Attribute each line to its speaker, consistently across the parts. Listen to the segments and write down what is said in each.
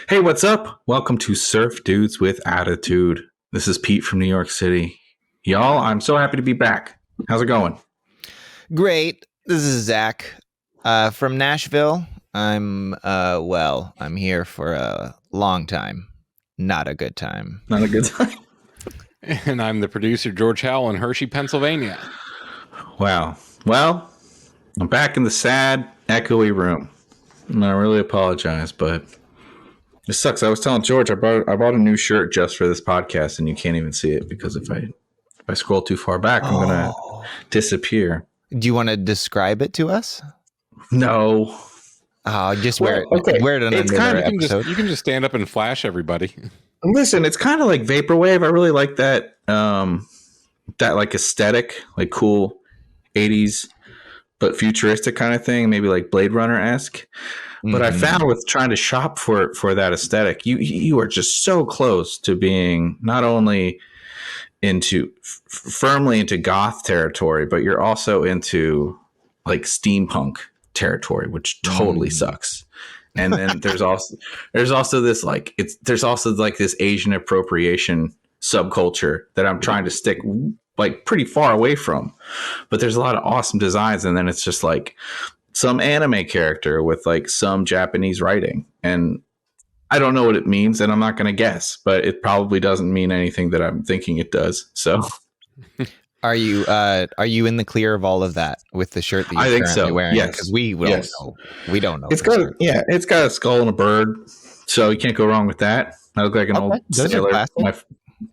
Speaker 1: Hey, what's up? Welcome to Surf Dudes with Attitude. This is Pete from New York City. Y'all, I'm so happy to be back. How's it going?
Speaker 2: Great. This is Zach from Nashville. I'm here for a long time. Not a good time.
Speaker 1: Not a good time.
Speaker 3: And I'm the producer, George Howell, in Hershey, Pennsylvania.
Speaker 1: Wow. Well, I'm back in the sad, echoey room. And I really apologize, but it sucks. I was telling George I bought a new shirt just for this podcast, and you can't even see it because if I scroll too far back, I'm gonna disappear.
Speaker 2: Do you want to describe it to us?
Speaker 1: No.
Speaker 2: Just wear it. Okay. Wear it on another episode.
Speaker 3: You can just stand up and flash everybody.
Speaker 1: Listen, it's kind of like vaporwave. I really like that that like aesthetic, like cool 80s but futuristic kind of thing, maybe like Blade Runner-esque. But I found with trying to shop for that aesthetic, you are just so close to being not only into firmly into goth territory, but you're also into like steampunk territory, which totally sucks. And then there's also this like there's also like this Asian appropriation subculture that I'm trying to stick like pretty far away from. But there's a lot of awesome designs, and then it's just like some anime character with like some Japanese writing, and I don't know what it means, and I'm not going to guess, but it probably doesn't mean anything that I'm thinking it does. So,
Speaker 2: are you in the clear of all of that with the shirt that you're currently wearing?
Speaker 1: Yes,
Speaker 2: because we don't know. We don't know.
Speaker 1: It's got a skull and a bird, so you can't go wrong with that. I look like an old sailor.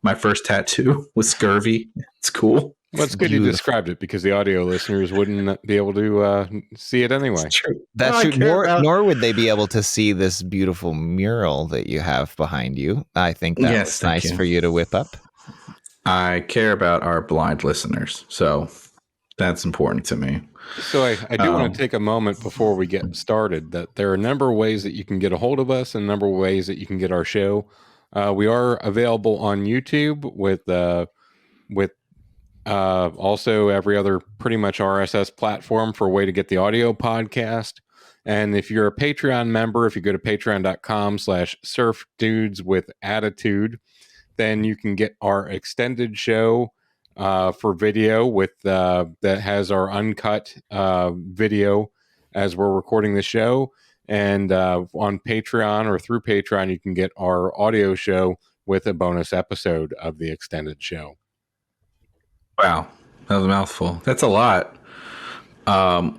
Speaker 1: My first tattoo was scurvy. It's cool.
Speaker 3: Well, it's good you described it because the audio listeners wouldn't be able to see it anyway.
Speaker 1: That's true.
Speaker 2: That's true. Nor would they be able to see this beautiful mural that you have behind you. I think that's nice for you to whip up.
Speaker 1: I care about our blind listeners, so that's important to me.
Speaker 3: So I do want to take a moment before we get started that there are a number of ways that you can get a hold of us and a number of ways that you can get our show. We are available on YouTube with also every other pretty much RSS platform for a way to get the audio podcast. And if you're a Patreon member, if you go to patreon.com/surfdudeswithattitude, then you can get our extended show for video with that has our uncut video as we're recording the show. And on Patreon or through Patreon, you can get our audio show with a bonus episode of the extended show.
Speaker 1: Wow, that was a mouthful. That's a lot.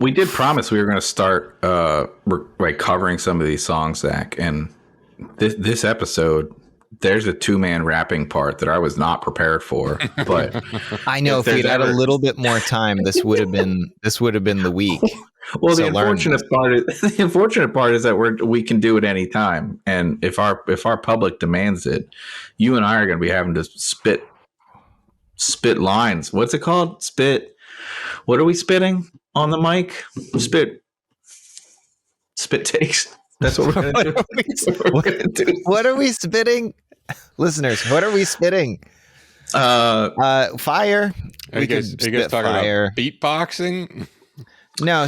Speaker 1: We did promise we were going to start covering some of these songs, Zach. And this episode, there's a 2-man rapping part that I was not prepared for. But
Speaker 2: I know if we'd had a little bit more time, this would have been the week.
Speaker 1: Well, the unfortunate part is that we can do it anytime, and if our public demands it, you and I are going to be having to spit lines. What's it called? Spit. What are we spitting on the mic? Spit takes. That's what we're going to do.
Speaker 2: What are we spitting? Listeners, what are we spitting? Fire.
Speaker 3: Are you guys talking about beatboxing?
Speaker 2: No,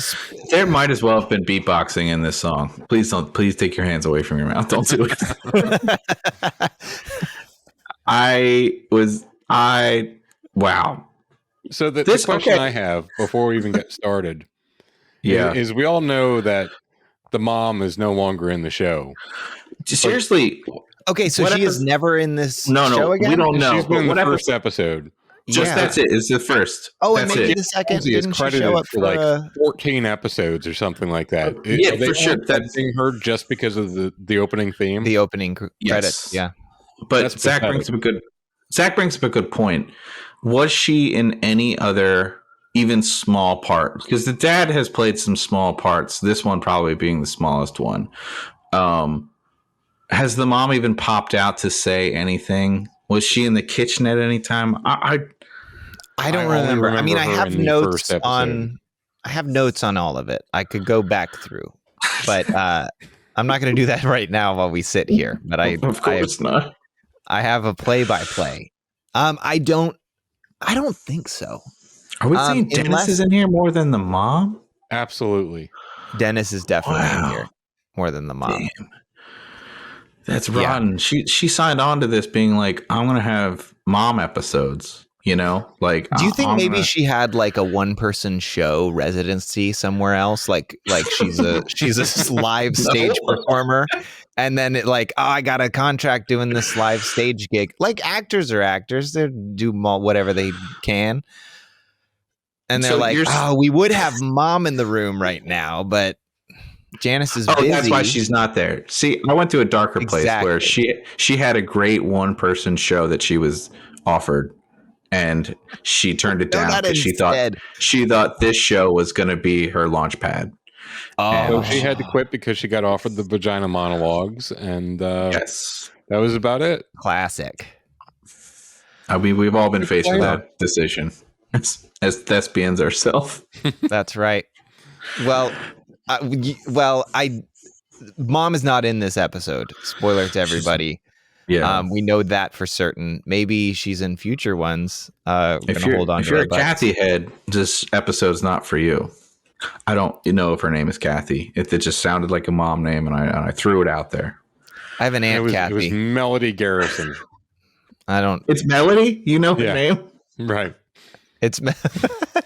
Speaker 1: there might as well have been beatboxing in this song. Please take your hands away from your mouth. Don't do it. Wow.
Speaker 3: So the question I have before we even get started is we all know that the mom is no longer in the show.
Speaker 1: Seriously.
Speaker 2: Okay, so she is never in this show again?
Speaker 1: We don't know.
Speaker 3: She's been in the first episode.
Speaker 1: That's it. It's the first.
Speaker 2: Oh, and maybe the second
Speaker 3: is credited for like 14 episodes or something like that.
Speaker 1: For sure.
Speaker 3: That's being heard just because of the opening theme.
Speaker 2: The opening credits. Yeah.
Speaker 1: But Zach brings up a good point. Was she in any other even small part? Because the dad has played some small parts. This one probably being the smallest one. Has the mom even popped out to say anything? Was she in the kitchen at any time? I
Speaker 2: don't remember. I mean, I have notes on all of it. I could go back through, but I'm not going to do that right now while we sit here. But
Speaker 1: of course not.
Speaker 2: I have a play-by-play. I don't think so.
Speaker 1: Are we saying Dennis is in here more than the mom?
Speaker 3: Absolutely.
Speaker 2: Dennis is definitely in here more than the mom.
Speaker 1: Damn. That's rotten. She signed on to this being like, I'm gonna have mom episodes. Like,
Speaker 2: do you think maybe she had like a 1-person show residency somewhere else? Like she's a live stage performer, and then I got a contract doing this live stage gig. Like actors are actors; they do whatever they can, and they're like, we would have mom in the room right now, but Janice is busy.
Speaker 1: That's why she's not there. See, I went to a darker place where she had a great 1-person show that she was offered. And she turned it down because she thought this show was going to be her launch pad.
Speaker 3: So she had to quit because she got offered the vagina monologues, and
Speaker 1: yes,
Speaker 3: that was about it.
Speaker 2: Classic.
Speaker 1: I mean, we've all been faced with that decision as thespians ourselves.
Speaker 2: That's right. Well, mom is not in this episode. Spoiler to everybody.
Speaker 1: Yeah,
Speaker 2: we know that for certain. Maybe she's in future ones. If you're
Speaker 1: a Kathy head, this episode's not for you. I don't know if her name is Kathy. It just sounded like a mom name, and I threw it out there.
Speaker 2: I have an aunt Kathy.
Speaker 3: It was Melody Garrison.
Speaker 2: I don't.
Speaker 1: It's Melody. You know her name,
Speaker 3: right?
Speaker 2: It's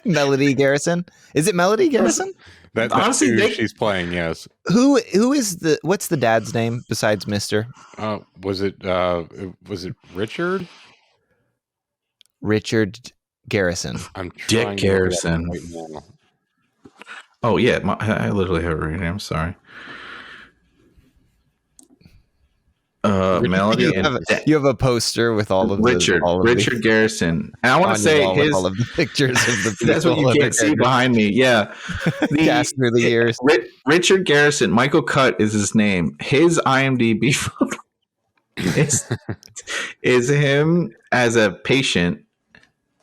Speaker 2: Melody Garrison. Is it Melody Garrison?
Speaker 3: That's honestly who she's playing. Yes.
Speaker 2: Who is what's the dad's name besides Mr.?
Speaker 3: Was it Richard?
Speaker 2: Richard Garrison.
Speaker 3: I'm trying
Speaker 1: Dick Garrison. Right now. Oh yeah, I literally have it right here. I'm sorry. Melody,
Speaker 2: you have a poster with all of
Speaker 1: Richard Garrison. And I want to say
Speaker 2: all of the pictures of the people.
Speaker 1: That's what you can't see behind me. Yeah,
Speaker 2: cast through the years.
Speaker 1: Richard Garrison. Michael Cutt is his name. His IMDb photo is him as a patient,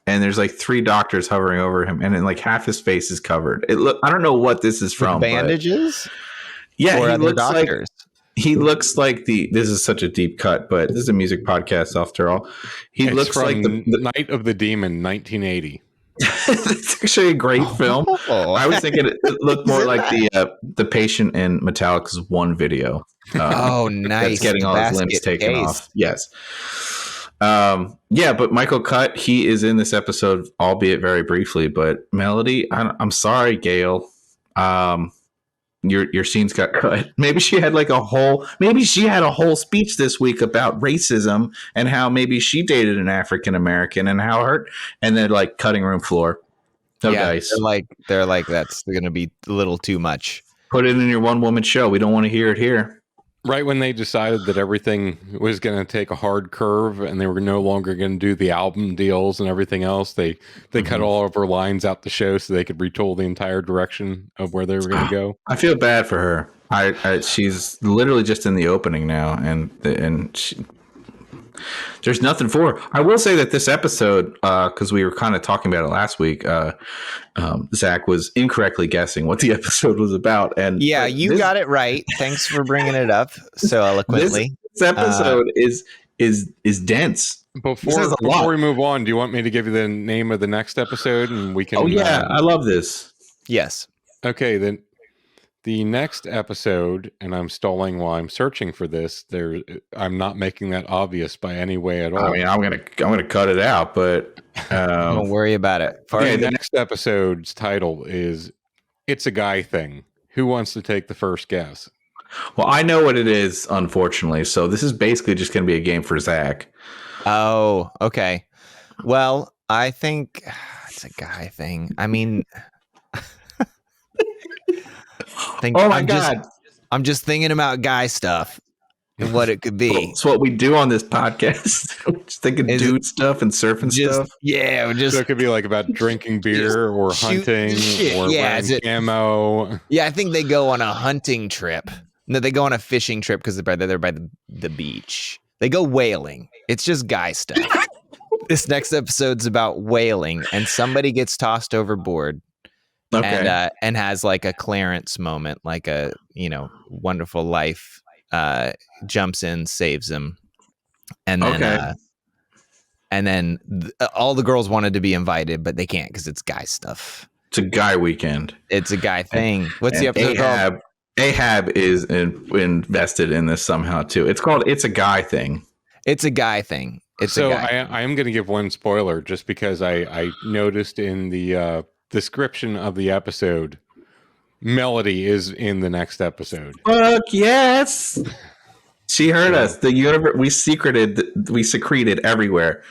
Speaker 1: and there's like 3 doctors hovering over him, and then like half his face is covered. I don't know what this is from.
Speaker 2: Bandages.
Speaker 1: Yeah, he looks doctors. He looks like this is such a deep cut, but this is a music podcast after all. He looks like the
Speaker 3: Night of the Demon, 1980.
Speaker 1: It's actually a great film. I was thinking it looked more like the patient in Metallica's One video.
Speaker 2: Nice.
Speaker 1: That's getting all his limbs taken off. Yes. But Michael Cutt, he is in this episode, albeit very briefly. But Melody, I'm sorry, Gail. Your scenes got cut. Maybe she had a whole speech this week about racism and how maybe she dated an African American and and then like cutting room floor. No dice.
Speaker 2: They're like that's going to be a little too much.
Speaker 1: Put it in your 1-woman show. We don't want to hear it here.
Speaker 3: Right when they decided that everything was going to take a hard curve and they were no longer going to do the album deals and everything else, they cut all of her lines out the show so they could retool the entire direction of where they were going to go.
Speaker 1: I feel bad for her. She's literally just in the opening now, and there's nothing for her. I will say that this episode, because we were kind of talking about it last week, Zach was incorrectly guessing what the episode was about, and
Speaker 2: you got it right. Thanks for bringing it up so eloquently.
Speaker 1: This episode is dense.
Speaker 3: Before we move on, do you want me to give you the name of the next episode, and we can?
Speaker 1: Oh yeah, I love this.
Speaker 2: Yes.
Speaker 3: Okay, then. The next episode, and I'm stalling while I'm searching for this. I'm not making that obvious by any way at all.
Speaker 1: I mean, I'm gonna cut it out, but
Speaker 2: don't worry about it.
Speaker 3: The next episode's title is "It's a Guy Thing." Who wants to take the first guess?
Speaker 1: Well, I know what it is, unfortunately. So this is basically just going to be a game for Zach.
Speaker 2: Oh, okay. Well, I think it's a guy thing. I mean. I'm just thinking about guy stuff and what it could be.
Speaker 1: It's what we do on this podcast. Just thinking dude stuff and surfing stuff.
Speaker 2: Yeah,
Speaker 3: so it could be like about drinking beer or hunting or wearing ammo.
Speaker 2: Yeah, I think they go on a hunting trip. No, they go on a fishing trip because they're by the beach. They go whaling. It's just guy stuff. This next episode's about whaling, and somebody gets tossed overboard. Okay. And has like a Clarence moment, like a wonderful life, jumps in, saves him, and then all the girls wanted to be invited, but they can't because it's guy stuff.
Speaker 1: It's a guy weekend.
Speaker 2: It's a guy thing. What's the episode called?
Speaker 1: Ahab is invested in this somehow too. It's a guy thing.
Speaker 2: It's a guy thing.
Speaker 3: I am going to give one spoiler just because I noticed in the description of the episode, Melody is in the next episode.
Speaker 1: Fuck yes. She heard us. The universe we secreted everywhere.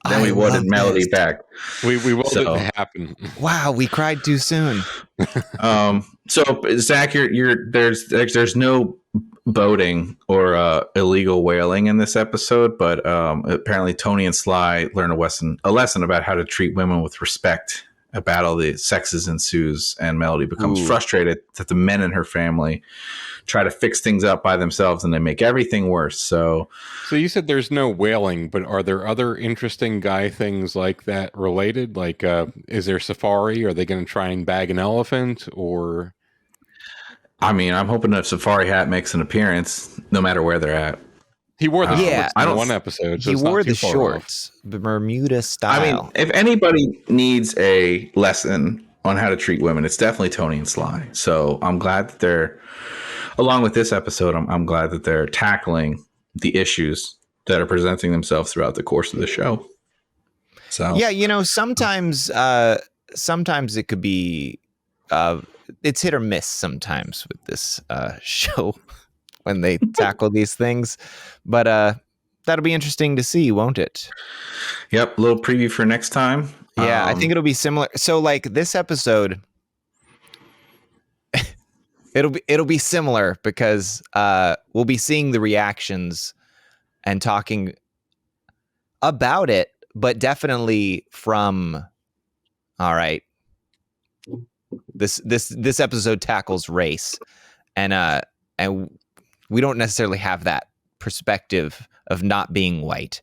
Speaker 1: Then we wanted Melody back.
Speaker 3: We willed it to happen.
Speaker 2: Wow, we cried too soon.
Speaker 1: So Zach, there's no boating or illegal whaling in this episode, but apparently Tony and Sly learn a lesson about how to treat women with respect. A battle, the sexes ensues, and Melody becomes frustrated that the men in her family try to fix things up by themselves and they make everything worse. So
Speaker 3: you said there's no whaling, but are there other interesting guy things like that related? Like, is there safari? Are they going to try and bag an elephant? Or,
Speaker 1: I mean, I'm hoping a safari hat makes an appearance, no matter where they're at.
Speaker 3: He wore the shorts in one episode. So
Speaker 2: he wore the shorts, the Bermuda style.
Speaker 1: I mean, if anybody needs a lesson on how to treat women, it's definitely Tony and Sly. So I'm glad that they're, along with this episode, I'm glad that they're tackling the issues that are presenting themselves throughout the course of the show. So
Speaker 2: yeah, sometimes it could be it's hit or miss sometimes with this show when they tackle these things, but that'll be interesting to see, won't it?
Speaker 1: Yep, a little preview for next time.
Speaker 2: Yeah, I think it'll be similar. So like this episode, it'll be similar because we'll be seeing the reactions and talking about it, but definitely from, all right, this episode tackles race, and we don't necessarily have that perspective of not being white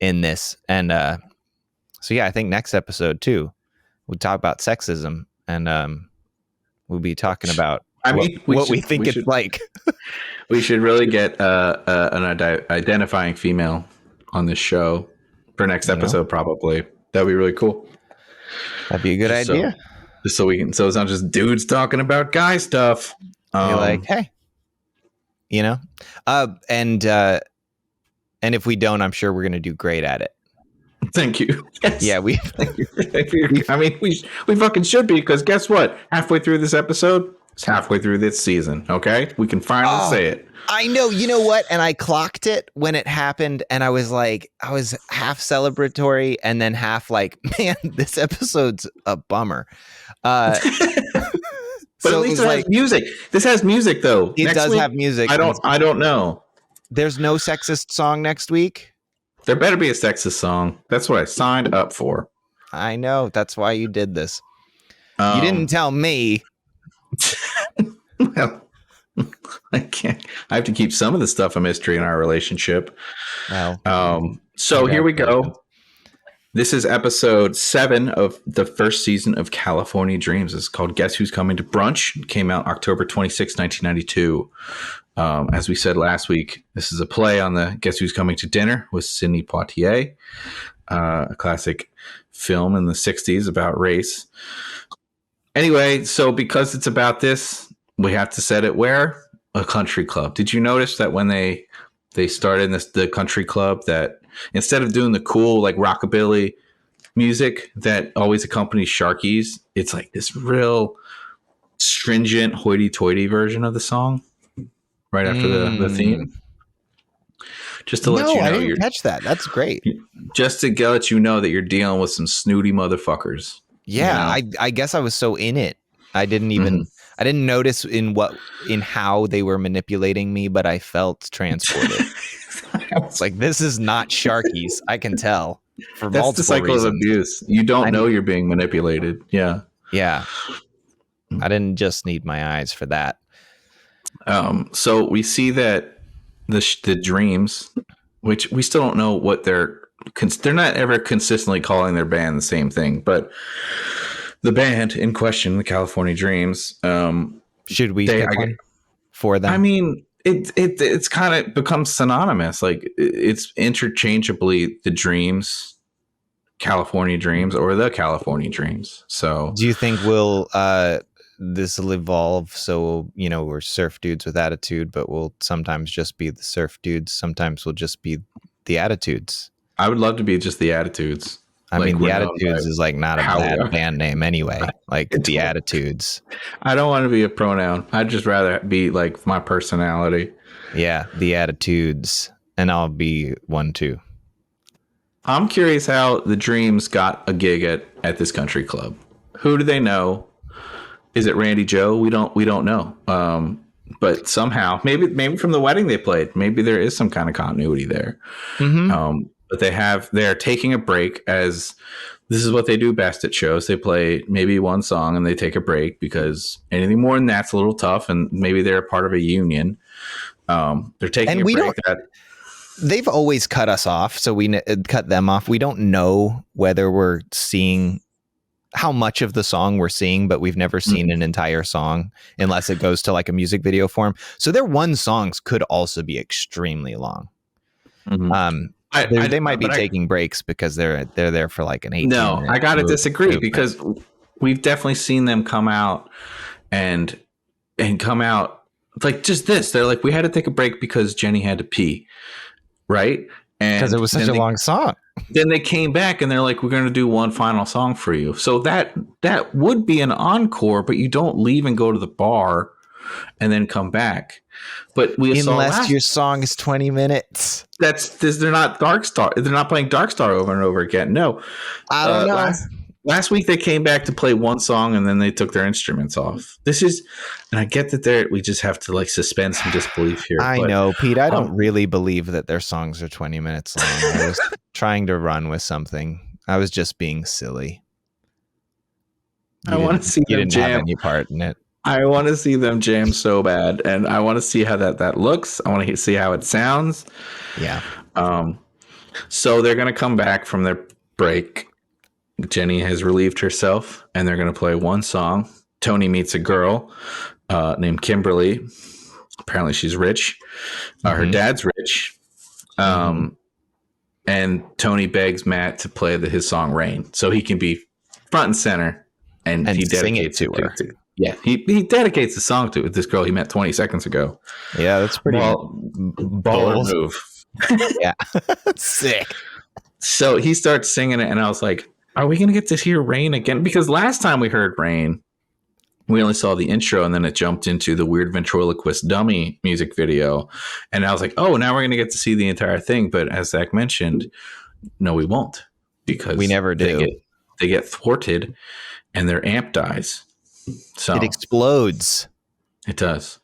Speaker 2: in this. And so yeah, I think next episode too, we'll talk about sexism, and we'll be talking about what we think it's like.
Speaker 1: We should really get an identifying female on this show for next episode, probably. That'd be really cool.
Speaker 2: That'd be a good idea.
Speaker 1: So it's not just dudes talking about guy stuff.
Speaker 2: You're like, hey, and if we don't, I'm sure we're going to do great at it.
Speaker 1: Thank you. Yes.
Speaker 2: Yeah,
Speaker 1: I mean, we fucking should be, because guess what? Halfway through this episode, it's halfway through this season. Okay, we can finally say it.
Speaker 2: I know. You know what? And I clocked it when it happened, and I was half celebratory and then half like, man, this episode's a bummer.
Speaker 1: But at least it has music. This has music, though.
Speaker 2: It does have music.
Speaker 1: I don't know.
Speaker 2: There's no sexist song next week.
Speaker 1: There better be a sexist song. That's what I signed up for.
Speaker 2: I know. That's why you did this. You didn't tell me.
Speaker 1: Well, I can't. I have to keep some of the stuff a mystery in our relationship.
Speaker 2: Well,
Speaker 1: so here we go. This is episode 7 of the first season of California Dreams. It's called Guess Who's Coming to Brunch. It came out October 26, 1992. As we said last week, this is a play on the Guess Who's Coming to Dinner with Sidney Poitier, a classic film in the 60s about race. Anyway, so because it's about this, we have to set it where? A country club. Did you notice that when they started the country club, that instead of doing the cool like rockabilly music that always accompanies Sharky's, it's like this real stringent hoity-toity version of the song right after the theme. Just to let you know,
Speaker 2: I didn't catch that. That's great.
Speaker 1: Just to let you know that you're dealing with some snooty motherfuckers.
Speaker 2: Yeah, you know? I guess I was so in it. I didn't even I didn't notice in how they were manipulating me, but I felt transported. It's like, this is not Sharky's. I can tell. That's the cycle of abuse.
Speaker 1: You don't know you're being manipulated. Yeah.
Speaker 2: Yeah. I didn't just need my eyes for that.
Speaker 1: So we see that the Dreams, which we still don't know what they're not ever consistently calling their band the same thing, but the band in question, the California Dreams,
Speaker 2: should we pick one for them?
Speaker 1: I mean, it's kind of become synonymous. Like, it's interchangeably the Dreams, California Dreams, or the California Dreams. So
Speaker 2: do you think we'll this will evolve. So, we're surf dudes with attitude, but we'll sometimes just be the surf dudes. Sometimes we'll just be the attitudes.
Speaker 1: I would love to be just the Attitudes.
Speaker 2: I mean,
Speaker 1: we're
Speaker 2: the
Speaker 1: known
Speaker 2: Attitudes
Speaker 1: by
Speaker 2: is like not a
Speaker 1: how we
Speaker 2: bad
Speaker 1: are.
Speaker 2: band name anyway. Like the Attitudes.
Speaker 1: I don't want to be a pronoun. I'd just rather be like my personality.
Speaker 2: Yeah, the Attitudes. And I'll be one too.
Speaker 1: I'm curious how the Dreams got a gig at this country club. Who do they know? Is it Randy Joe? We don't know. But somehow, maybe from the wedding they played, maybe there is some kind of continuity there.
Speaker 2: Mm-hmm.
Speaker 1: But they're taking a break, as this is what they do best at shows. They play maybe one song and they take a break, because anything more than that's a little tough, and maybe they're a part of a union. They're taking a break.
Speaker 2: They've always cut us off, so we cut them off. We don't know whether we're seeing how much of the song we're seeing, but we've never seen an entire song unless it goes to like a music video form. So their one songs could also be extremely long.
Speaker 1: Mm-hmm.
Speaker 2: They might be taking breaks because they're there for like an 18
Speaker 1: No,
Speaker 2: minute
Speaker 1: I gotta disagree
Speaker 2: movement.
Speaker 1: because we've definitely seen them come out and come out like just this. They're like, we had to take a break because Jenny had to pee, right? And
Speaker 2: because it was such a long song.
Speaker 1: Then they came back and they're like, we're going to do one final song for you. So that would be an encore, but you don't leave and go to the bar and then come back. But unless
Speaker 2: your song is 20 minutes.
Speaker 1: They're not Dark Star. They're not playing Dark Star over and over again. No,
Speaker 2: I don't know.
Speaker 1: Last week they came back to play one song and then they took their instruments off. And I get that we just have to like suspend some disbelief here.
Speaker 2: I know, Pete. I don't really believe that their songs are 20 minutes long. I was trying to run with something. I was just being silly.
Speaker 1: I want to see them jam.
Speaker 2: You didn't have any part in it.
Speaker 1: I want to see them jam so bad, and I want to see how that looks. I want to see how it sounds.
Speaker 2: Yeah.
Speaker 1: So they're going to come back from their break. Jenny has relieved herself, and they're going to play one song. Tony meets a girl named Kimberly. Apparently, she's rich. Her dad's rich. And Tony begs Matt to play his song "Rain" so he can be front and center, and he dedicates
Speaker 2: it to her.
Speaker 1: Yeah, he dedicates the song to this girl he met 20 seconds ago.
Speaker 2: Yeah, that's pretty
Speaker 1: baller move.
Speaker 2: Yeah, sick.
Speaker 1: So he starts singing it, and I was like, are we going to get to hear Rain again? Because last time we heard Rain, we only saw the intro, and then it jumped into the weird ventriloquist dummy music video. And I was like, oh, now we're going to get to see the entire thing. But as Zach mentioned, no, we won't, because
Speaker 2: we never do.
Speaker 1: They get thwarted, and their amp dies. So
Speaker 2: it explodes.
Speaker 1: It does.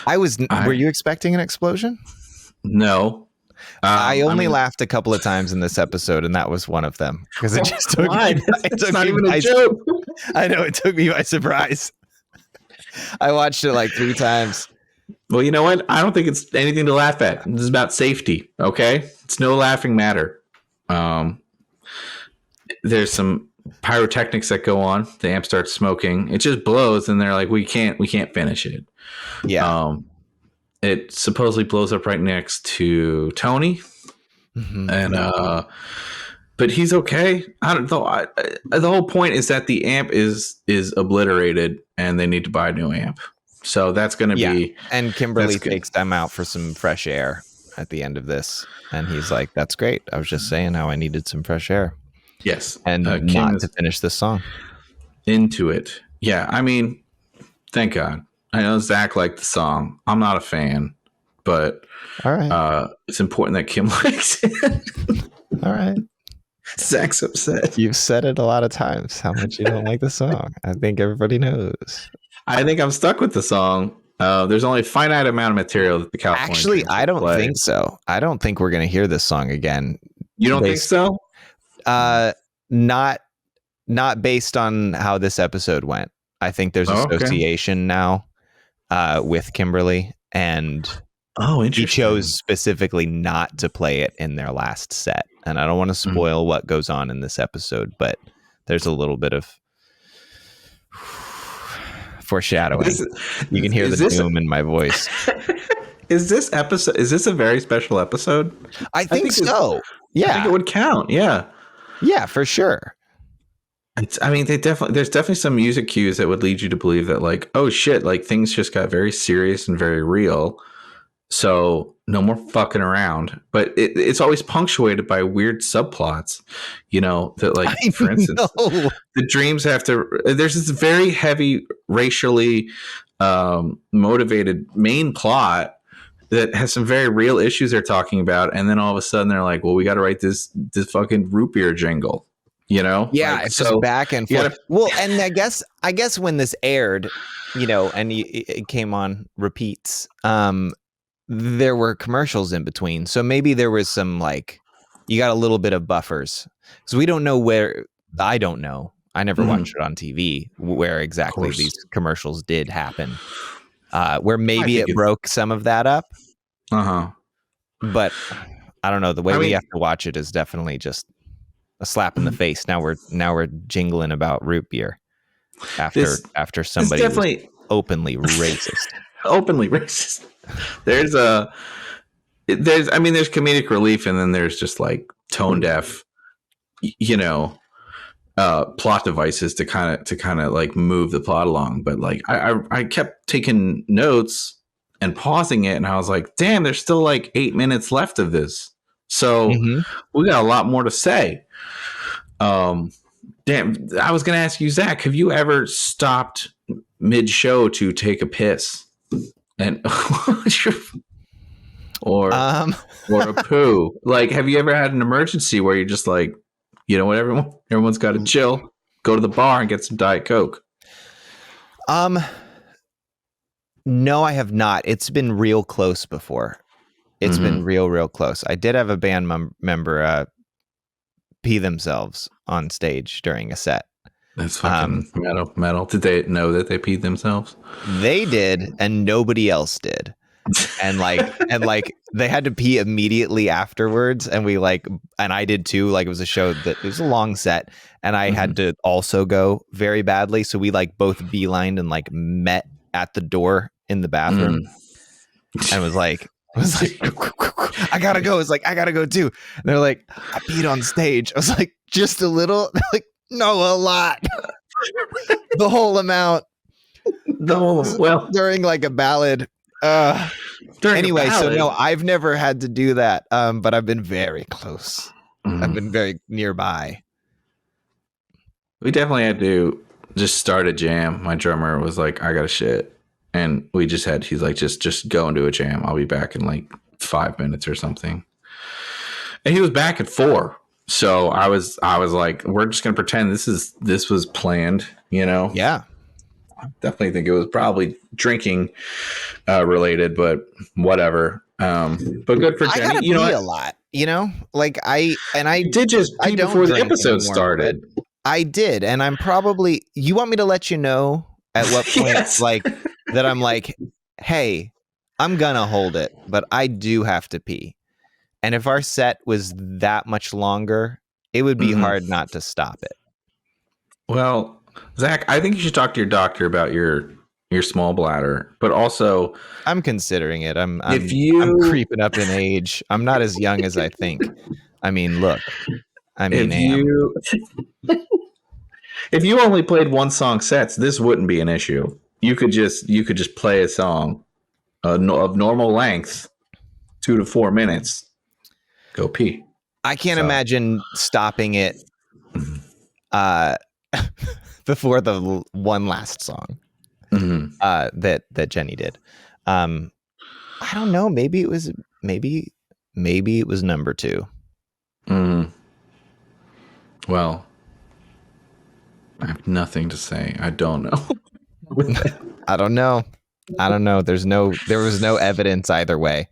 Speaker 2: Were you expecting an explosion?
Speaker 1: No.
Speaker 2: I only laughed a couple of times in this episode, and that was one of them because it just took me.
Speaker 1: It's not even a joke.
Speaker 2: I know, it took me by surprise. I watched it like 3 times.
Speaker 1: Well, you know what? I don't think it's anything to laugh at. This is about safety. Okay, it's no laughing matter. There's some pyrotechnics that go on. The amp starts smoking. It just blows, and they're like, we can't finish it.
Speaker 2: Yeah.
Speaker 1: It supposedly blows up right next to Tony, and but he's okay. I don't know. The whole point is that the amp is obliterated, and they need to buy a new amp. So that's going to be.
Speaker 2: And Kimberly takes them out for some fresh air at the end of this, and he's like, "That's great. I was just saying how I needed some fresh air."
Speaker 1: Yes,
Speaker 2: and not to finish this song.
Speaker 1: Into it, yeah. I mean, thank God. I know Zach liked the song. I'm not a fan, but
Speaker 2: all right.
Speaker 1: It's important that Kim likes it.
Speaker 2: All right.
Speaker 1: Zach's upset.
Speaker 2: You've said it a lot of times how much you don't like the song. I think everybody knows.
Speaker 1: I think I'm stuck with the song. There's only a finite amount of material that the California.
Speaker 2: Actually, I don't think so. I don't think we're going to hear this song again.
Speaker 1: You don't think so?
Speaker 2: Not based on how this episode went. I think there's association now with Kimberly, and he chose specifically not to play it in their last set. And I don't want to spoil what goes on in this episode, but there's a little bit of foreshadowing. You can hear the doom in my voice.
Speaker 1: Is this a very special episode?
Speaker 2: I think so. Yeah.
Speaker 1: I think it would count. Yeah.
Speaker 2: Yeah, for sure.
Speaker 1: I mean, there's definitely some music cues that would lead you to believe that, like, oh shit, like things just got very serious and very real. So no more fucking around. But it's always punctuated by weird subplots, that, like,
Speaker 2: I
Speaker 1: for instance,
Speaker 2: know.
Speaker 1: the dreams have to. There's this very heavy racially motivated main plot that has some very real issues they're talking about, and then all of a sudden they're like, well, we got to write this fucking root beer jingle.
Speaker 2: Yeah,
Speaker 1: Like,
Speaker 2: it's just back and
Speaker 1: you
Speaker 2: forth.
Speaker 1: gotta-
Speaker 2: Well, and I guess when this aired, and it came on repeats, there were commercials in between. So maybe there was some, like, you got a little bit of buffers. So we don't know where. I don't know. I never watched it on TV where exactly these commercials did happen. Where maybe it broke some of that up. But I don't know. The way we have to watch it is definitely just a slap in the face. Now we're jingling about root beer after somebody was openly racist.
Speaker 1: Openly racist. There's comedic relief, and then there's just like tone deaf, plot devices to kind of like move the plot along. But like I kept taking notes and pausing it, and I was like, damn, there's still like 8 minutes left of this. So we got a lot more to say. Damn, I was going to ask you, Zach, have you ever stopped mid-show to take a piss? And or a poo? Like, have you ever had an emergency where you're just like, you know what, everyone's got to chill, go to the bar and get some Diet Coke?
Speaker 2: No, I have not. It's been real close before. It's been real close. I did have a band member pee themselves on stage during a set.
Speaker 1: That's fucking metal. Did they know that they peed themselves?
Speaker 2: They did, and nobody else did. And they had to pee immediately afterwards, and I did too. Like, it was a show that it was a long set, and I had to also go very badly. So we like both beelined and like met at the door in the bathroom, and was like, I gotta go. It's like, I gotta go too. And they're like, I peed on stage. I was like, just a little? They're like, no, a lot. The whole amount. During like a ballad. Anyway, so no, I've never had to do that. But I've been very close. I've been very nearby.
Speaker 1: We definitely had to just start a jam. My drummer was like, I got shit. And he's like, just go and do a jam. I'll be back in like 5 minutes or something. And he was back at 4. So I was like, we're just gonna pretend this was planned,
Speaker 2: Yeah.
Speaker 1: I definitely think it was probably drinking related, but whatever. But good for Jenny.
Speaker 2: I gotta pee a lot, like I
Speaker 1: did just pee before the episode started.
Speaker 2: I did, and I'm probably. You want me to let you know at what point,
Speaker 1: Yes.
Speaker 2: like that? I'm like, hey, I'm gonna hold it, but I do have to pee. And if our set was that much longer, it would be hard not to stop it.
Speaker 1: Well, Zach, I think you should talk to your doctor about your small bladder, but also
Speaker 2: I'm considering it. I'm creeping up in age. I'm not as young as I think. I mean, look.
Speaker 1: If you only played one song sets, this wouldn't be an issue. You could just play a song of normal length, 2 to 4 minutes. Go pee.
Speaker 2: I can't imagine stopping it before the one last song that Jenny did. I don't know. Maybe it was number 2.
Speaker 1: Well, I have nothing to say. I don't know.
Speaker 2: I don't know. There was no evidence either way.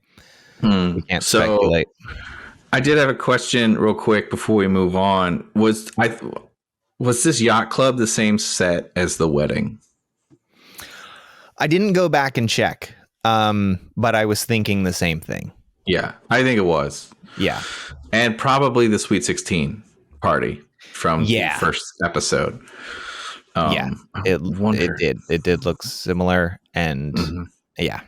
Speaker 2: We can't speculate.
Speaker 1: I did have a question real quick before we move on. Was this yacht club the same set as the wedding?
Speaker 2: I didn't go back and check, but I was thinking the same thing.
Speaker 1: Yeah, I think it was.
Speaker 2: Yeah.
Speaker 1: And probably the Sweet 16 party from the first episode.
Speaker 2: It did look similar, and yeah.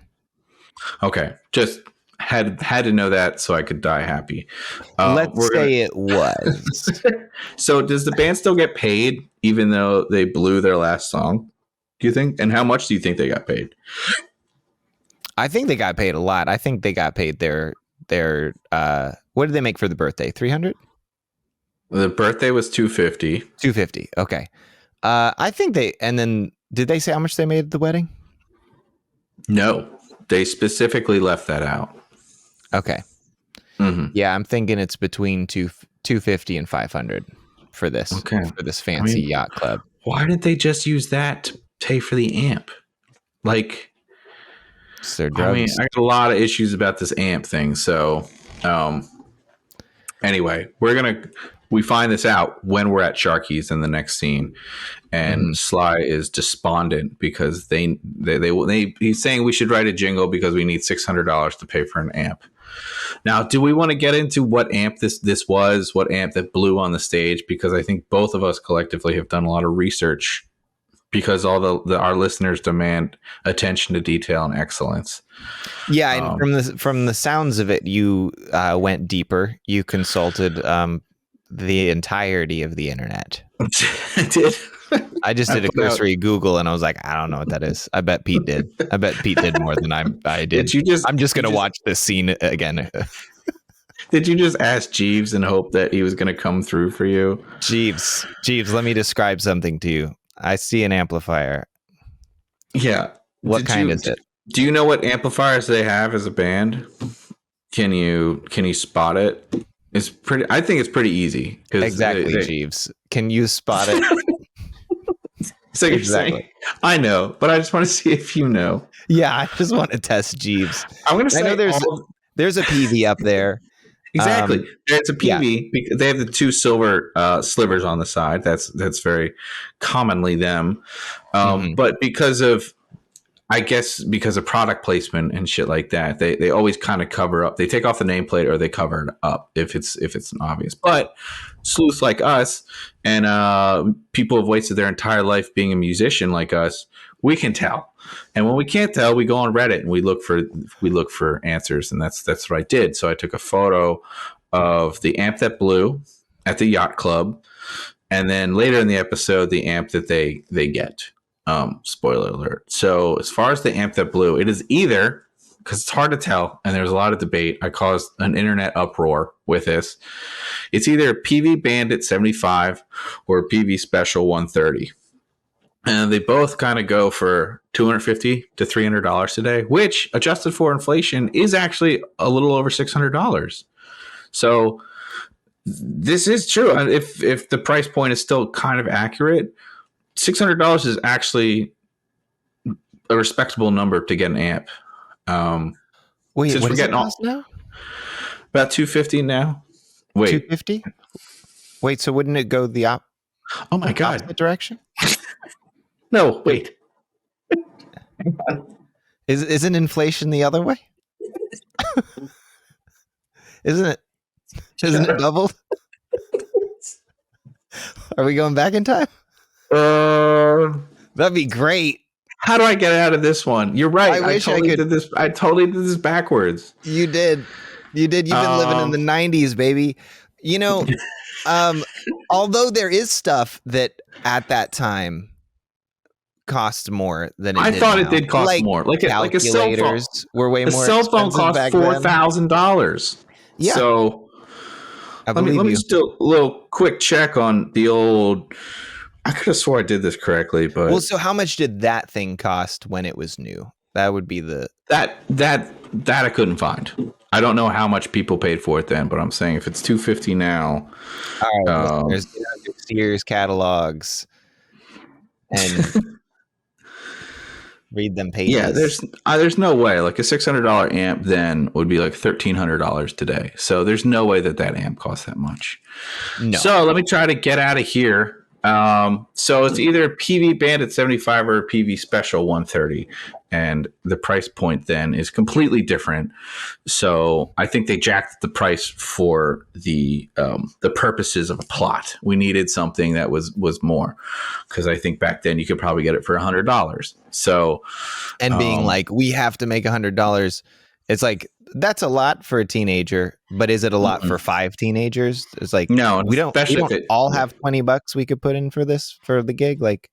Speaker 1: Okay, just had to know that so I could die happy.
Speaker 2: Let's say it was.
Speaker 1: So does the band still get paid even though they blew their last song? Do you think? And how much do you think they got paid?
Speaker 2: I think they got paid a lot. I think they got paid their what did they make for the birthday? 300?
Speaker 1: The birthday was 250.
Speaker 2: 250. Okay. I think and then did they say how much they made at the wedding?
Speaker 1: No, they specifically left that out.
Speaker 2: Okay.
Speaker 1: Mm-hmm.
Speaker 2: Yeah, I'm thinking it's between 250 and 500 for this.
Speaker 1: Okay.
Speaker 2: For this fancy yacht club.
Speaker 1: Why didn't they just use that to pay for the amp? Like,
Speaker 2: it's their drugs.
Speaker 1: I mean, I got a lot of issues about this amp thing. So, anyway, we find this out when we're at Sharky's in the next scene, and Sly is despondent because he's saying we should write a jingle because we need $600 to pay for an amp. Now, do we want to get into what amp this was, what amp that blew on the stage? Because I think both of us collectively have done a lot of research because all our listeners demand attention to detail and excellence.
Speaker 2: Yeah, and from the sounds of it, you went deeper. You consulted the entirety of the internet.
Speaker 1: I did.
Speaker 2: I just did a cursory Google, and I was like, I don't know what that is. I bet Pete did. I bet Pete did more than I did. I'm just gonna watch this scene again.
Speaker 1: Did you just ask Jeeves and hope that he was going to come through for you?
Speaker 2: Jeeves, let me describe something to you. I see an amplifier.
Speaker 1: Yeah.
Speaker 2: What kind is it?
Speaker 1: Do you know what amplifiers they have as a band? Can you spot it? It's pretty. I think it's pretty easy.
Speaker 2: Exactly, Jeeves. Can you spot it?
Speaker 1: So you're saying, I know, but I just want to see if you know.
Speaker 2: Yeah, I just want to test Jeeves.
Speaker 1: I'm going to say
Speaker 2: I know there's a PV up there.
Speaker 1: Exactly. It's a PV because they have the two silver slivers on the side. That's very commonly them. But because of product placement and shit like that, they always kind of cover up. They take off the nameplate or they cover it up if it's obvious. But sleuths like us and people have wasted their entire life being a musician like us, we can tell. And when we can't tell, we go on Reddit and we look for answers, and that's what I did. So I took a photo of the amp that blew at the yacht club, and then later in the episode, the amp that they get. Spoiler alert. So as far as the amp that blew, it is either, because it's hard to tell, and there's a lot of debate. I caused an internet uproar with this. It's either a PV Bandit 75 or a PV Special 130. And they both kind of go for $250 to $300 today, which, adjusted for inflation, is actually a little over $600. So this is true. If the price point is still kind of accurate, $600 is actually a respectable number to get an amp.
Speaker 2: Wait, since what is it cost now?
Speaker 1: About $250 now. Wait,
Speaker 2: $250? Wait, so wouldn't it go the
Speaker 1: oh my god,
Speaker 2: opposite direction?
Speaker 1: No, wait.
Speaker 2: Isn't inflation the other way? Isn't it? Isn't it doubled? Are we going back in time? That'd be great.
Speaker 1: How do I get out of this one? You're right. I totally did this backwards.
Speaker 2: You did. You've been living in the 90s, baby. You know, although there is stuff that at that time cost more than
Speaker 1: I thought it did cost more. Like a cell phone
Speaker 2: were way more.
Speaker 1: A cell phone cost $4,000.
Speaker 2: Yeah.
Speaker 1: So let me just do a little quick check on the old. I could have swore I did this correctly, but
Speaker 2: well, so how much did that thing cost when it was new? That would be
Speaker 1: that I couldn't find. I don't know how much people paid for it then, but I'm saying if it's $250 now,
Speaker 2: all right, there's Sears catalogs and read them pages.
Speaker 1: Yeah, there's no way like a $600 amp then would be like $1,300 today. So there's no way that amp costs that much.
Speaker 2: No.
Speaker 1: So let me try to get out of here. So it's either a PV Bandit 75 or a PV Special 130, and the price point then is completely different. So I think they jacked the price for the purposes of a plot. We needed something that was more, because I think back then you could probably get it for $100. So
Speaker 2: and being like, we have to make $100. It's like that's a lot for a teenager, but is it a lot for 5 teenagers? It's like,
Speaker 1: No,
Speaker 2: we don't
Speaker 1: especially if
Speaker 2: all have $20 we could put in for the gig. Like,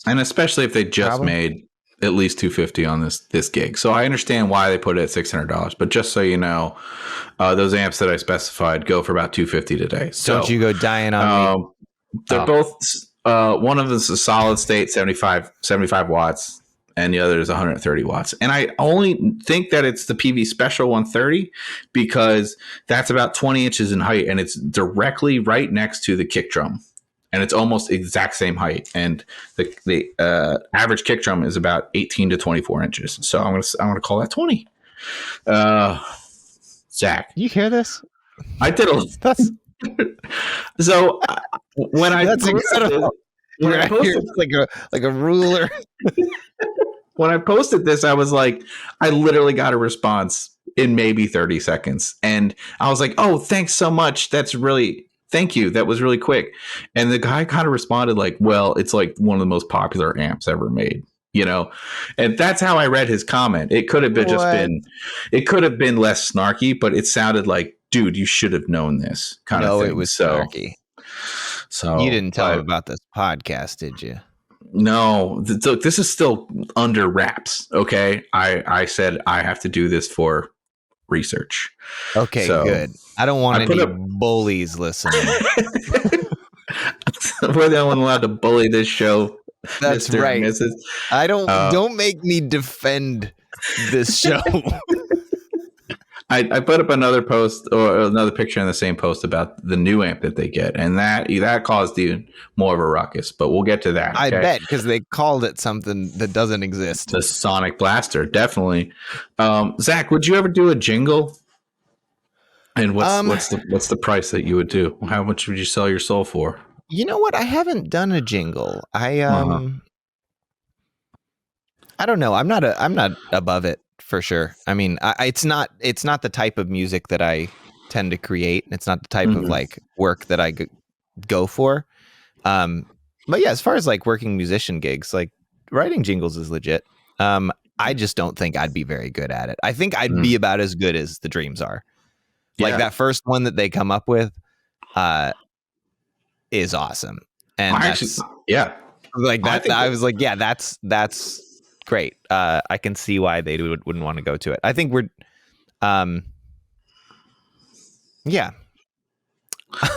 Speaker 1: and especially if they just
Speaker 2: Problem?
Speaker 1: made at least $250 on this gig. So I understand why they put it at $600, but just so you know, those amps that I specified go for about $250 today. So
Speaker 2: don't you go dying on me.
Speaker 1: they're both one of them is a solid state 75 watts, and the other is 130 watts. And I only think that it's the PV Special 130 because that's about 20 inches in height, and it's directly right next to the kick drum. And it's almost exact same height, and the average kick drum is about 18 to 24 inches. So I'm gonna call that 20. Zach,
Speaker 2: You hear this?
Speaker 1: I did a
Speaker 2: That's
Speaker 1: so when I
Speaker 2: that's incredible.
Speaker 1: when I posted,
Speaker 2: like a ruler.
Speaker 1: when I posted this, I was like, I literally got a response in maybe 30 seconds, and I was like, oh, thanks so much. Thank you. That was really quick. And the guy kind of responded like, well, it's like one of the most popular amps ever made, you know? And that's how I read his comment. It could have been it could have been less snarky, but it sounded like, dude, you should have known this kind of thing.
Speaker 2: No, it was snarky.
Speaker 1: So
Speaker 2: You didn't tell him about this podcast, did you?
Speaker 1: No, this is still under wraps. Okay. I said I have to do this for research.
Speaker 2: Okay,
Speaker 1: So,
Speaker 2: good. I don't want any bullies listening.
Speaker 1: We're the only one allowed to bully this show.
Speaker 2: That's
Speaker 1: Mr.
Speaker 2: right.
Speaker 1: And Mrs.
Speaker 2: I don't make me defend this show.
Speaker 1: I put up another post or another picture in the same post about the new amp that they get, and that caused even more of a ruckus. But we'll get to that.
Speaker 2: I bet, because they called it something that doesn't exist.
Speaker 1: The Sonic Blaster, definitely. Zach, would you ever do a jingle? And what's the price that you would do? How much would you sell your soul for?
Speaker 2: You know what? I haven't done a jingle. I don't know. I'm not above it for sure. I mean, it's not the type of music that I tend to create. It's not the type of like work that I go for. But yeah, as far as like working musician gigs, like writing jingles is legit. I just don't think I'd be very good at it. I think I'd be about as good as the Dreams are. Like that first one that they come up with is awesome. And I was like, yeah, that's great. I can see why they wouldn't want to go to it. I think we're yeah.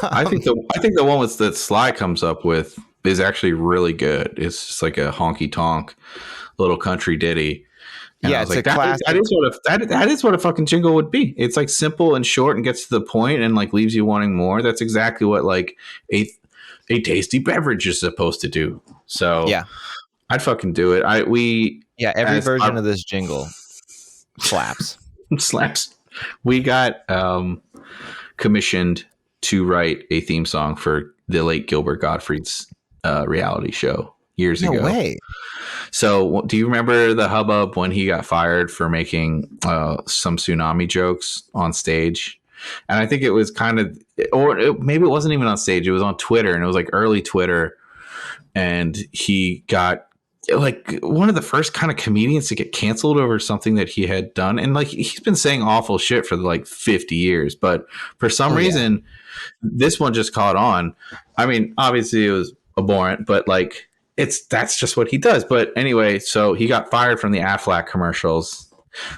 Speaker 1: I think the one that Sly comes up with is actually really good. It's just like a honky tonk little country ditty. And
Speaker 2: yeah,
Speaker 1: I was like, that is what a fucking jingle would be. It's like simple and short and gets to the point and like leaves you wanting more. That's exactly what like a tasty beverage is supposed to do. So
Speaker 2: yeah,
Speaker 1: I'd fucking do it.
Speaker 2: Every version of this jingle slaps.
Speaker 1: Slaps. We got commissioned to write a theme song for the late Gilbert Gottfried's reality show years ago.
Speaker 2: No way.
Speaker 1: So do you remember the hubbub when he got fired for making some tsunami jokes on stage? And I think it was maybe it wasn't even on stage. It was on Twitter, and it was like early Twitter. And he got like one of the first kind of comedians to get canceled over something that he had done. And like, he's been saying awful shit for like 50 years, but for some reason, this one just caught on. I mean, obviously it was abhorrent, but like, that's just what he does. But anyway, so he got fired from the Aflac commercials.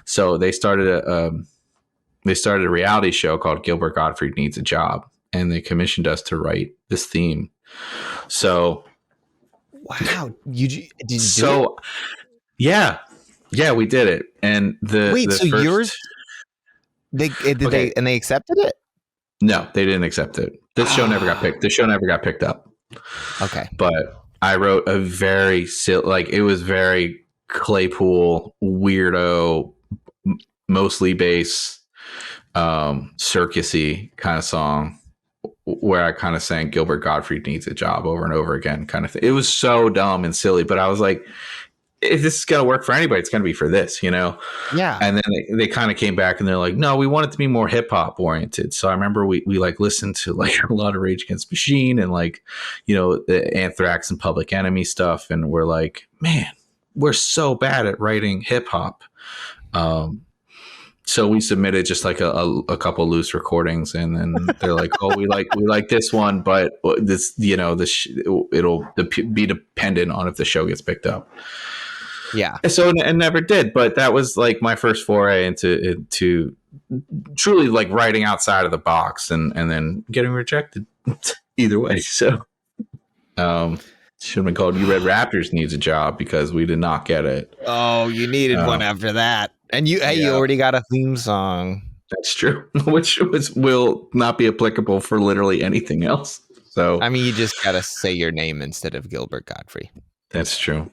Speaker 1: So they started a reality show called Gilbert Gottfried Needs a Job, and they commissioned us to write this theme. So,
Speaker 2: wow, did you do it?
Speaker 1: Yeah, we did it. And
Speaker 2: yours? They accepted it?
Speaker 1: No, they didn't accept it. This show never got picked. The show never got picked up.
Speaker 2: Okay,
Speaker 1: but I wrote a very it was very Claypool, weirdo, mostly bass, circusy kind of song, where I kind of sang Gilbert Gottfried Needs a Job over and over again kind of thing. It was so dumb and silly, but I was like, if this is going to work for anybody, it's going to be for this, you know?
Speaker 2: Yeah. And
Speaker 1: then they kind of came back and they're like, no, we want it to be more hip hop oriented. So I remember we like listened to like a lot of Rage Against the Machine and like, you know, the Anthrax and Public Enemy stuff. And we're like, man, we're so bad at writing hip hop. So we submitted just like a couple loose recordings, and then they're like, "Oh, we like this one, but this, it'll be dependent on if the show gets picked up."
Speaker 2: Yeah.
Speaker 1: So it never did, but that was like my first foray into truly like writing outside of the box, and then getting rejected either way. So should have been called "You Red Raptors Needs a Job" because we did not get it.
Speaker 2: Oh, you needed one after that, and you already got a theme song.
Speaker 1: That's true, which will not be applicable for literally anything else. So
Speaker 2: I mean, you just gotta say your name instead of Gilbert Godfrey.
Speaker 1: That's true.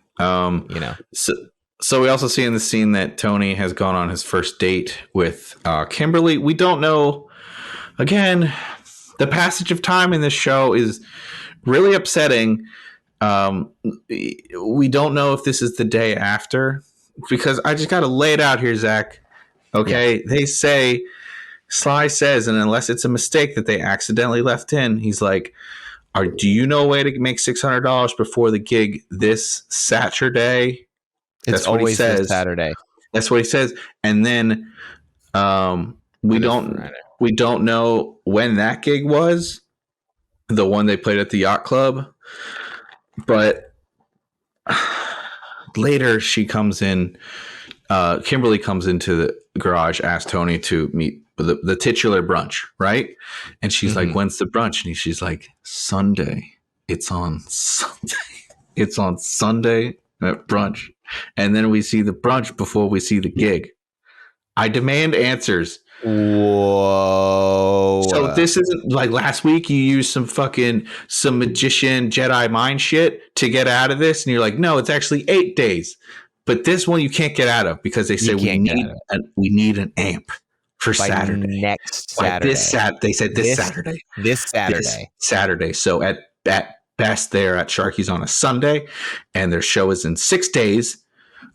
Speaker 1: So we also see in the scene that Tony has gone on his first date with Kimberly. We don't know. Again, the passage of time in this show is really upsetting. We don't know if this is the day after, because I just got to lay it out here, Zach. Okay, They say, Sly says, and unless it's a mistake that they accidentally left in, he's like, do you know a way to make $600 before the gig this Saturday?
Speaker 2: That's what he says. Saturday.
Speaker 1: That's what he says. And then we don't know when that gig was, the one they played at the yacht club. But later she comes in. Kimberly comes into the garage, asks Tony to meet the titular brunch, right? And she's like, "When's the brunch?" And she's like, "Sunday. It's on Sunday. It's on Sunday at brunch." And then we see the brunch before we see the gig. I demand answers.
Speaker 2: Whoa.
Speaker 1: So this isn't like last week you used some magician Jedi mind shit to get out of this. And you're like, no, it's actually 8 days. But this one you can't get out of because they say we need an amp for
Speaker 2: by
Speaker 1: Saturday.
Speaker 2: Next Saturday.
Speaker 1: They said this Saturday.
Speaker 2: This Saturday.
Speaker 1: Saturday. So at best they're at Sharky's on a Sunday and their show is in 6 days.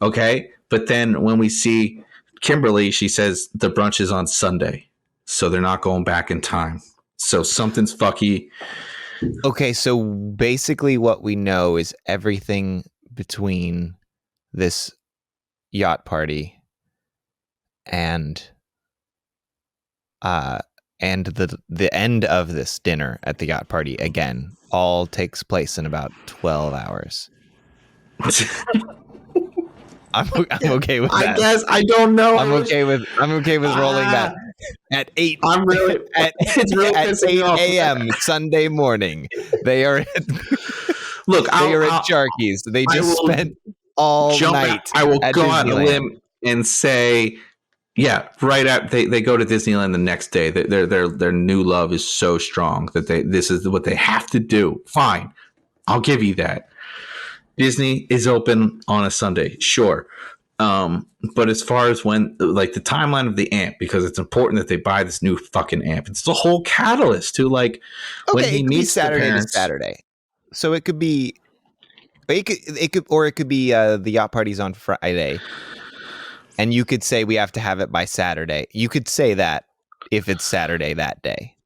Speaker 1: Okay. But then when we see Kimberly, she says the brunch is on Sunday. So they're not going back in time. So something's fucky.
Speaker 2: Okay. So basically what we know is everything between this yacht party and the end of this dinner at the yacht party again all takes place in about 12 hours. I'm okay with that.
Speaker 1: I guess I don't know.
Speaker 2: I'm okay with rolling that at 8.
Speaker 1: I'm really
Speaker 2: at
Speaker 1: really
Speaker 2: at 8 a.m. Sunday morning. They are at Sharky's. They just spent all night.
Speaker 1: I will
Speaker 2: go
Speaker 1: Disneyland. Out on a limb and say, yeah, right at they go to Disneyland the next day. Their new love is so strong that this is what they have to do. Fine, I'll give you that. Disney is open on a Sunday, sure. But as far as when, like the timeline of the amp, because it's important that they buy this new fucking amp. It's the whole catalyst to like when he meets
Speaker 2: Saturday
Speaker 1: the
Speaker 2: to Saturday. So it could be, it could be the yacht party's on Friday, and you could say we have to have it by Saturday. You could say that if it's Saturday that day.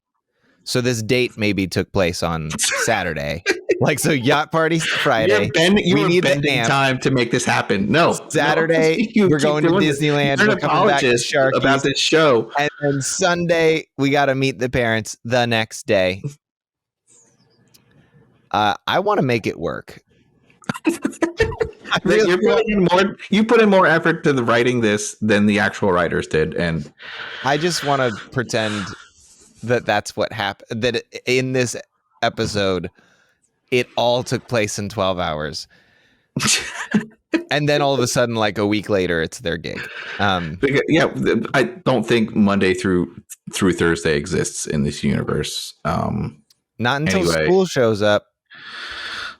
Speaker 2: So this date maybe took place on Saturday. Like, so yacht party Friday.
Speaker 1: We need the time to make this happen. No.
Speaker 2: Saturday, we're going to Disneyland. We're coming back to Sharky's
Speaker 1: about this show.
Speaker 2: And then Sunday, we got to meet the parents the next day. I want to make it work.
Speaker 1: You put in more effort to the writing this than the actual writers did. And
Speaker 2: I just want to pretend that that's what happened. That in this episode, it all took place in 12 hours. And then all of a sudden, like a week later, it's their gig.
Speaker 1: I don't think Monday through Thursday exists in this universe.
Speaker 2: Not until school shows up.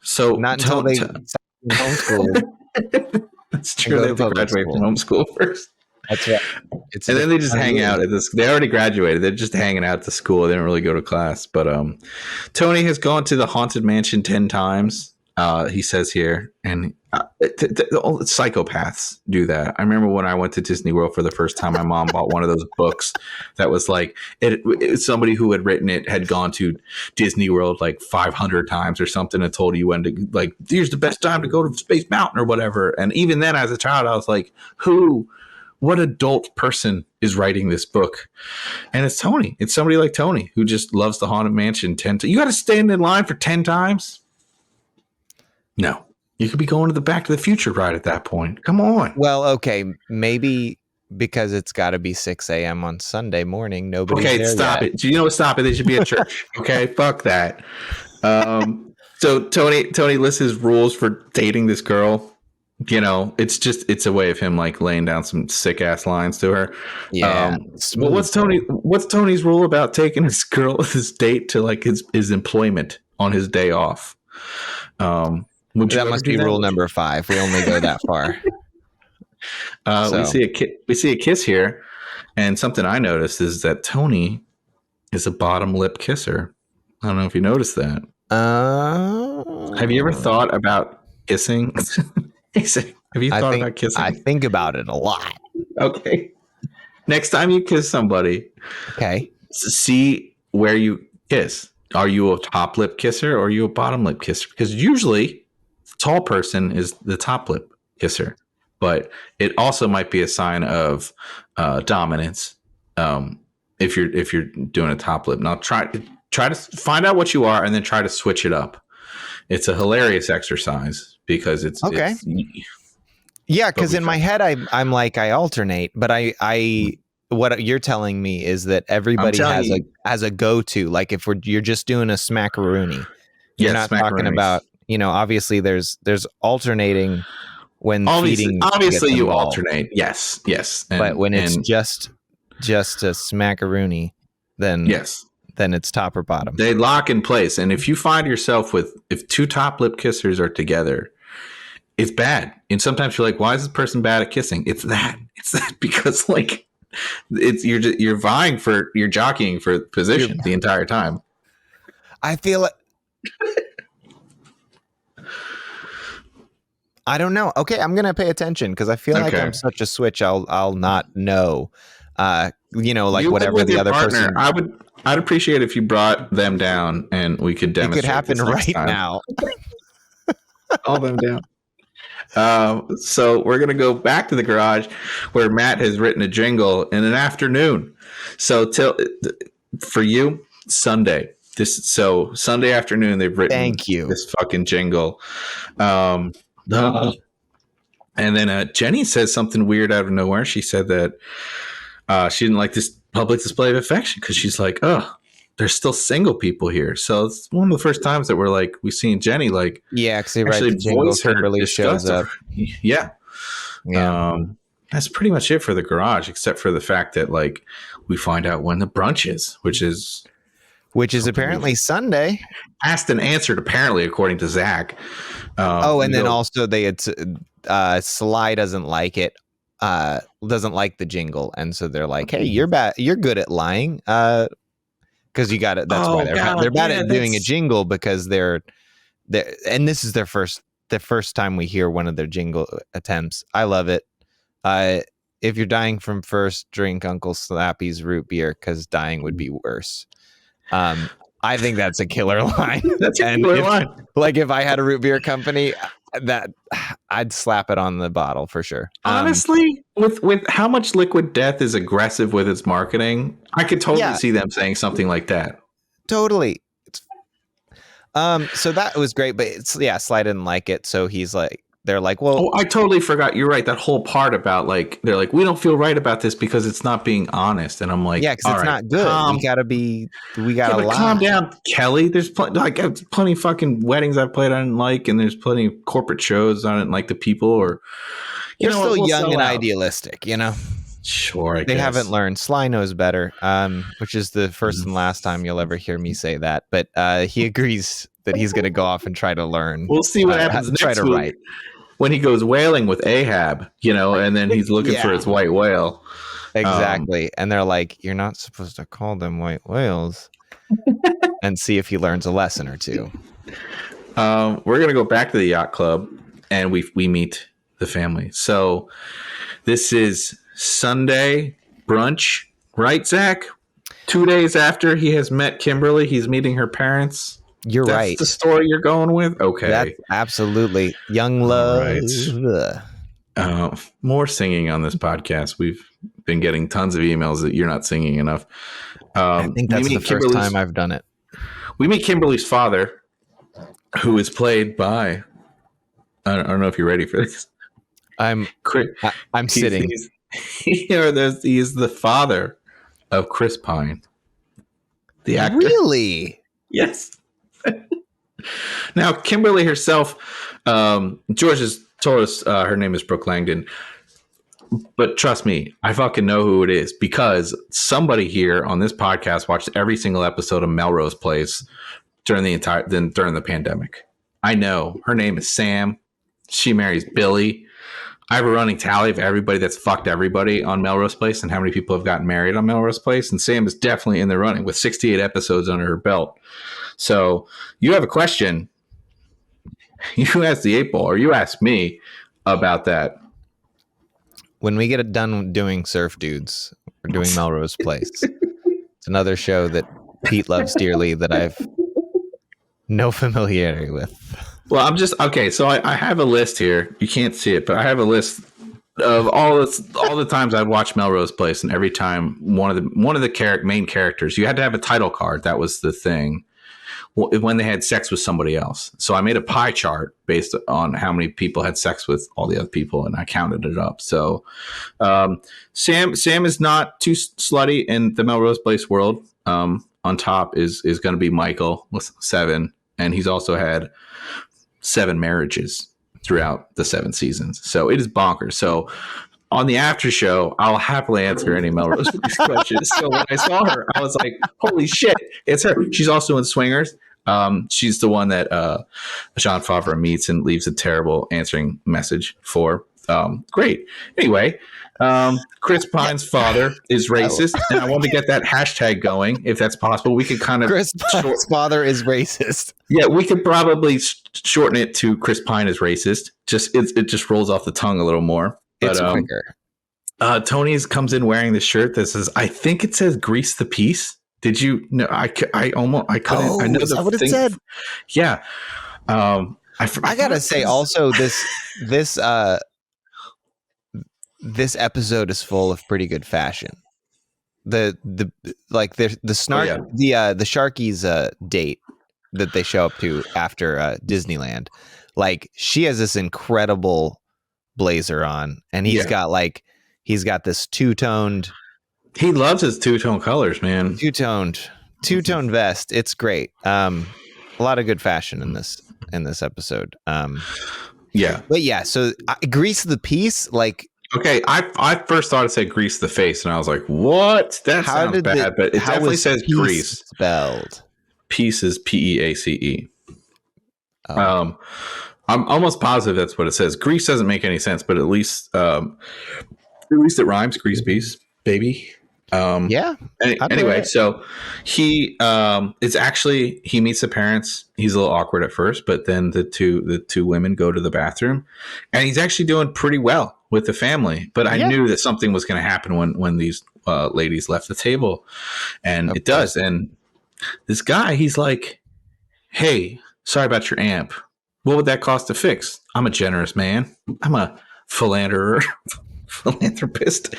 Speaker 1: So
Speaker 2: not until they homeschool.
Speaker 1: That's true. They have to graduate from homeschool first.
Speaker 2: That's right.
Speaker 1: And then they just hang out at this. They already graduated. They're just hanging out at the school. They don't really go to class. But Tony has gone to the Haunted Mansion 10 times. He says here, and psychopaths do that. I remember when I went to Disney World for the first time, my mom bought one of those books that was like somebody who had written it had gone to Disney World like 500 times or something and told you when to, like, here's the best time to go to Space Mountain or whatever. And even then, as a child, I was like, who what adult person is writing this book? And it's Tony. It's somebody like Tony who just loves the Haunted Mansion 10 times. You got to stand in line for 10 times? No. You could be going to the Back to the Future ride at that point. Come on.
Speaker 2: Well, okay, maybe because it's got to be 6 a.m. on Sunday morning. Nobody's
Speaker 1: Okay,
Speaker 2: there
Speaker 1: stop
Speaker 2: yet.
Speaker 1: it. Do you know what? Stop it. They should be at church. Okay, fuck that. So Tony lists his rules for dating this girl. You know, it's a way of him like laying down some sick ass lines to her.
Speaker 2: Yeah.
Speaker 1: Well, what's Tony's rule about taking his date to like his employment on his day off?
Speaker 2: That must be rule number 5. We only go that far.
Speaker 1: We see a kiss here, and something I noticed is that Tony is a bottom lip kisser. I don't know if you noticed that. Have you ever thought about kissing? Have you thought about kissing?
Speaker 2: I think about it a lot.
Speaker 1: Okay. Next time you kiss somebody,
Speaker 2: okay,
Speaker 1: see where you kiss. Are you a top lip kisser or are you a bottom lip kisser? Because usually, the tall person is the top lip kisser, but it also might be a sign of dominance. If you're doing a top lip, now try to find out what you are and then try to switch it up. It's a hilarious exercise because it's
Speaker 2: okay. Yeah, because in my head I'm like I alternate, but I what you're telling me is that everybody has a go-to. Like if you're just doing a smackaroony, you're not talking about, you know, obviously there's alternating when feeding.
Speaker 1: Obviously you alternate. Yes.
Speaker 2: But when it's just a smackaroony, then then it's top or bottom.
Speaker 1: They lock in place. And if you find yourself if 2 top lip kissers are together, it's bad. And sometimes you're like, why is this person bad at kissing? It's that because like you're vying for, you're jockeying for position the entire time.
Speaker 2: I feel it. I don't know. Okay, I'm gonna pay attention because I feel like I'm such a switch. I'll not know. You know, like whatever the other person.
Speaker 1: I'd appreciate if you brought them down and we could demonstrate.
Speaker 2: It could happen right now.
Speaker 1: All them down. So we're going to go back to the garage where Matt has written a jingle in an afternoon. So for you, Sunday. Sunday afternoon, they've written this fucking jingle. And then Jenny says something weird out of nowhere. She said that she didn't like this public display of affection because she's like, oh, there's still single people here. So it's one of the first times that we've seen Jenny like
Speaker 2: actually the jingle Kimberly shows up.
Speaker 1: Yeah. That's pretty much it for the garage, except for the fact that like we find out when the brunch is, which is
Speaker 2: apparently Sunday.
Speaker 1: Asked and answered, apparently, according to Zach.
Speaker 2: And then also they had Sly doesn't like it. Doesn't like the jingle, and so they're like, "Hey, you're bad. You're good at lying." Because you got it. That's why they're bad at doing a jingle because they're and this is their first time we hear one of their jingle attempts. I love it. If you're dying from first, drink Uncle Slappy's root beer because dying would be worse. I think that's a killer line.
Speaker 1: That's a killer line.
Speaker 2: Like if I had a root beer company, that I'd slap it on the bottle for sure.
Speaker 1: Honestly, with how much Liquid Death is aggressive with its marketing, I could totally see them saying something like that.
Speaker 2: Totally. So that was great, but Sly didn't like it, so he's like, they're like, well,
Speaker 1: I totally forgot. You're right. That whole part about like, they're like, we don't feel right about this because it's not being honest. And I'm like,
Speaker 2: because it's not good. We gotta lie.
Speaker 1: Calm down, Kelly. There's plenty of fucking weddings I've played I didn't like, and there's plenty of corporate shows I didn't like the people, or
Speaker 2: you're still young and idealistic, you know.
Speaker 1: Sure, I
Speaker 2: they
Speaker 1: guess.
Speaker 2: haven't learned. Sly knows better, which is the first and last time you'll ever hear me say that. But he agrees that he's going to go off and try to learn.
Speaker 1: We'll see what happens next week. Write. When he goes whaling with Ahab, you know, and then he's looking for his white whale.
Speaker 2: Exactly. And they're like, you're not supposed to call them white whales. And see if he learns a lesson or two.
Speaker 1: We're going to go back to the yacht club and we meet the family. So this is Sunday brunch, right, Zach? 2 days after he has met Kimberly, he's meeting her parents.
Speaker 2: That's right.
Speaker 1: That's the story you're going with? Okay.
Speaker 2: That's absolutely. Young love.
Speaker 1: Right. More singing on this podcast. We've been getting tons of emails that you're not singing enough.
Speaker 2: I think that's the first time I've done it.
Speaker 1: We meet Kimberly's father, who is played by. I don't know if you're ready for this.
Speaker 2: I'm sitting.
Speaker 1: He is the father of Chris Pine, the actor.
Speaker 2: Really?
Speaker 1: Yes. Now, Kimberly herself, George has told us her name is Brooke Langdon. But trust me, I fucking know who it is because somebody here on this podcast watched every single episode of Melrose Place during the pandemic. I know her name is Sam. She marries Billy. I have a running tally of everybody that's fucked everybody on Melrose Place and how many people have gotten married on Melrose Place. And Sam is definitely in the running with 68 episodes under her belt. So you have a question. You ask the 8 Ball or you ask me about that.
Speaker 2: When we get done doing Surf Dudes, we're doing Melrose Place. It's another show that Pete loves dearly that I've no familiarity with.
Speaker 1: Well, okay. So I have a list here. You can't see it, but I have a list of all the times I've watched Melrose Place, and every time one of the main characters, you had to have a title card. That was the thing. When they had sex with somebody else. So I made a pie chart based on how many people had sex with all the other people, and I counted it up. So Sam is not too slutty in the Melrose Place world. On top is going to be Michael with 7, and he's also had 7 marriages throughout the 7 seasons. So it is bonkers. So on the after show, I'll happily answer any Melrose Place questions. So when I saw her, I was like, holy shit, it's her. She's also in Swingers. She's the one that Jean Favre meets and leaves a terrible answering message for. Great. Anyway, Chris Pine's father is racist, and I want to get that hashtag going, if that's possible. We could kind of
Speaker 2: Chris Pine's father is racist.
Speaker 1: Yeah, we could probably shorten it to Chris Pine is racist. It just rolls off the tongue a little more.
Speaker 2: It's quicker.
Speaker 1: Tony comes in wearing this shirt that says, I think it says "Grease the Peace." Did you? No, I couldn't.
Speaker 2: Oh, I know is that what it said?
Speaker 1: Yeah.
Speaker 2: I gotta say, also this episode is full of pretty good fashion. The Sharky's date that they show up to after Disneyland, like she has this incredible blazer on, and he's got this two-toned.
Speaker 1: He loves his two-tone colors, man.
Speaker 2: Two-tone vest. It's great. A lot of good fashion in this episode.
Speaker 1: Yeah,
Speaker 2: but yeah. So Grease the Piece, like.
Speaker 1: Okay, I first thought it said grease the face, and I was like, "What? That sounds bad." But it definitely says grease.
Speaker 2: Spelled.
Speaker 1: Peace is Peace.
Speaker 2: Oh.
Speaker 1: I'm almost positive that's what it says. Grease doesn't make any sense, but at least it rhymes. Grease piece, baby.
Speaker 2: Yeah.
Speaker 1: Anyway, so he he meets the parents. He's a little awkward at first, but then the two women go to the bathroom, and he's actually doing pretty well with the family. But I knew that something was going to happen when these ladies left the table, and it does. And this guy, he's like, "Hey, sorry about your amp. What would that cost to fix? I'm a generous man. I'm a philanthropist."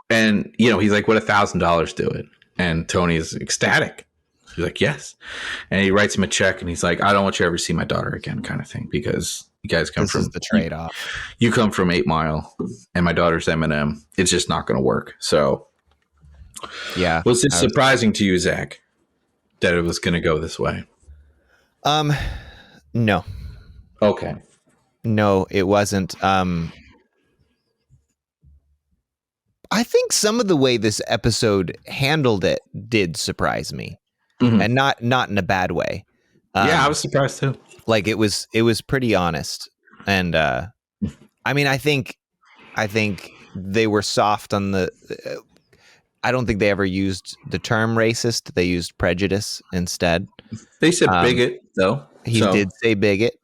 Speaker 1: And, he's like, "Would $1,000 do it?" And Tony is ecstatic. He's like, "Yes." And he writes him a check, and he's like, "I don't want you to ever see my daughter again," kind of thing, because you guys come from
Speaker 2: the trade-off.
Speaker 1: You come from 8 Mile, and my daughter's M&M. It's just not going to work. So,
Speaker 2: yeah.
Speaker 1: Was it surprising to you, Zach, that it was going to go this way?
Speaker 2: No.
Speaker 1: Okay.
Speaker 2: No, it wasn't. I think some of the way this episode handled it did surprise me, and not in a bad way.
Speaker 1: I was surprised too.
Speaker 2: Like it was pretty honest, and I mean, I think they were soft on the. I don't think they ever used the term racist. They used prejudice instead.
Speaker 1: They said bigot, though.
Speaker 2: He did say bigot.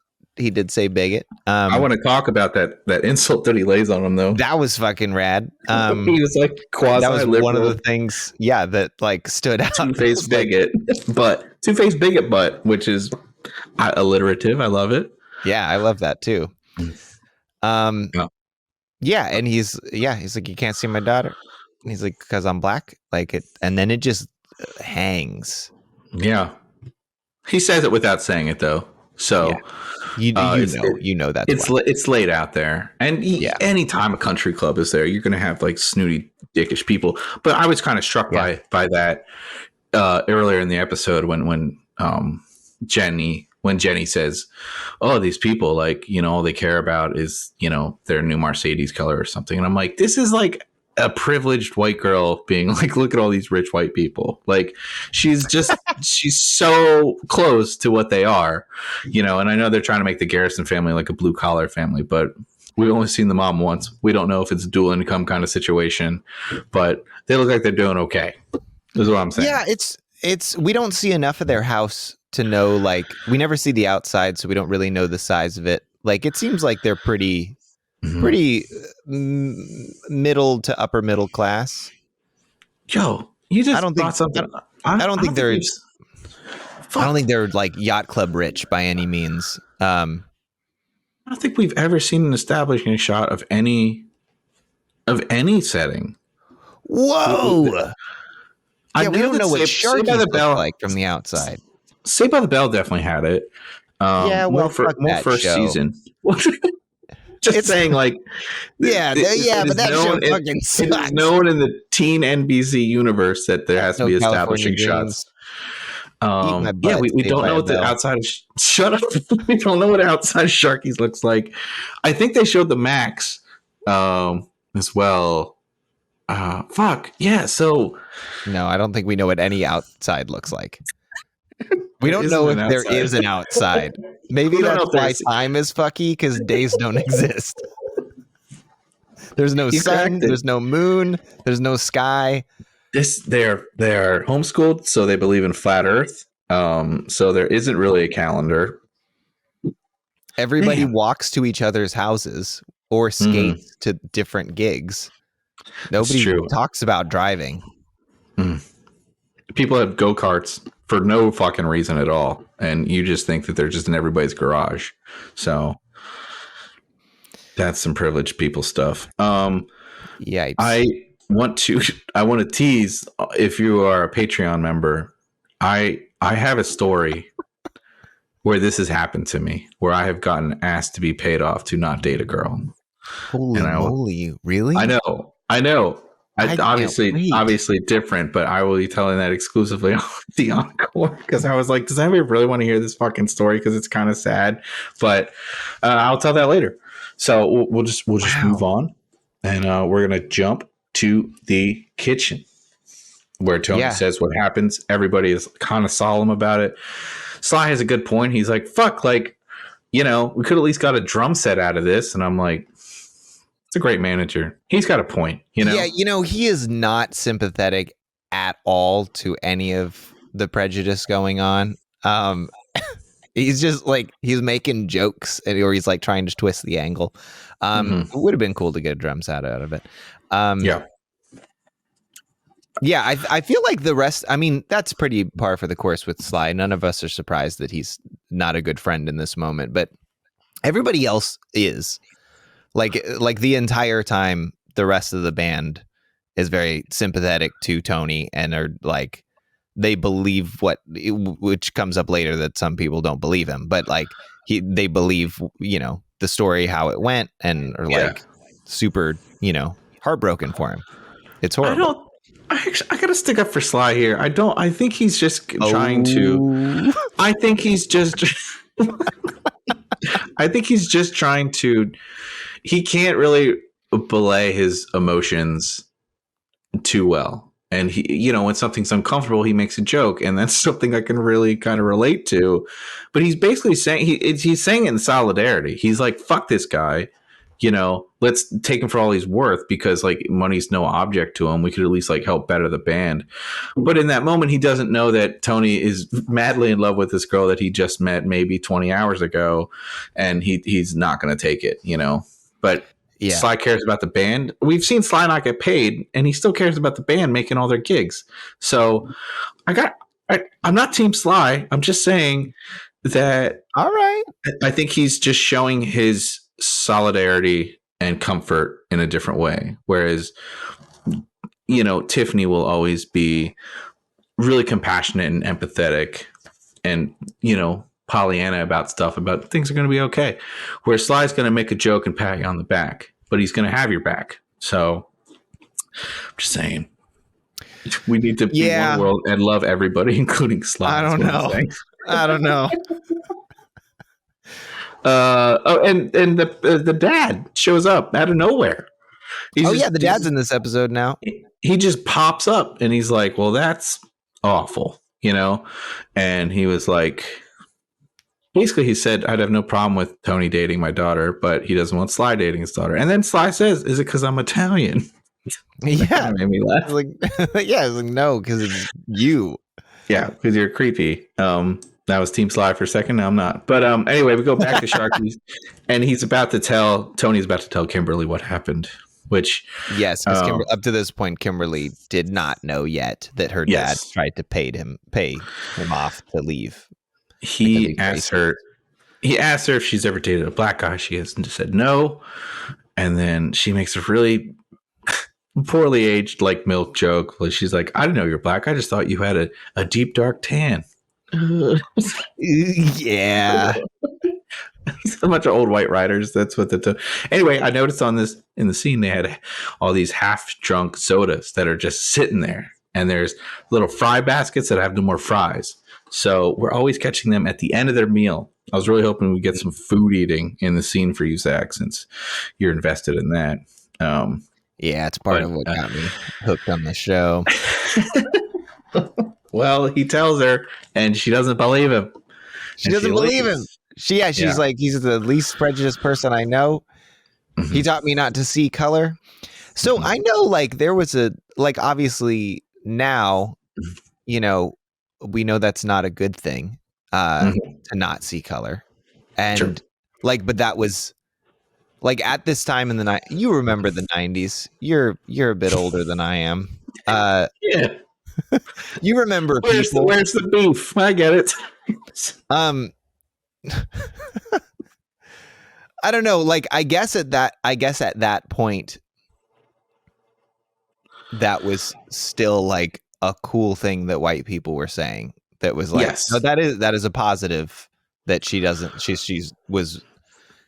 Speaker 2: I want
Speaker 1: to talk about that insult that he lays on him, though.
Speaker 2: That was fucking rad.
Speaker 1: He was like quasi.
Speaker 2: That was one of the things, that like stood out.
Speaker 1: Two-faced bigot, but which is alliterative. I love it.
Speaker 2: Yeah, I love that too.
Speaker 1: Yeah.
Speaker 2: Yeah, and he's like, you can't see my daughter. And he's like, because I'm black. Like it, and then it just hangs.
Speaker 1: Yeah. He says it without saying it though. So
Speaker 2: You know that's why.
Speaker 1: it's laid out there. And
Speaker 2: Yeah.
Speaker 1: anytime a country club is there, you're going to have like snooty, dickish people. But I was kind of struck by that earlier in the episode when Jenny says, "Oh, these people, like, you know, all they care about is, you know, their new Mercedes color or something." And I'm like, this is like a privileged white girl being like, look at all these rich white people. Like, she's so close to what they are, you know. And I know they're trying to make the Garrison family like a blue collar family, but we've only seen the mom once. We don't know if it's a dual income kind of situation, but they look like they're doing okay. Is what I'm saying.
Speaker 2: Yeah, it's we don't see enough of their house to know, like, we never see the outside, so we don't really know the size of it. Like, it seems like they're pretty middle to upper middle class.
Speaker 1: Yo, you just brought something.
Speaker 2: I don't think they're like yacht club rich by any means.
Speaker 1: I don't think we've ever seen an establishing shot of any setting.
Speaker 2: Whoa! Yeah, we don't know what Sharky's look like from the outside.
Speaker 1: Saved by the Bell definitely had it.
Speaker 2: Yeah, well,
Speaker 1: more first season. Just saying, like,
Speaker 2: but that show fucking sucks.
Speaker 1: It is known in the teen NBC universe that there has to be establishing shots. We don't know what the outside of shut up. We don't know what outside of Sharky's looks like. I think they showed the Max as well. So
Speaker 2: no, I don't think we know what any outside looks like. We don't know if there is an outside. Maybe that's why time is fucky, because days don't exist. There's no sun, there's no moon, there's no sky.
Speaker 1: They're homeschooled, so they believe in flat Earth. So there isn't really a calendar.
Speaker 2: Everybody walks to each other's houses or skates to different gigs. Nobody talks about driving.
Speaker 1: People have go-karts for no fucking reason at all, and you just think that they're just in everybody's garage. So that's some privileged people stuff.
Speaker 2: Yikes.
Speaker 1: I want to tease, if you are a Patreon member, I have a story where this has happened to me, where I have gotten asked to be paid off to not date a girl.
Speaker 2: Holy moly, really?
Speaker 1: I know. Obviously different, but I will be telling that exclusively on the Encore, because I was like, does anybody really want to hear this fucking story? Because it's kind of sad, but I'll tell that later. So we'll just move on, and we're gonna jump to the kitchen, where Tony says what happens. Everybody is kind of solemn about it. Sly has a good point. He's like, fuck, like, you know, we could at least got a drum set out of this. And I'm like, it's a great manager. He's got a point, you know?
Speaker 2: Yeah, you know, he is not sympathetic at all to any of the prejudice going on. He's just like, he's making jokes, or he's like trying to twist the angle. It would have been cool to get a drum set out of it. Yeah, I feel like the rest, I mean, that's pretty par for the course with Sly. None of us are surprised that he's not a good friend in this moment, but everybody else is. Like the entire time, the rest of the band is very sympathetic to Tony, and are like, they believe which comes up later, that some people don't believe him, but like they believe, you know, the story, how it went, and are like super, you know, heartbroken for him. It's horrible.
Speaker 1: I gotta stick up for Sly here. I think he's just trying to. I think he's just trying to. He can't really belay his emotions too well. And he, you know, when something's uncomfortable, he makes a joke, and that's something I can really kind of relate to. But he's basically saying he's saying it in solidarity. He's like, fuck this guy, you know, let's take him for all he's worth, because like money's no object to him. We could at least like help better the band. But in that moment, he doesn't know that Tony is madly in love with this girl that he just met maybe 20 hours ago, and he's not going to take it, you know. But Sly cares about the band. We've seen Sly not get paid, and he still cares about the band making all their gigs. So I'm not Team Sly. I'm just saying that.
Speaker 2: All right.
Speaker 1: I think he's just showing his solidarity and comfort in a different way. Whereas, you know, Tiffany will always be really compassionate and empathetic and, you know, Pollyanna about stuff, about things are going to be okay. Where Sly's going to make a joke and pat you on the back, but he's going to have your back. So I'm just saying, we need to be one world and love everybody, including Sly.
Speaker 2: I don't know. I don't know.
Speaker 1: And the dad shows up out of nowhere.
Speaker 2: The dad's in this episode now.
Speaker 1: He just pops up and he's like, well, that's awful, you know? And he was like, basically he said, I'd have no problem with Tony dating my daughter, but he doesn't want Sly dating his daughter. And then Sly says, is it because I'm Italian?
Speaker 2: Yeah.
Speaker 1: That made me laugh.
Speaker 2: Like, yeah, I was like, no, because it's you.
Speaker 1: Yeah, because you're creepy. That was Team Sly for a second. Now I'm not. But anyway, we go back to Sharky's, and Tony's about to tell Kimberly what happened. Which
Speaker 2: yes, because up to this point, Kimberly did not know yet that her dad tried to pay him off to leave.
Speaker 1: He asked her if she's ever dated a black guy. She has said no, and then she makes a really poorly aged like milk joke. She's like, I didn't know you're black. I just thought you had a deep dark tan.
Speaker 2: Yeah.
Speaker 1: A bunch of old white writers. That's what anyway, I noticed in the scene they had all these half drunk sodas that are just sitting there, and there's little fry baskets that have no more fries. So we're always catching them at the end of their meal. I was really hoping we get some food eating in the scene for you, Zach, since you're invested in that.
Speaker 2: Yeah, it's part of what got me hooked on the show.
Speaker 1: Well, he tells her, and she doesn't believe him.
Speaker 2: She doesn't believe him. She's like, he's the least prejudiced person I know. Mm-hmm. He taught me not to see color. So I know, like, there was obviously now, you know, we know that's not a good thing to not see color. And but that was like at this time in the night. You remember the 90s. You're a bit older than I am.
Speaker 1: Yeah.
Speaker 2: You remember
Speaker 1: where's the beef? I get it.
Speaker 2: I don't know. Like, I guess at that point, that was still like a cool thing that white people were saying. That was like, no, that is a positive that she was,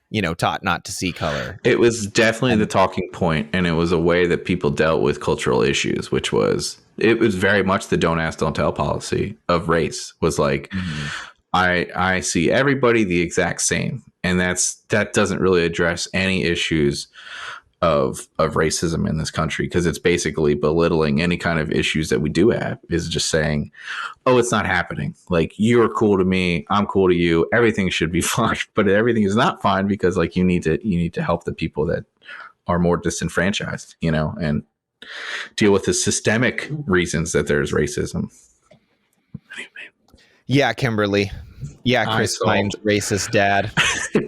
Speaker 2: you know, taught not to see color.
Speaker 1: It was definitely the talking point, and it was a way that people dealt with cultural issues, which was, it was very much the don't ask, don't tell policy of race. Was like, I see everybody the exact same, and that doesn't really address any issues of racism in this country, because it's basically belittling any kind of issues that we do have. Is just saying, oh, it's not happening. Like, you're cool to me, I'm cool to you, everything should be fine. But everything is not fine, because like you need to help the people that are more disenfranchised, you know, and deal with the systemic reasons that there's racism. Anyway.
Speaker 2: Yeah, Kimberly. Yeah, Chris Pine's racist dad.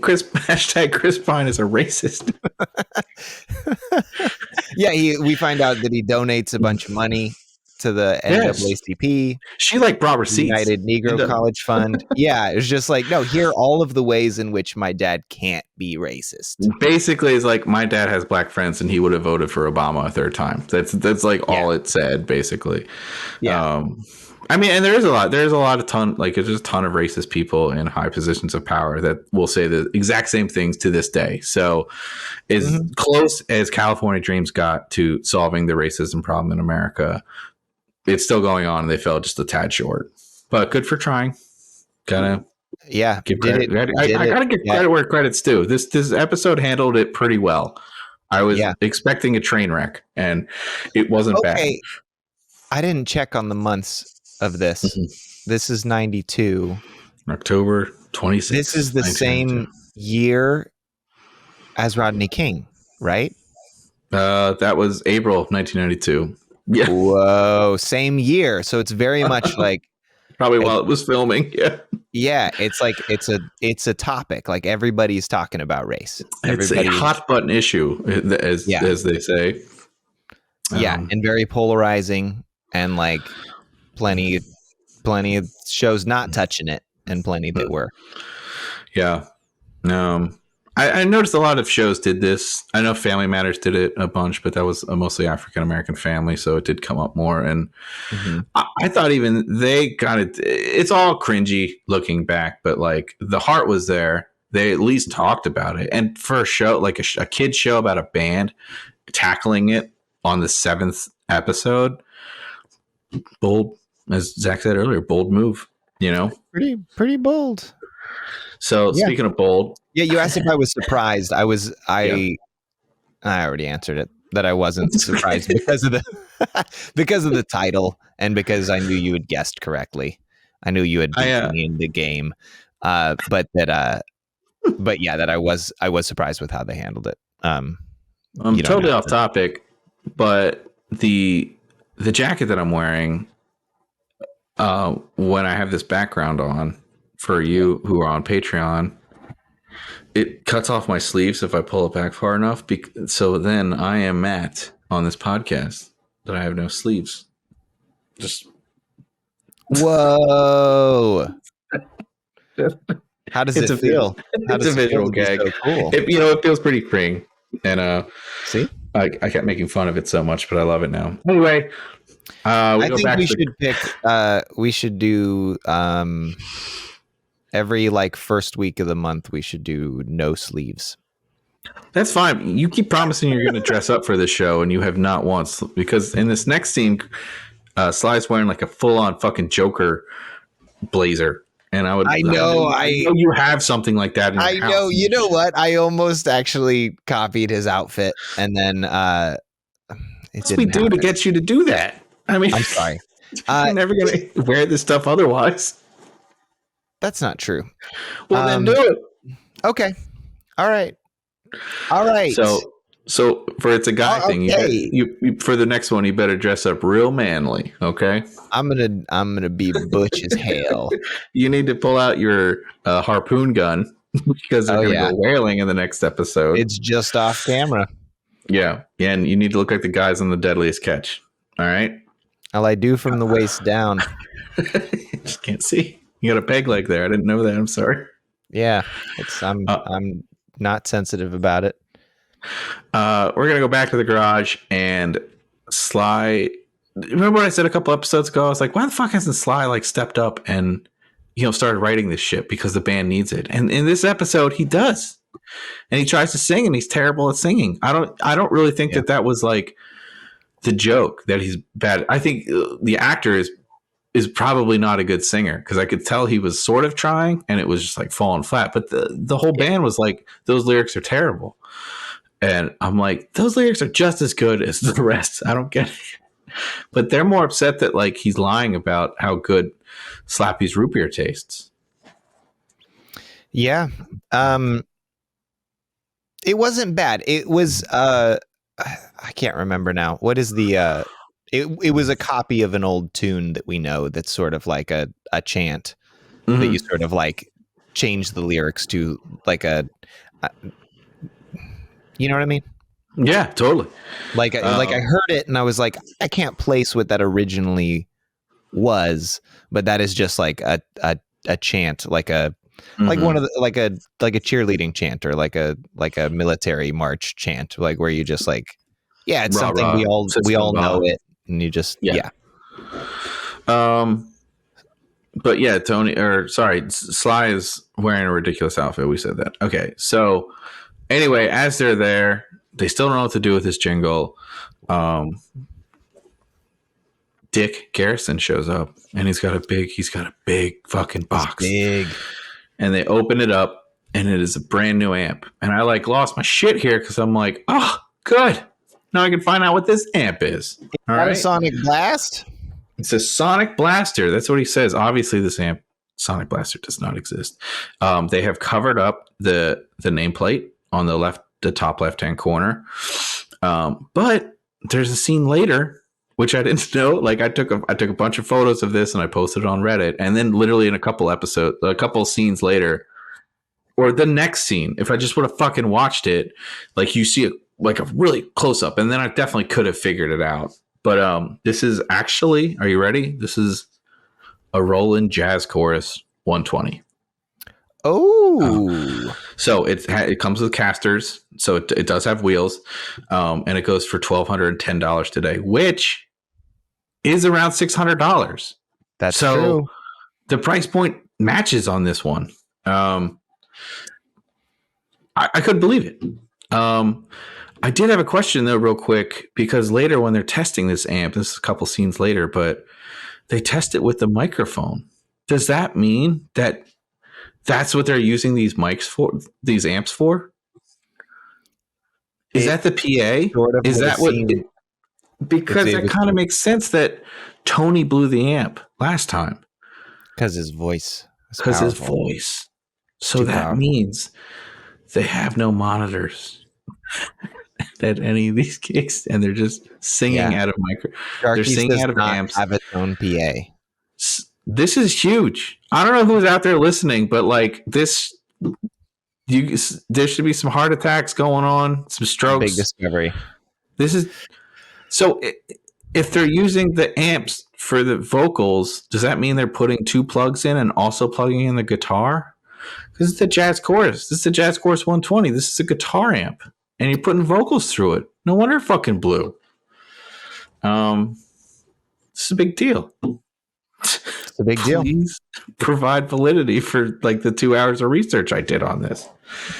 Speaker 1: Chris Pine is a racist.
Speaker 2: Yeah, we find out that he donates a bunch of money to the NAACP.
Speaker 1: She like brought receipts.
Speaker 2: United Negro College Fund. Yeah, it was just like, no, here are all of the ways in which my dad can't be racist.
Speaker 1: Basically, it's like, my dad has black friends and he would have voted for Obama a third time. That's like all it said, basically.
Speaker 2: Yeah.
Speaker 1: I mean, and there's a ton of racist people in high positions of power that will say the exact same things to this day. So as close as California Dreams got to solving the racism problem in America, it's still going on, and they fell just a tad short. But good for trying. Gotta give credit. I gotta give credit where credit's due. This episode handled it pretty well. I was expecting a train wreck, and it wasn't bad.
Speaker 2: I didn't check on the months of this. This is 92.
Speaker 1: October 26th.
Speaker 2: This is the same year as Rodney King, right?
Speaker 1: That was April 1992. Yeah.
Speaker 2: Whoa, same year. So it's very much like
Speaker 1: probably while it was filming. Yeah.
Speaker 2: Yeah, it's like it's a topic. Like, everybody's talking about race.
Speaker 1: It's a hot button issue, as they say.
Speaker 2: Yeah, and very polarizing, and like plenty of shows not touching it, and plenty that were.
Speaker 1: Yeah. I noticed a lot of shows did this. I know Family Matters did it a bunch, but that was a mostly African American family, so it did come up more. And I thought even they got it. It's all cringy looking back, but like the heart was there. They at least talked about it. And for a show like a kid's show about a band tackling it on the 7th episode, bold, as Zach said earlier, bold move. You know,
Speaker 2: Pretty bold.
Speaker 1: So speaking of bold,
Speaker 2: yeah, you asked if I was surprised. I already answered it that I wasn't surprised because of the title and because I knew you had guessed correctly. I knew you had beaten me in the game, but yeah, that I was surprised with how they handled it.
Speaker 1: I'm totally off topic, but the jacket that I'm wearing, when I have this background on for you who are on Patreon, it cuts off my sleeves if I pull it back far enough. So then I am Matt on this podcast that I have no sleeves. Just
Speaker 2: whoa. How does it feel?
Speaker 1: It's a visual gag. So cool. It feels pretty freeing. And
Speaker 2: see,
Speaker 1: I kept making fun of it so much, but I love it now. Anyway,
Speaker 2: I think we should do every first week of the month. We should do no sleeves.
Speaker 1: That's fine. You keep promising you're going to dress up for this show, and you have not once. Because in this next scene, Sly's wearing like a full-on fucking Joker blazer. And I know you have something like that in your house.
Speaker 2: Know. You know what? I almost actually copied his outfit, and then
Speaker 1: what we do to get you to do that? I mean,
Speaker 2: I'm sorry.
Speaker 1: I'm never going to wear this stuff otherwise.
Speaker 2: That's not true.
Speaker 1: Well, then do it.
Speaker 2: Okay. All right.
Speaker 1: So for it's a guy thing, you for the next one, you better dress up real manly. Okay.
Speaker 2: I'm gonna be butch as hell.
Speaker 1: You need to pull out your harpoon gun because they're gonna go whaling in the next episode.
Speaker 2: It's just off camera.
Speaker 1: Yeah, and you need to look like the guys on The Deadliest Catch. All right.
Speaker 2: Well, I do from the waist down.
Speaker 1: Just can't see. You got a peg leg there. I didn't know that. I'm sorry.
Speaker 2: Yeah, I'm not sensitive about it.
Speaker 1: We're gonna go back to the garage and Sly. Remember what I said a couple episodes ago? I was like, why the fuck hasn't Sly stepped up and started writing this shit because the band needs it? And in this episode, he does, and he tries to sing, and he's terrible at singing. I don't really think that was the joke that he's bad. I think the actor is probably not a good singer because I could tell he was sort of trying, and it was just falling flat. But the whole band was like, those lyrics are terrible. And I'm like, those lyrics are just as good as the rest. I don't get it. But they're more upset that he's lying about how good Slappy's root beer tastes.
Speaker 2: Yeah. It wasn't bad. It was I can't remember now. What is the it was a copy of an old tune that we know that's sort of like a chant that you sort of change the lyrics to you know what I mean?
Speaker 1: Yeah, totally.
Speaker 2: I heard it and I was like, I can't place what that originally was, but that is just a chant, like one of the like a cheerleading chant or like a military march chant, where you just it's rah, something rah, we all know it, and you just
Speaker 1: But yeah, Sly is wearing a ridiculous outfit. We said that. Okay, so. Anyway, as they're there, they still don't know what to do with this jingle. Dick Garrison shows up, and he's got a big fucking box.
Speaker 2: It's big.
Speaker 1: And they open it up, and it is a brand new amp. And I lost my shit here because I'm like, oh, good. Now I can find out what this amp is.
Speaker 2: All right, a Sonic Blast?
Speaker 1: It's a Sonic Blaster. That's what he says. Obviously, this amp, Sonic Blaster, does not exist. They have covered up the nameplate on the top left-hand corner. But there's a scene later, which I didn't know. I took a bunch of photos of this and I posted it on Reddit. And then literally in a couple scenes later, or the next scene, if I just would have fucking watched it, you see it a really close up. And then I definitely could have figured it out. But this is actually, are you ready? This is a Roland Jazz Chorus 120.
Speaker 2: Oh,
Speaker 1: So it comes with casters, so it does have wheels, and it goes for $1,210 today, which is around $600.
Speaker 2: that's
Speaker 1: So
Speaker 2: true.
Speaker 1: the price point matches on this one. I couldn't believe it. I did have a question though, real quick, because later when they're testing this amp, this is a couple scenes later, but they test it with the microphone. Does that mean that that's what they're using these mics for, these amps for? Is that the PA?
Speaker 2: Sort of
Speaker 1: Is
Speaker 2: would
Speaker 1: that what?
Speaker 2: seem-
Speaker 1: Because
Speaker 2: it
Speaker 1: that
Speaker 2: was
Speaker 1: kind of makes sense that Tony blew the amp last time
Speaker 2: because his voice is
Speaker 1: because his
Speaker 2: powerful.
Speaker 1: voice. So
Speaker 2: too
Speaker 1: that
Speaker 2: powerful.
Speaker 1: means they have no monitors at any of these gigs, and they're just singing
Speaker 2: Yeah.
Speaker 1: out of micro. They're
Speaker 2: Sharky's
Speaker 1: singing
Speaker 2: does
Speaker 1: out of
Speaker 2: not
Speaker 1: amps.
Speaker 2: have its own PA.
Speaker 1: This is huge. I don't know who's out there listening, but like this, there should be some heart attacks going on, some strokes.
Speaker 2: Big discovery.
Speaker 1: This is so. If they're using the amps for the vocals, does that mean they're putting two plugs in and also plugging in the guitar? Because it's the Jazz Chorus. This is the Jazz Chorus 120. This is a guitar amp, and you're putting vocals through it. No wonder it fucking blew. This is a big deal.
Speaker 2: It's a big deal.
Speaker 1: Please provide validity for like the 2 hours of research I did on this.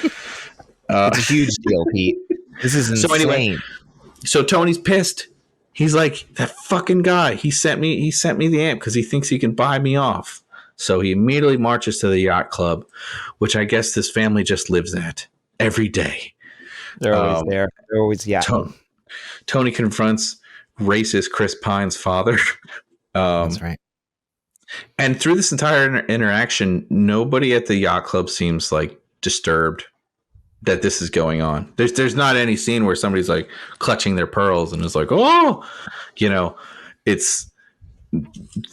Speaker 2: It's a huge deal, Pete. This is insane.
Speaker 1: So anyway, so Tony's pissed. He's like, that fucking guy. He sent me the amp because he thinks he can buy me off. So he immediately marches to the yacht club, which I guess this family just lives at every day.
Speaker 2: They're always there. They're always yachting.
Speaker 1: Tony confronts racist Chris Pine's father.
Speaker 2: That's right.
Speaker 1: And through this entire interaction, nobody at the yacht club seems like disturbed that this is going on. There's not any scene where somebody's like clutching their pearls and is like, oh, it's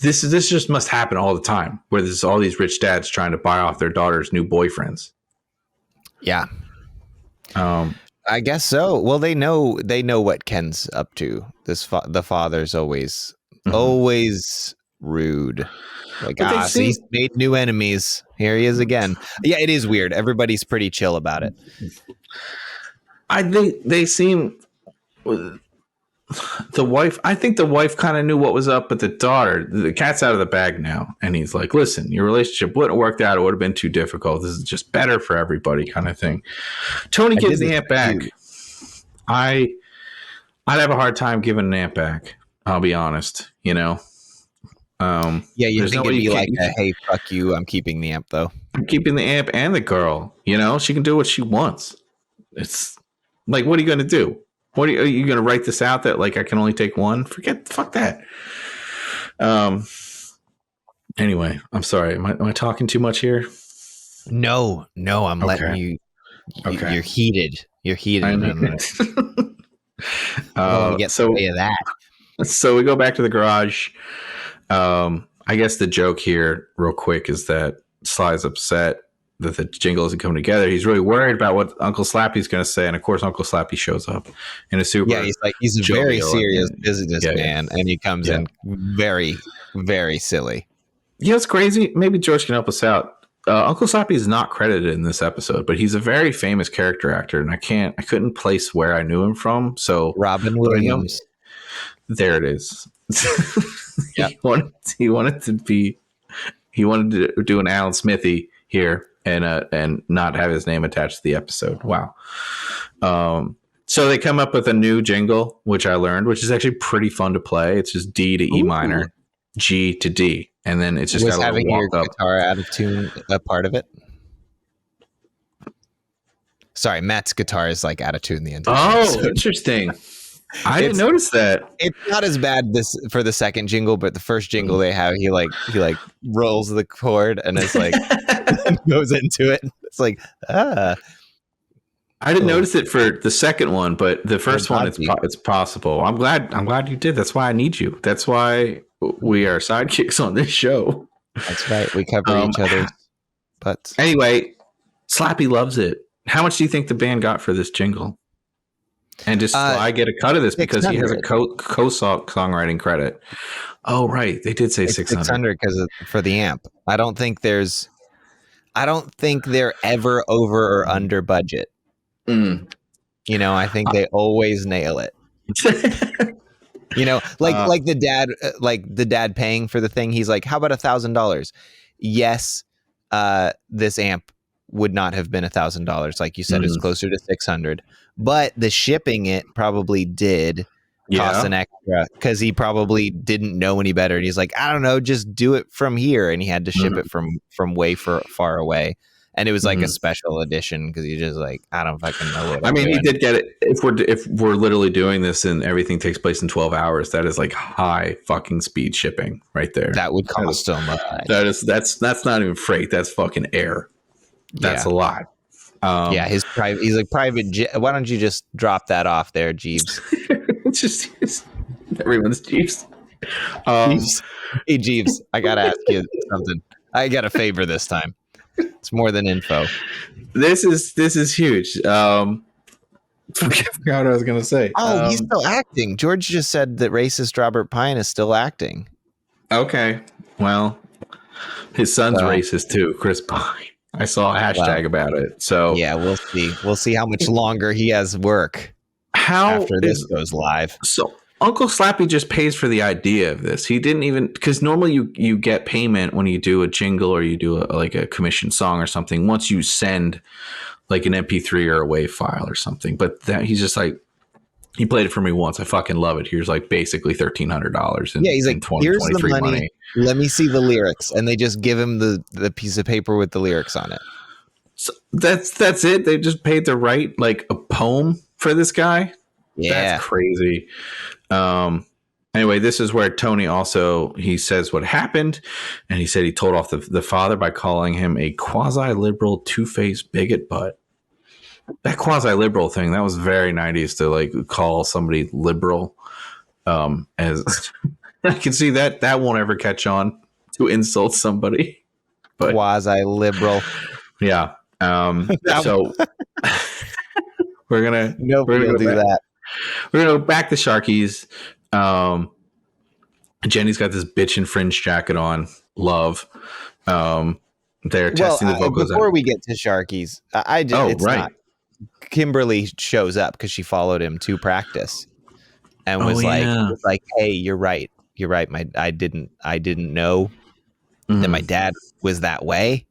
Speaker 1: this just must happen all the time, where there's all these rich dads trying to buy off their daughter's new boyfriends.
Speaker 2: Yeah. I guess so. Well, they know what Ken's up to. The father's always rude. Like, so he's made new enemies. Here he is again. Yeah, it is weird. Everybody's pretty chill about it.
Speaker 1: I think they seem the wife. I think the wife kind of knew what was up, but the daughter, the cat's out of the bag now, and he's like, "Listen, your relationship wouldn't have worked out. It would have been too difficult. This is just better for everybody," kind of thing. Tony gives the amp back. I'd have a hard time giving an amp back. I'll be honest. Yeah,
Speaker 2: you think it'd be like, hey, fuck you, I'm keeping the amp, though.
Speaker 1: I'm keeping the amp and the girl. She can do what she wants. It's like, what are you going to do? Are you going to write this out that like I can only take one? Fuck that. Anyway, I'm sorry. Am I talking too much here?
Speaker 2: No, I'm letting you.
Speaker 1: Okay.
Speaker 2: You're heated. You're heated. Get
Speaker 1: so
Speaker 2: way of that.
Speaker 1: So we go back to the garage. I guess the joke here, real quick, is that Sly's upset that the jingle isn't coming together. He's really worried about what Uncle Slappy's going to say, and of course, Uncle Slappy shows up in a super.
Speaker 2: Yeah, he's a very serious businessman, and he comes in very, very silly.
Speaker 1: It's crazy. Maybe George can help us out. Uncle Slappy is not credited in this episode, but he's a very famous character actor, and I couldn't place where I knew him from. So
Speaker 2: Robin Williams.
Speaker 1: There it is.
Speaker 2: Yeah.
Speaker 1: He wanted to do an Alan Smithy here and not have his name attached to the episode. Wow. So they come up with a new jingle, which I learned, which is actually pretty fun to play. It's just D to E minor, G to D, and then it's just got a
Speaker 2: having
Speaker 1: little
Speaker 2: your
Speaker 1: walk up.
Speaker 2: Guitar out of tune a part of it. Sorry, Matt's guitar is like out of tune the entire episode.
Speaker 1: Interesting. I didn't notice that.
Speaker 2: It's not as bad for the second jingle, but the first jingle they have, he rolls the chord and it's like goes into it. It's like
Speaker 1: I didn't notice it for the second one, but the first one it's possible. I'm glad you did. That's why I need you. That's why we are sidekicks on this show.
Speaker 2: That's right. We cover each other's butts.
Speaker 1: Anyway, Slappy loves it. How much do you think the band got for this jingle? And does Sly get a cut of this because he has a co-songwriting credit? Oh, right. They did say 600.
Speaker 2: 600 because for the amp. I don't think there's I don't think they're ever over or under budget.
Speaker 1: Mm.
Speaker 2: You know, I think they always nail it. You know, like the dad paying for the thing. He's like, how about $1,000? Yes, this amp would not have been $1,000. Like you said, it's closer to 600. But the shipping it probably did cost an extra because he probably didn't know any better. And he's like, I don't know, just do it from here. And he had to ship it from way far away. And it was like a special edition because he just like, I don't fucking know what I'm doing.
Speaker 1: He did get it. If we're literally doing this and everything takes place in 12 hours, that is like high fucking speed shipping right there.
Speaker 2: That would cost so much.
Speaker 1: That's not even freight. That's fucking air. That's a lot.
Speaker 2: He's like private jet. Why don't you just drop that off there, Jeeves?
Speaker 1: just everyone's Jeeves.
Speaker 2: Hey, Jeeves, I gotta ask you something. I got a favor this time. It's more than info.
Speaker 1: This is huge. Forgot what I was gonna say.
Speaker 2: Oh, he's still acting. George just said that racist Robert Pine is still acting.
Speaker 1: Okay, well, his son's racist too, Chris Pine. I saw a hashtag about it. So
Speaker 2: yeah, we'll see. We'll see how much longer he has work after this goes live.
Speaker 1: So Uncle Slappy just pays for the idea of this. He didn't even, because normally you get payment when you do a jingle or you do a commissioned song or something once you send like an MP3 or a WAV file or something. But he's just like, he played it for me once. I fucking love it. Here's like basically $1,300.
Speaker 2: Yeah, he's like, here's the money. Let me see the lyrics, and they just give him the piece of paper with the lyrics on it.
Speaker 1: So that's it. They just paid to write like a poem for this guy.
Speaker 2: Yeah,
Speaker 1: that's crazy. Anyway, this is where Tony also, he says what happened, and he said he told off the father by calling him a quasi-liberal, two-faced bigot butt. That quasi-liberal thing, that was very 90s to like call somebody liberal. As I can see that won't ever catch on to insult somebody. But
Speaker 2: quasi-liberal.
Speaker 1: Yeah. So we're gonna
Speaker 2: do that.
Speaker 1: We're gonna go back to Sharky's. Jenny's got this bitch and fringe jacket on. Love. They're testing the vocals.
Speaker 2: Before we get to Sharky's, not. Kimberly shows up because she followed him to practice and was like, "Hey, you're right. You're right. I didn't know that my dad was that way."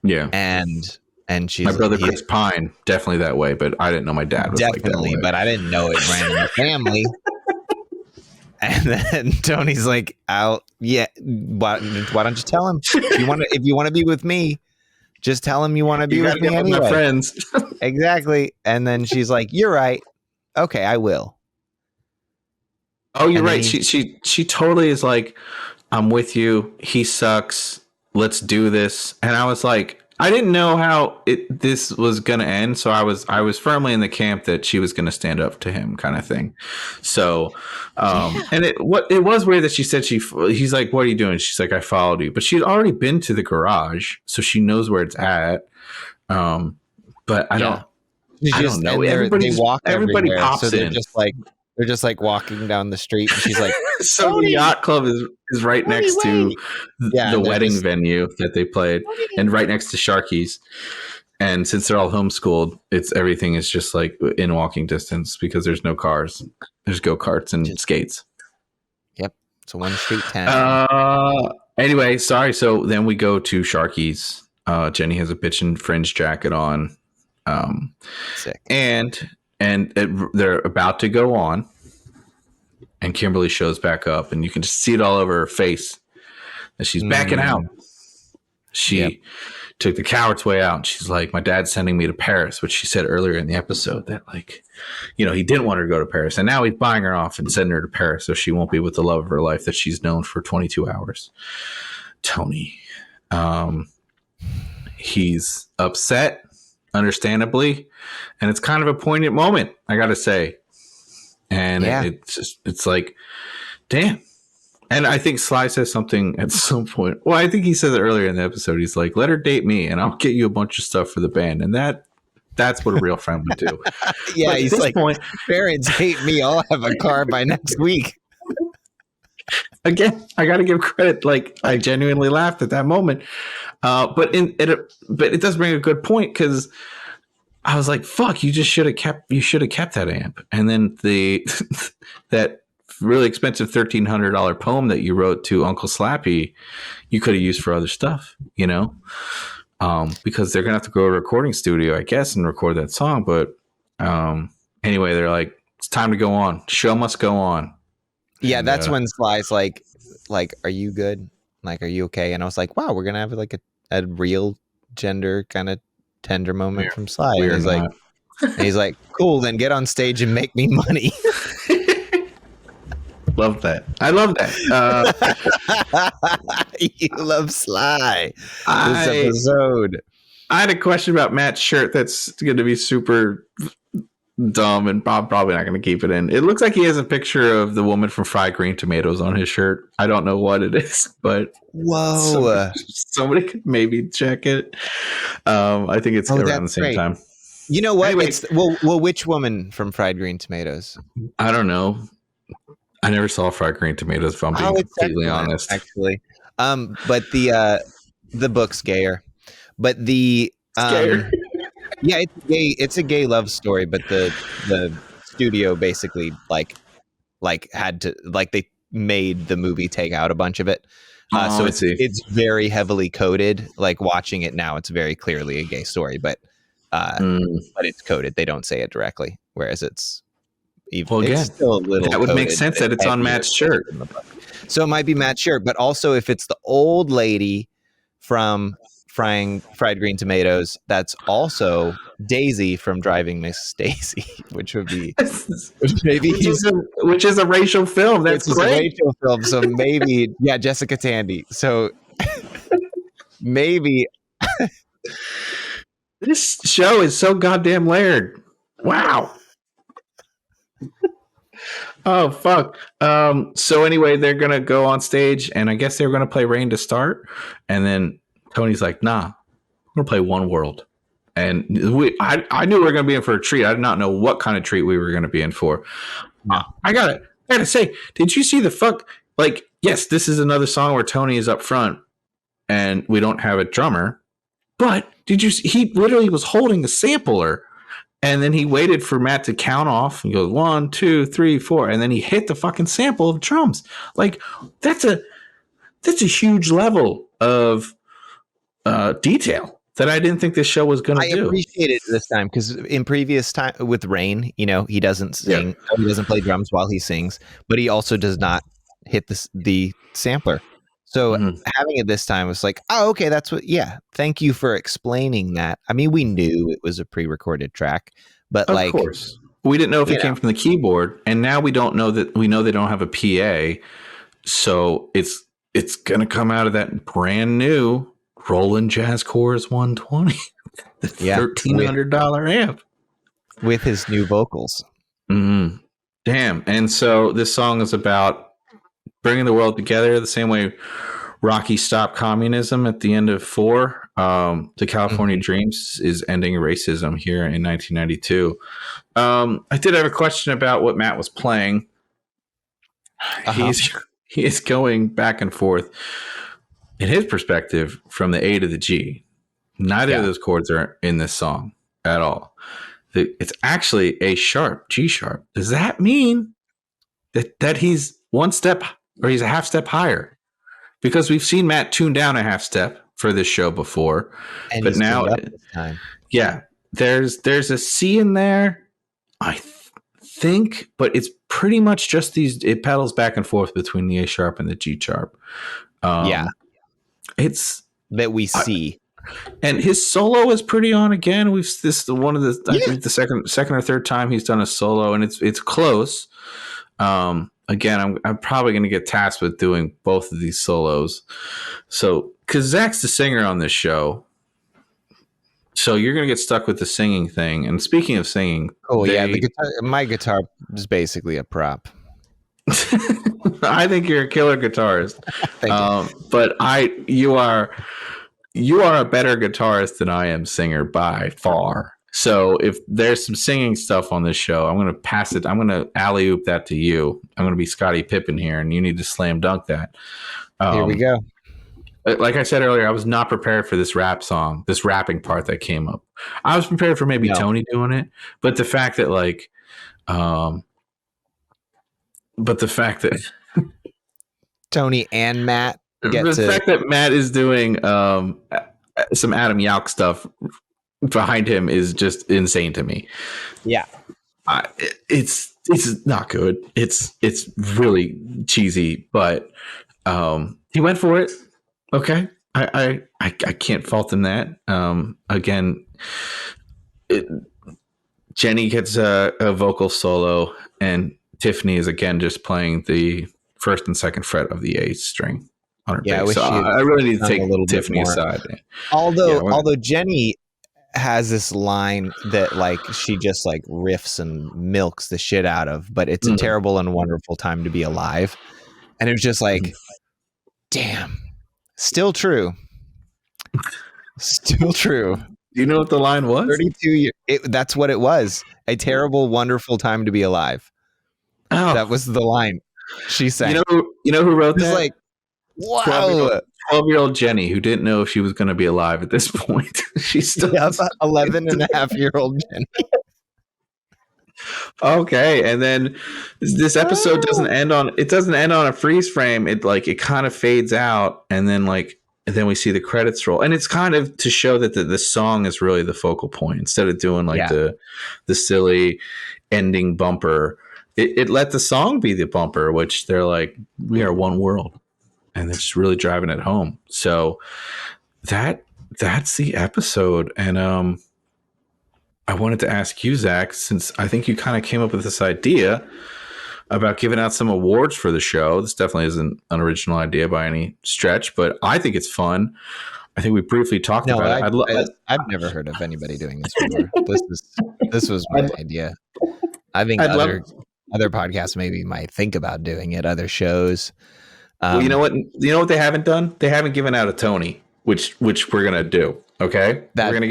Speaker 2: Yeah, and she's
Speaker 1: my brother Chris Pine definitely that way, but I didn't know my dad was
Speaker 2: definitely,
Speaker 1: like that way.
Speaker 2: But I didn't know it ran in the family. And then Tony's like, why don't you tell him if you want to be with me, just tell him you want to be with me anyway.
Speaker 1: My friends.
Speaker 2: Exactly. And then she's like, you're right. Okay, I will.
Speaker 1: Oh, you're right. She totally is like, I'm with you. He sucks. Let's do this. And I was like, I didn't know how this was going to end. So I was firmly in the camp that she was going to stand up to him kind of thing. So, and it was weird that she said he's like, what are you doing? She's like, I followed you, but she'd already been to the garage. So she knows where it's at. But I don't know. Everybody pops
Speaker 2: so
Speaker 1: in.
Speaker 2: They're just like walking down the street, and she's like,
Speaker 1: so Tony. The yacht club is right next to the wedding venue that they played, and right next to Sharky's. And since they're all homeschooled, everything is just like in walking distance because there's no cars. There's go-karts and skates.
Speaker 2: Yep. It's a one-street town.
Speaker 1: Anyway, sorry. So then we go to Sharky's. Jenny has a bitch and fringe jacket on.
Speaker 2: Sick.
Speaker 1: And they're about to go on, and Kimberly shows back up, and you can just see it all over her face that she's backing out. She took the coward's way out. And she's like, my dad's sending me to Paris, which she said earlier in the episode that, like, he didn't want her to go to Paris, and now he's buying her off and sending her to Paris so she won't be with the love of her life that she's known for 22 hours. Tony, he's upset. Understandably, and it's kind of a poignant moment, I gotta say. And it's like, damn. And I think Sly says something at some point. Well, I think he said it earlier in the episode. He's like, let her date me and I'll get you a bunch of stuff for the band. And that's what a real friend would do.
Speaker 2: Yeah, he's like, parents hate me, I'll have a car by next week.
Speaker 1: again, I got to give credit. Like I genuinely laughed at that moment. But it does bring a good point because I was like, "Fuck! You should have kept that amp." And then that really expensive $1,300 poem that you wrote to Uncle Slappy, you could have used for other stuff, because they're gonna have to go to a recording studio, I guess, and record that song. But anyway, they're like, "It's time to go on. Show must go on."
Speaker 2: Yeah,
Speaker 1: And,
Speaker 2: that's when Sly's like, "Are you good? Like, are you okay?" And I was like, "Wow, we're gonna have like a real gender kind of tender moment from Sly." And he's like, "Cool, then get on stage and make me money."
Speaker 1: Love that. I love that.
Speaker 2: You love Sly. This episode.
Speaker 1: I had a question about Matt's shirt that's going to be super dumb, and Bob probably not going to keep it in. It looks like he has a picture of the woman from Fried Green Tomatoes on his shirt. I don't know what it is, but
Speaker 2: whoa,
Speaker 1: somebody could maybe check it. I think it's around the same time.
Speaker 2: You know what?
Speaker 1: Anyway,
Speaker 2: well, which woman from Fried Green Tomatoes?
Speaker 1: I don't know. I never saw Fried Green Tomatoes, if I'm being completely honest.
Speaker 2: Actually, but the book's gayer. But the yeah, it's a gay love story. But the studio basically had to they made the movie take out a bunch of it. So it's very heavily coded. Like watching it now, it's very clearly a gay story, but it's coded. They don't say it directly, whereas it's still a little.
Speaker 1: That would make sense that it's on Matt's shirt.
Speaker 2: So it might be Matt's shirt, but also if it's the old lady from Fried Green Tomatoes, that's also Daisy from Driving Miss Daisy, which would be
Speaker 1: which is a racial film. That's great.
Speaker 2: A racial film, so maybe Jessica Tandy. So maybe
Speaker 1: this show is so goddamn layered. Wow. Oh fuck. So anyway, they're gonna go on stage, and I guess they're gonna play Rain to start, and then Tony's like, "Nah, I'm gonna play One World." And I knew we were gonna be in for a treat. I did not know what kind of treat we were gonna be in for. I gotta say, did you see the fuck? Like, yes, this is another song where Tony is up front, and we don't have a drummer. But did you see? He literally was holding the sampler. And then he waited for Matt to count off. He goes 1, 2, 3, 4, and then he hit the fucking sample of drums. Like that's a huge level of detail that I didn't think this show was going to do.
Speaker 2: I appreciate it this time because in previous time with Rain, he doesn't sing, he doesn't play drums while he sings, but he also does not hit the sampler. So having it this time was like, oh, okay, that's what. Yeah, thank you for explaining that. I mean, we knew it was a pre-recorded track, but
Speaker 1: of course, we didn't know if it came from the keyboard, and now we don't know that. We know they don't have a PA, so it's gonna come out of that brand new Roland Jazz Chorus 120, the $1,300 amp
Speaker 2: with his new vocals.
Speaker 1: Mm-hmm. Damn, and so this song is about bringing the world together the same way Rocky stopped communism at the end of 4. The California Dreams is ending racism here in 1992. I did have a question about what Matt was playing. He is going back and forth in his perspective from the A to the G. Neither of those chords are in this song at all. It's actually A sharp, G sharp. Does that mean that he's one step or he's a half step higher? Because we've seen Matt tune down a half step for this show before,
Speaker 2: and
Speaker 1: but now, there's a C in there, I think, but it's pretty much just it pedals back and forth between the A sharp and the G sharp. It's
Speaker 2: that we see,
Speaker 1: and his solo is pretty on again. I think the second or third time he's done a solo, and it's close. Again, I'm probably going to get tasked with doing both of these solos. So, because Zach's the singer on this show, so you're going to get stuck with the singing thing. And speaking of singing,
Speaker 2: my guitar is basically a prop.
Speaker 1: I think you're a killer guitarist.
Speaker 2: Thank you.
Speaker 1: But you are a better guitarist than I am singer by far. So if there's some singing stuff on this show, I'm going to pass it. I'm going to alley oop that to you. I'm going to be Scottie Pippen here, and you need to slam dunk that.
Speaker 2: Here we go.
Speaker 1: Like I said earlier, I was not prepared for this rap song, this rapping part that came up. I was prepared for maybe Tony doing it, but the fact that
Speaker 2: Tony and Matt
Speaker 1: fact that Matt is doing some Adam Yauch stuff behind him is just insane to me.
Speaker 2: Yeah,
Speaker 1: it's not good. It's really cheesy, but he went for it. Okay, I can't fault him that. Again, Jenny gets a vocal solo, and Tiffany is again just playing the first and second fret of the A string on her bass. So I really need to take Tiffany aside.
Speaker 2: Although Jenny has this line that like she just like riffs and milks the shit out of, but it's a terrible and wonderful time to be alive. And it was just like, damn, still true. Still true.
Speaker 1: Do you know what the line was?
Speaker 2: 32 years. That's what it was. A terrible, wonderful time to be alive. Oh. That was the line she sang.
Speaker 1: You know who wrote that?
Speaker 2: Like, wow.
Speaker 1: 12-year-old Jenny, who didn't know if she was going to be alive at this point. She's still
Speaker 2: 11 and a half-year-old Jenny.
Speaker 1: Okay, and then this episode doesn't end on a freeze frame. It kind of fades out, and then we see the credits roll, and it's kind of to show that the song is really the focal point instead of doing the silly ending bumper. It let the song be the bumper, which they're like, we are one world. And they're just really driving it home. So that's the episode. And I wanted to ask you, Zach, since I think you kind of came up with this idea about giving out some awards for the show. This definitely isn't an original idea by any stretch, but I think it's fun. I think we briefly talked about it.
Speaker 2: I've never heard of anybody doing this before. This was my idea. I think other podcasts maybe might think about doing it. Other shows.
Speaker 1: Well, you know what they haven't done? They haven't given out a Tony, which we're gonna do. Okay, we're gonna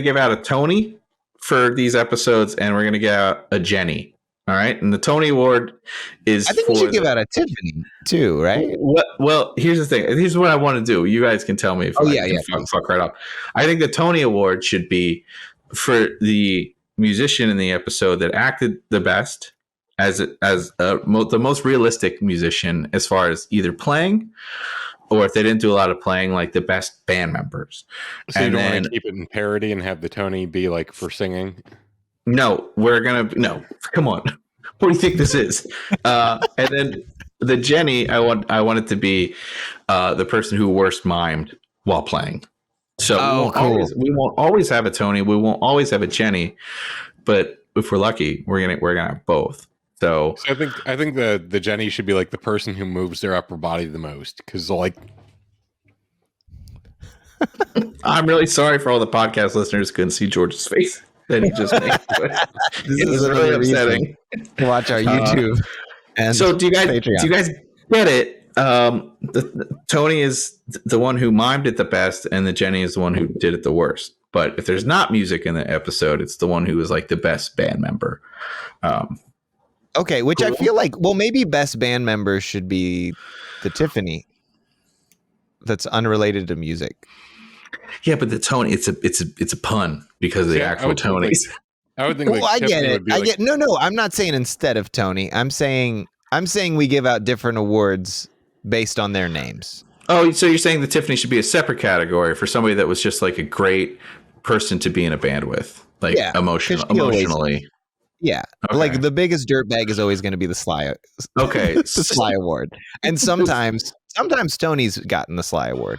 Speaker 1: give out a Tony for these episodes, and we're gonna give out a Jenny. All right, and the Tony Award is.
Speaker 2: I think we should give out a Tiffany too, right?
Speaker 1: Well, here's the thing. Here's what I want to do. You guys can tell me if fuck right up. I think the Tony Award should be for the musician in the episode that acted the best. As the most realistic musician as far as either playing or if they didn't do a lot of playing, like the best band members.
Speaker 3: So you don't want to keep it in parody and have the Tony be like for singing?
Speaker 1: No, come on. What do you think this is? And then the Jenny, I want it to be the person who worst mimed while playing. So we won't always have a Tony. We won't always have a Jenny, but if we're lucky, we're gonna have both. So
Speaker 3: I think the Jenny should be like the person who moves their upper body the most, because like
Speaker 1: I'm really sorry for all the podcast listeners who couldn't see George's face that he just made. This is really upsetting.
Speaker 2: Watch our YouTube. And
Speaker 1: so do you guys get it? Tony is the one who mimed it the best, and the Jenny is the one who did it the worst. But if there's not music in the episode, it's the one who was like the best band member.
Speaker 2: Okay, which cool. I feel like, well, maybe best band member should be the Tiffany. That's unrelated to music.
Speaker 1: Yeah, but the Tony, it's a pun because of the actual Tonys.
Speaker 3: I would think. Well,
Speaker 2: I get it. No. I'm not saying instead of Tony. I'm saying we give out different awards based on their names.
Speaker 1: Oh, so you're saying the Tiffany should be a separate category for somebody that was just like a great person to be in a band with, like emotionally.
Speaker 2: Yeah, okay. Like the biggest dirtbag is always going to be the Sly.
Speaker 1: Okay,
Speaker 2: the Sly Award, and sometimes Tony's gotten the Sly Award.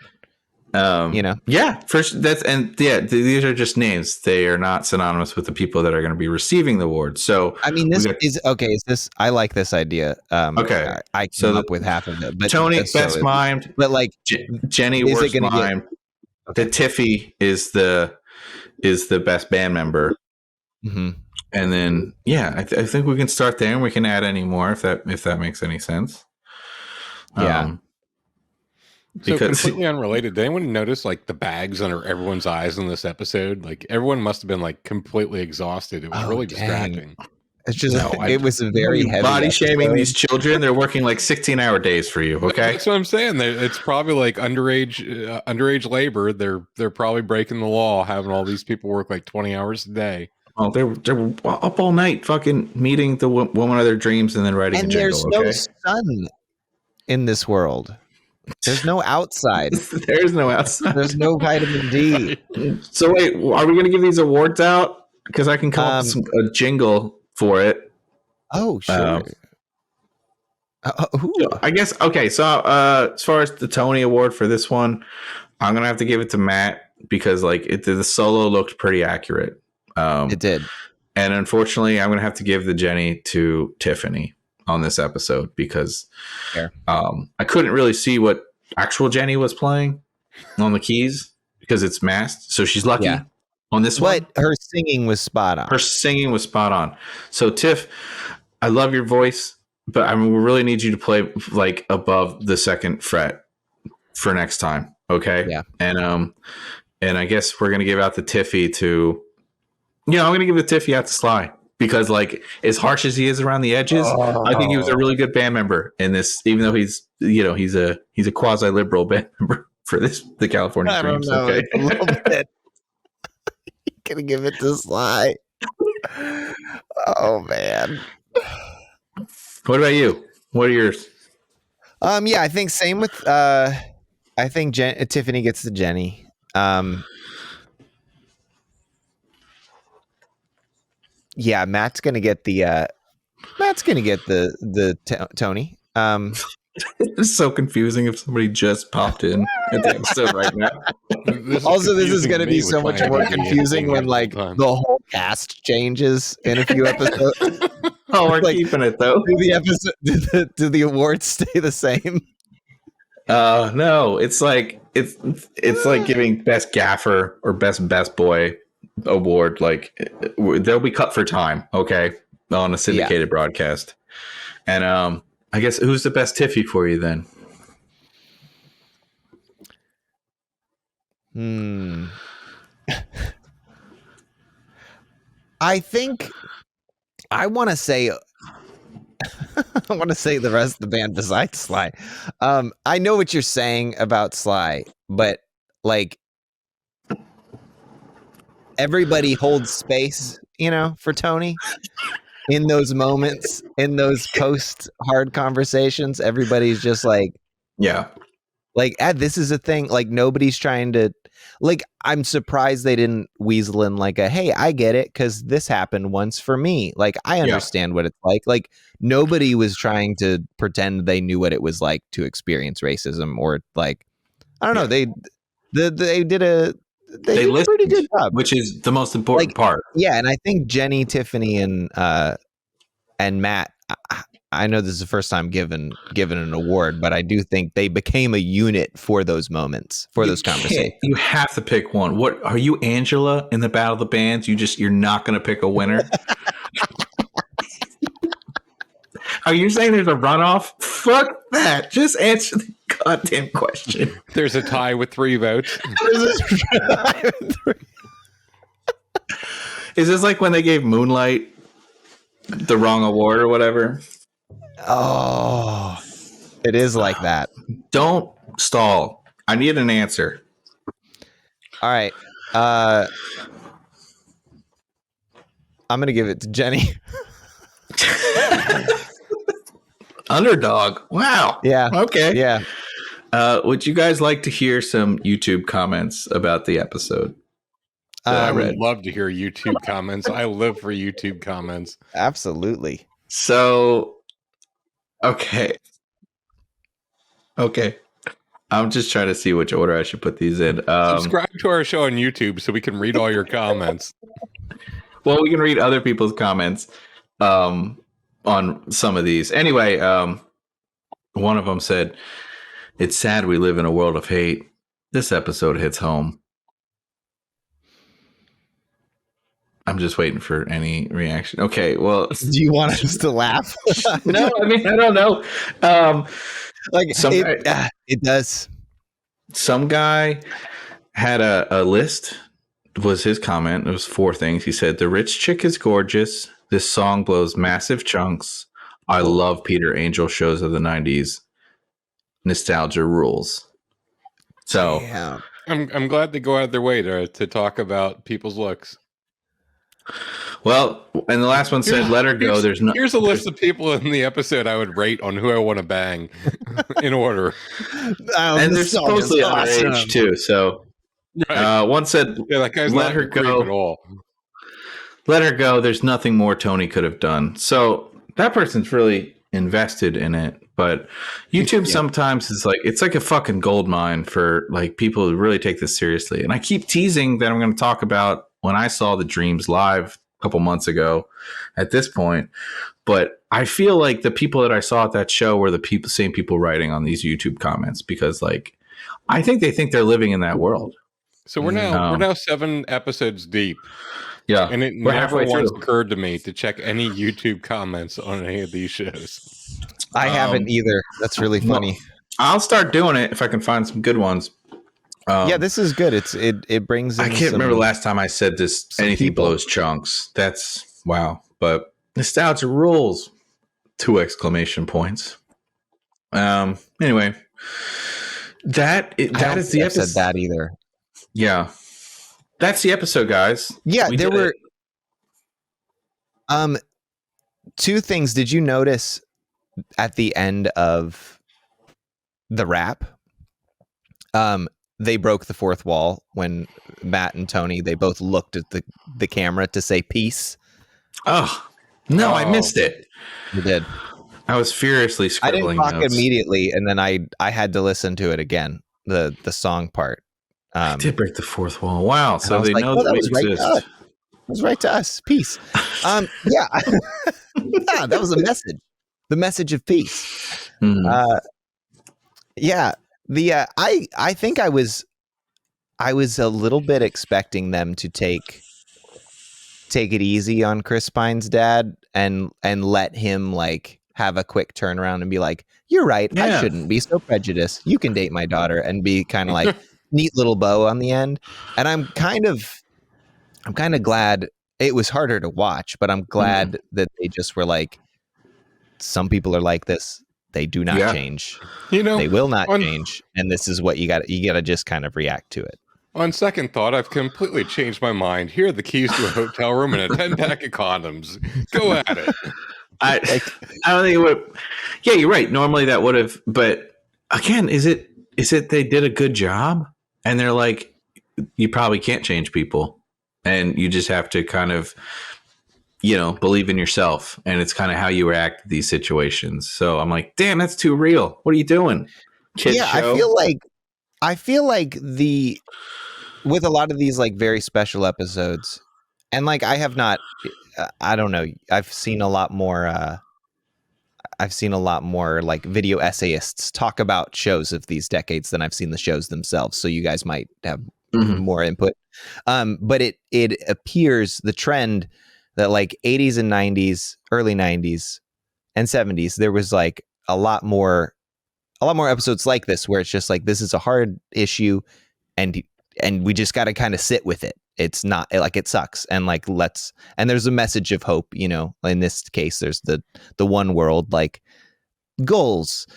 Speaker 1: Yeah, these are just names. They are not synonymous with the people that are going to be receiving the award. So
Speaker 2: I mean, I like this idea.
Speaker 1: Okay,
Speaker 2: I came up with half of it. But
Speaker 1: Tony best mimed,
Speaker 2: but like
Speaker 1: Jenny worst mimed. The Tiffy is the best band member.
Speaker 2: Mm-hmm.
Speaker 1: And then, I think we can start there, and we can add any more if that makes any sense.
Speaker 2: Yeah.
Speaker 3: So
Speaker 1: because
Speaker 3: completely unrelated. Did anyone notice like the bags under everyone's eyes in this episode? Like everyone must have been like completely exhausted. It was
Speaker 2: Oh,
Speaker 3: really
Speaker 2: dang.
Speaker 3: distracting.
Speaker 2: It's just
Speaker 1: no,
Speaker 2: it was a very heavy
Speaker 1: body shaming
Speaker 2: episode.
Speaker 1: these children. They're working like 16-hour days for you. Okay,
Speaker 3: That's what I'm saying. It's probably like underage labor. They're probably breaking the law, having all these people work like 20 hours a day.
Speaker 1: oh, they're up all night, fucking meeting the woman of their dreams, and then writing a
Speaker 2: And
Speaker 1: jingle.
Speaker 2: there's no
Speaker 1: Okay,
Speaker 2: sun in this world. There's no outside.
Speaker 1: there's no outside.
Speaker 2: There's no vitamin D.
Speaker 1: So wait, are we going to give these awards out? Because I can come up with a jingle for it.
Speaker 2: Oh, sure.
Speaker 1: I guess, okay, so as far as the Tony Award for this one, I'm going to have to give it to Matt because like the solo looked pretty accurate.
Speaker 2: It did.
Speaker 1: And unfortunately, I'm going to have to give the Jenny to Tiffany on this episode because I couldn't really see what actual Jenny was playing on the keys because it's masked. So she's lucky on this one.
Speaker 2: But her singing was spot on.
Speaker 1: Her singing was spot on. So Tiff, I love your voice, but I mean, we really need you to play like above the second fret for next time. Okay.
Speaker 2: Yeah.
Speaker 1: And I guess we're going to give out the Tiffy to, I'm going to give the Tiffy out to Sly because like as harsh as he is around the edges, I think he was a really good band member in this, even though he's a quasi liberal band member for the California Dreams. Okay.
Speaker 2: A little bit. Gonna give it to Sly. Oh man.
Speaker 1: What about you? What are yours?
Speaker 2: Yeah, I think same with I think Tiffany gets the Jenny. Yeah, Matt's gonna get the Tony.
Speaker 1: It's so confusing if somebody just popped in at the episode right now.
Speaker 2: This is going to be so much more confusing when like the whole cast changes in a few episodes.
Speaker 1: Oh, we're keeping it though.
Speaker 2: Do the awards stay the same?
Speaker 1: No, it's like giving best gaffer or best boy award. Like they'll be cut for time, okay, on a syndicated broadcast. And I guess who's the best Tiffy for you then?
Speaker 2: I think I want to say the rest of the band besides Sly. I know what you're saying about Sly, but like everybody holds space, for Tony. In those moments, in those post hard conversations, everybody's just like, this is a thing. Like nobody's trying to, like, I'm surprised they didn't weasel in like hey, I get it because this happened once for me. Like I understand what it's like. Like nobody was trying to pretend they knew what it was like to experience racism or like, I don't know. They did a pretty good job,
Speaker 1: which is the most important part.
Speaker 2: Yeah, and I think Jenny, Tiffany, and Matt. I know this is the first time given an award, but I do think they became a unit for those moments, for those conversations.
Speaker 1: You have to pick one. What are you, Angela, in the Battle of the Bands? You're not going to pick a winner. Are you saying there's a runoff? Fuck that. Just answer the goddamn question.
Speaker 3: There's a tie with 3 votes.
Speaker 1: Is this like when they gave Moonlight the wrong award or whatever?
Speaker 2: Oh, it is like that.
Speaker 1: Don't stall. I need an answer.
Speaker 2: All right. I'm going to give it to Jenny.
Speaker 1: Underdog. Wow.
Speaker 2: Yeah.
Speaker 1: Okay.
Speaker 2: Yeah.
Speaker 1: Would you guys like to hear some YouTube comments about the episode?
Speaker 3: I would love to hear YouTube comments. I live for YouTube comments.
Speaker 2: Absolutely.
Speaker 1: So, okay. I'm just trying to see which order I should put these in.
Speaker 3: Subscribe to our show on YouTube so we can read all your comments.
Speaker 1: Well, we can read other people's comments on some of these. Anyway, one of them said, "It's sad we live in a world of hate. This episode hits home." I'm just waiting for any reaction. Okay, well,
Speaker 2: do you want us to laugh?
Speaker 1: No, I mean, I don't know.
Speaker 2: It does.
Speaker 1: some guy had a list, was his comment. It was 4 things. He said, the rich chick is gorgeous. This song blows massive chunks. I love Peter Angel shows of the 90s. Nostalgia rules. So
Speaker 2: Damn.
Speaker 3: I'm glad they go out of their way to talk about people's looks.
Speaker 1: well, and the last one said, let her go.
Speaker 3: Here's a list of people in the episode I would rate on who I want to bang in order.
Speaker 1: And they're supposedly underage too. So
Speaker 3: Right.
Speaker 1: one said,
Speaker 3: Yeah, that guy's
Speaker 1: let
Speaker 3: not
Speaker 1: her
Speaker 3: a creep
Speaker 1: go.
Speaker 3: at all.
Speaker 1: Let her go. There's nothing more Tony could have done. So that person's really invested in it. But YouTube sometimes is like, it's like a fucking gold mine for like people who really take this seriously. And I keep teasing that I'm going to talk about when I saw the Dreams live a couple months ago at this point. But I feel like the people that I saw at that show were the same people writing on these YouTube comments, because like, I think they think they're living in that world.
Speaker 3: So we're now 7 episodes deep.
Speaker 1: Yeah.
Speaker 3: And it
Speaker 1: we're
Speaker 3: never
Speaker 1: halfway
Speaker 3: once
Speaker 1: through.
Speaker 3: occurred to me to check any YouTube comments on any of these shows.
Speaker 2: I haven't either. That's really funny.
Speaker 1: I'll start doing it if I can find some good ones.
Speaker 2: Yeah, this is good. It brings in
Speaker 1: I can't remember the last time I said this. Anything
Speaker 2: people.
Speaker 1: blows chunks. That's wow. But nostalgia rules. 2 exclamation points. Anyway, that is the episode.
Speaker 2: Said that either.
Speaker 1: Yeah, that's the episode, guys.
Speaker 2: Yeah, there were 2 things. Did you notice at the end of the rap? They broke the 4th wall when Matt and Tony, they both looked at the camera to say peace.
Speaker 1: Oh, no, I missed it.
Speaker 2: You did.
Speaker 1: I was furiously scribbling
Speaker 2: I didn't
Speaker 1: notes.
Speaker 2: talk immediately, and then I had to listen to it again, the song part.
Speaker 1: I did break the 4th wall. Wow. So they know that we exist.
Speaker 2: It was right to us. Peace. Yeah. Yeah, that was a message. The message of peace.
Speaker 1: Mm.
Speaker 2: Yeah. I think I was a little bit expecting them to take it easy on Chris Pine's dad and let him like have a quick turnaround and be like, you're right, I shouldn't be so prejudiced. You can date my daughter, and be kind of like neat little bow on the end. And I'm kind of glad. It was harder to watch, but I'm glad that they just were like, some people are like this. They do not change. They will not change. And this is what you got to just kind of react to it.
Speaker 3: On second thought, I've completely changed my mind. Here are the keys to a hotel room and a 10-pack of condoms. Go at it.
Speaker 1: I don't think it would. Yeah, you're right. Normally that would have, but again, is it they did a good job and they're like, you probably can't change people, and you just have to kind of, believe in yourself, and it's kind of how you react to these situations. So I'm like, damn, that's too real. What are you doing? Kids show?
Speaker 2: I feel like with a lot of these like very special episodes, and like I have not, I don't know, I've seen a lot more like video essayists talk about shows of these decades than I've seen the shows themselves. So you guys might have more input. But it appears the trend that like 80s and 90s, early 90s and 70s, there was like a lot more episodes like this, where it's just like, this is a hard issue and we just got to kind of sit with it. It's not like it sucks. And like, and there's a message of hope, in this case, there's the one world, like goals.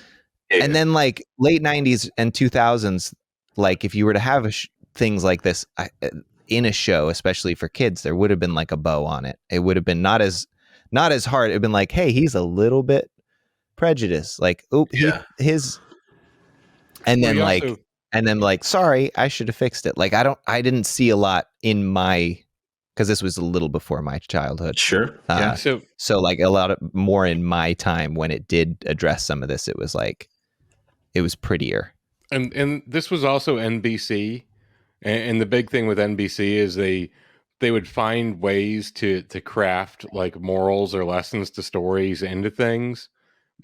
Speaker 2: Yeah. And then like late 90s and 2000s, like if you were to have things like this in a show, especially for kids, there would have been like a bow on it. It would have been not as hard. It'd been like, hey, he's a little bit prejudiced. Like, and then like, sorry, I should have fixed it. Like, I didn't see a lot in because this was a little before my childhood.
Speaker 1: Sure.
Speaker 3: Yeah.
Speaker 2: So like a lot more in my time when it did address some of this, it was like, it was prettier.
Speaker 3: And this was also NBC. And the big thing with NBC is they would find ways to craft like morals or lessons to stories into things.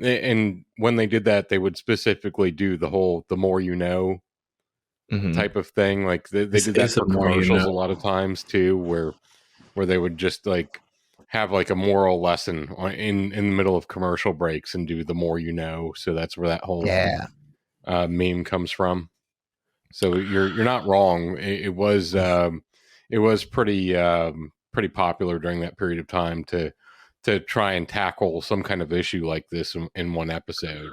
Speaker 3: And when they did that, they would specifically do the more you know type of thing. Like they did that for commercials a lot of times too, where they would just like have like a moral lesson in the middle of commercial breaks and do the more you know. So that's where that whole meme comes from. So you're not wrong. It was pretty popular during that period of time to try and tackle some kind of issue like this in one episode.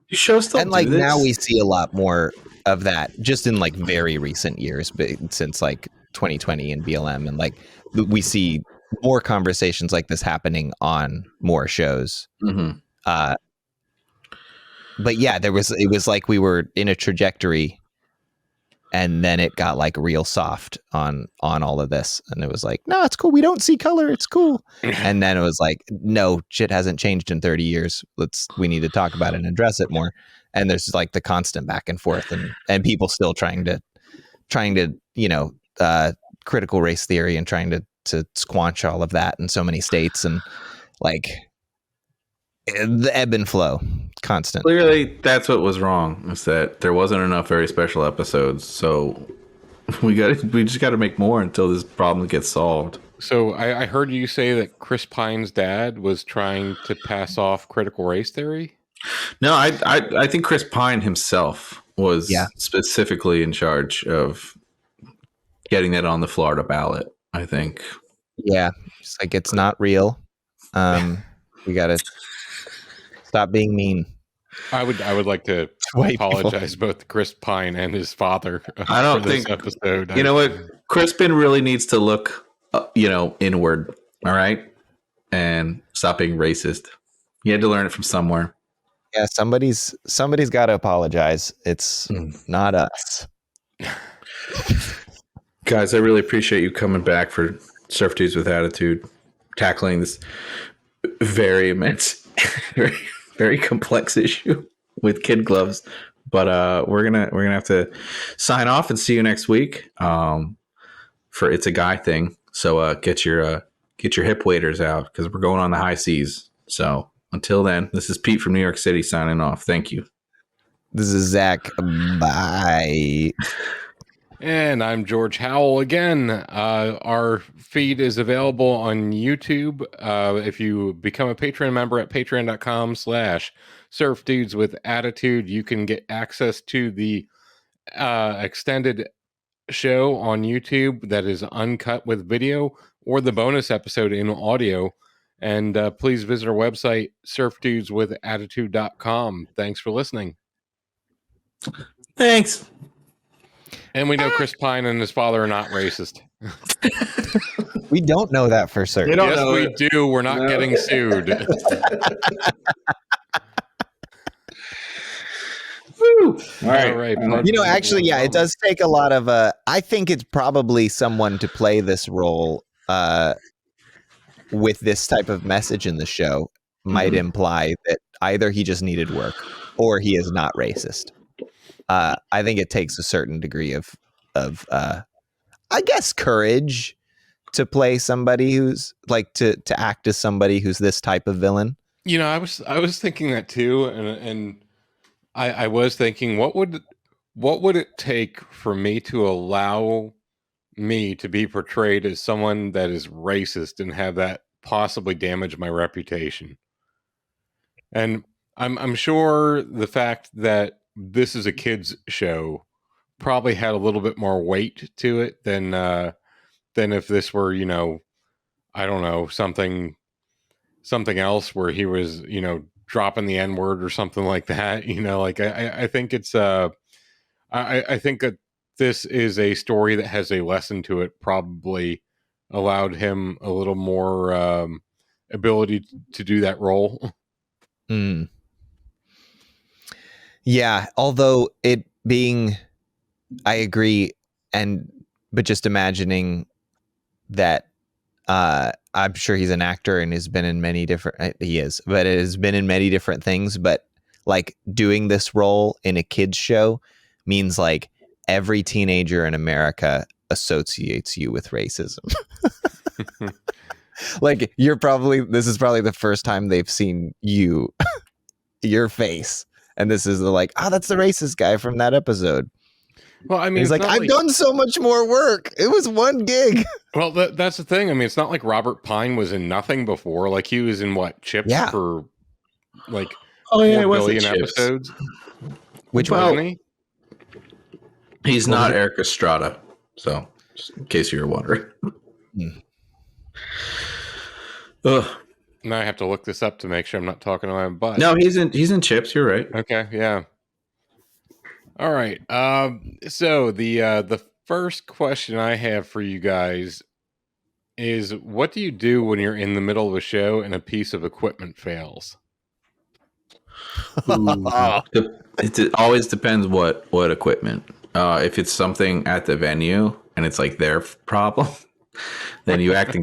Speaker 1: Do shows still
Speaker 2: And
Speaker 1: do
Speaker 2: like
Speaker 1: this?
Speaker 2: now we see a lot more of that just in like very recent years, but since like 2020 and BLM, and like we see more conversations like this happening on more shows.
Speaker 1: Mm-hmm.
Speaker 2: But yeah, it was like we were in a trajectory, and then it got like real soft on all of this, and it was like, no, it's cool. We don't see color. It's cool. And then it was like, no, shit hasn't changed in 30 years. We need to talk about it and address it more. And there's like the constant back and forth, and people still trying to critical race theory and trying to squash all of that in so many states, and like the ebb and flow constant.
Speaker 1: Clearly, that's what was wrong. Is that there wasn't enough very special episodes, so we just got to make more until this problem gets solved.
Speaker 3: So I heard you say that Chris Pine's dad was trying to pass off critical race theory.
Speaker 1: No, I think Chris Pine himself was
Speaker 2: Yeah.
Speaker 1: specifically in charge of getting that on the Florida ballot. I think.
Speaker 2: Yeah, it's like it's not real. We gotta stop being mean.
Speaker 3: I would like to
Speaker 2: White
Speaker 3: apologize both to Chris Pine and his father.
Speaker 1: I don't
Speaker 3: for this
Speaker 1: think-
Speaker 3: episode.
Speaker 1: You know what? Crispin really needs to look, inward. All right, and stop being racist. He had to learn it from somewhere.
Speaker 2: Yeah, somebody's got to apologize. It's not us.
Speaker 1: Guys, I really appreciate you coming back for Surf Dudes with Attitude, tackling this very immense, very, very complex issue with kid gloves. But we're gonna have to sign off and see you next week. For It's a Guy Thing. So get your hip waders out because we're going on the high seas. So until then, this is Pete from New York City signing off. Thank you.
Speaker 2: This is Zach. Bye.
Speaker 3: And I'm George Howell again. Our feed is available on YouTube. If you become a Patreon member at patreon.com/surfdudeswithattitude, you can get access to the extended show on YouTube that is uncut with video, or the bonus episode in audio. And please visit our website, surfdudeswithattitude.com. Thanks for listening.
Speaker 1: Thanks.
Speaker 3: And we know Chris Pine and his father are not racist.
Speaker 2: We don't know that for certain.
Speaker 1: We don't
Speaker 3: Yes,
Speaker 1: know
Speaker 3: we
Speaker 1: it.
Speaker 3: do. We're not
Speaker 1: No.
Speaker 3: getting sued.
Speaker 1: Woo. All right.
Speaker 3: All right.
Speaker 2: Actually, yeah, it does take a lot of. I think it's probably someone to play this role with this type of message in the show might imply that either he just needed work or he is not racist. I think it takes a certain degree of I guess courage to play somebody who's like to act as somebody who's this type of villain.
Speaker 3: You know, I was thinking that too, and I was thinking, what would it take for me to allow me to be portrayed as someone that is racist and have that possibly damage my reputation? And I'm sure the fact that this is a kids show probably had a little bit more weight to it than if this were, I don't know, something else where he was, dropping the N-word or something like that. I think it's I think that this is a story that has a lesson to it, probably allowed him a little more ability to do that role.
Speaker 2: Mm. Yeah, although it being, I agree, but just imagining that I'm sure he's an actor and has been in many different, he is, but it has been in many different things, but like doing this role in a kid's show means like every teenager in America associates you with racism. Like this is probably the first time they've seen your face. And this is that's the racist guy from that episode.
Speaker 3: Well, I mean,
Speaker 2: he's like, I've done so much more work. It was one gig.
Speaker 3: Well, that's the thing. I mean, it's not like Robert Pine was in nothing before. Like he was in Chips for like 4 billion episodes.
Speaker 2: Which
Speaker 3: wasn't he?
Speaker 1: He's
Speaker 2: What was
Speaker 1: not
Speaker 2: it?
Speaker 1: Eric Estrada. So, just in case you were wondering.
Speaker 2: Hmm.
Speaker 1: Ugh.
Speaker 3: Now I have to look this up to make sure I'm not talking to my butt.
Speaker 1: No, he's in Chips. You're right.
Speaker 3: Okay, yeah. All right. So the first question I have for you guys is, what do you do when you're in the middle of a show and a piece of equipment fails?
Speaker 1: It always depends what equipment. If it's something at the venue and it's like their problem, then you act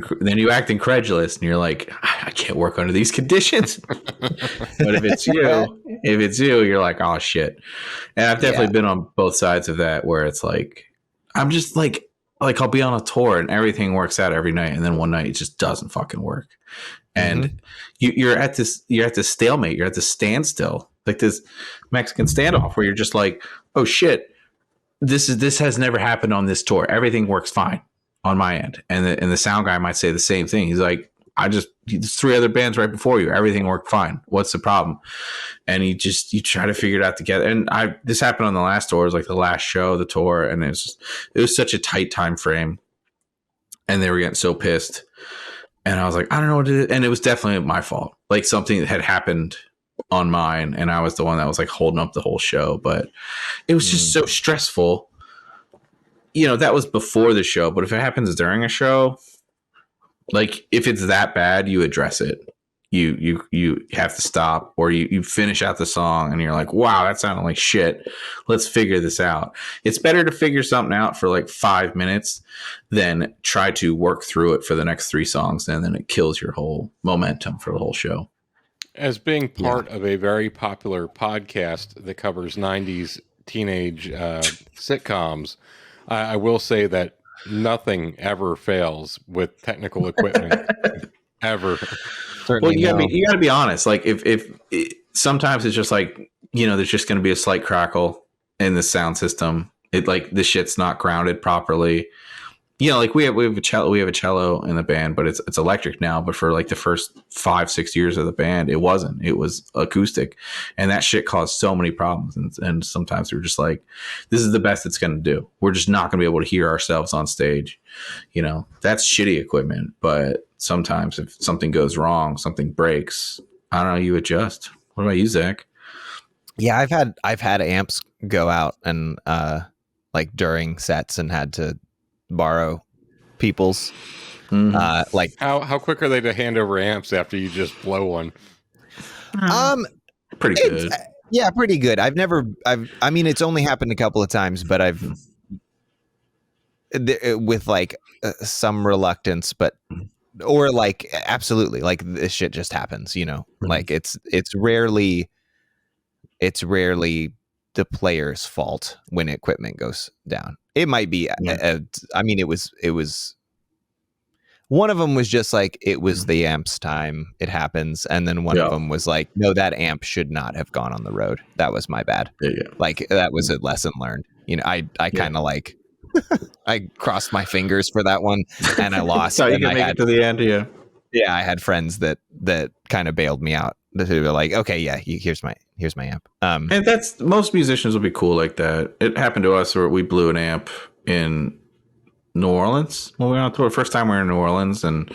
Speaker 1: incredulous and you're like, I can't work under these conditions. But if it's you, you're like, oh shit. And I've definitely been on both sides of that where it's like, I'm just like I'll be on a tour and everything works out every night, and then one night it just doesn't fucking work. And you're at this stalemate, you're at this standstill, like this Mexican standoff where you're just like, oh shit, this has never happened on this tour. Everything works fine on my end. And the sound guy might say the same thing. He's like, there's 3 other bands right before you. Everything worked fine. What's the problem? And you try to figure it out together. And this happened on the last tour. It was like the last show of the tour. And it was such a tight time frame. And they were getting so pissed. And I was like, I don't know what to do. And it was definitely my fault. Like something had happened on mine. And I was the one that was like holding up the whole show. But it was just so stressful. You know, that was before the show. But if it happens during a show, like if it's that bad, you address it. You have to stop, or you finish out the song and you're like, wow, that sounded like shit. Let's figure this out. It's better to figure something out for like 5 minutes than try to work through it for the next 3 songs, and then it kills your whole momentum for the whole show.
Speaker 3: As being part of a very popular podcast that covers 90s teenage sitcoms, I will say that nothing ever fails with technical equipment ever.
Speaker 2: Certainly
Speaker 1: Well, you gotta be honest. Like if sometimes it's just like, you know, there's just going to be a slight crackle in the sound system. It like the shit's not grounded properly. You know, like we have a cello in the band, but it's electric now. But for like the first 5-6 years of the band, it wasn't. It was acoustic, and that shit caused so many problems. And sometimes we were just like, this is the best it's going to do. We're just not going to be able to hear ourselves on stage. You know, that's shitty equipment. But sometimes if something goes wrong, something breaks, I don't know, you adjust. What about you, Zach?
Speaker 2: Yeah, I've had amps go out and like during sets and had to borrow people's like
Speaker 3: How quick are they to hand over amps after you just blow one?
Speaker 1: Pretty good.
Speaker 2: Yeah, pretty good. I mean, it's only happened a couple of times, but I've with like some reluctance, but or like absolutely, like this shit just happens, you know. Like it's rarely the player's fault when equipment goes down. It might be. I mean, it was. One of them was just like, it was the amp's time. It happens, and then one of them was like, no, that amp should not have gone on the road. That was my bad. Like that was a lesson learned. You know, I kind of like. I crossed my fingers for that one, and I lost.
Speaker 1: So you can make it to the end,
Speaker 2: yeah. I had friends that kind of bailed me out. They were like, okay, yeah, here's my amp.
Speaker 1: And that's, most musicians will be cool like that. It happened to us where we blew an amp in New Orleans when we went on tour. First time we were in New Orleans, and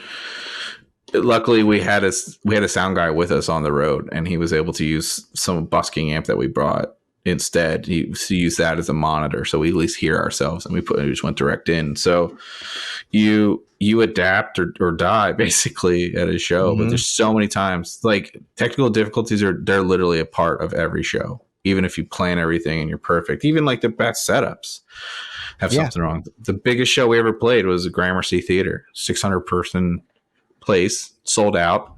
Speaker 1: luckily we had a sound guy with us on the road, and he was able to use some busking amp that we brought instead. He used that as a monitor, so we at least hear ourselves, and we just went direct in. So you adapt or die basically at a show. But there's so many times, like, technical difficulties they're literally a part of every show. Even if you plan everything and you're perfect, even like the best setups have something wrong. The biggest show we ever played was a Gramercy Theater, 600 person place, sold out,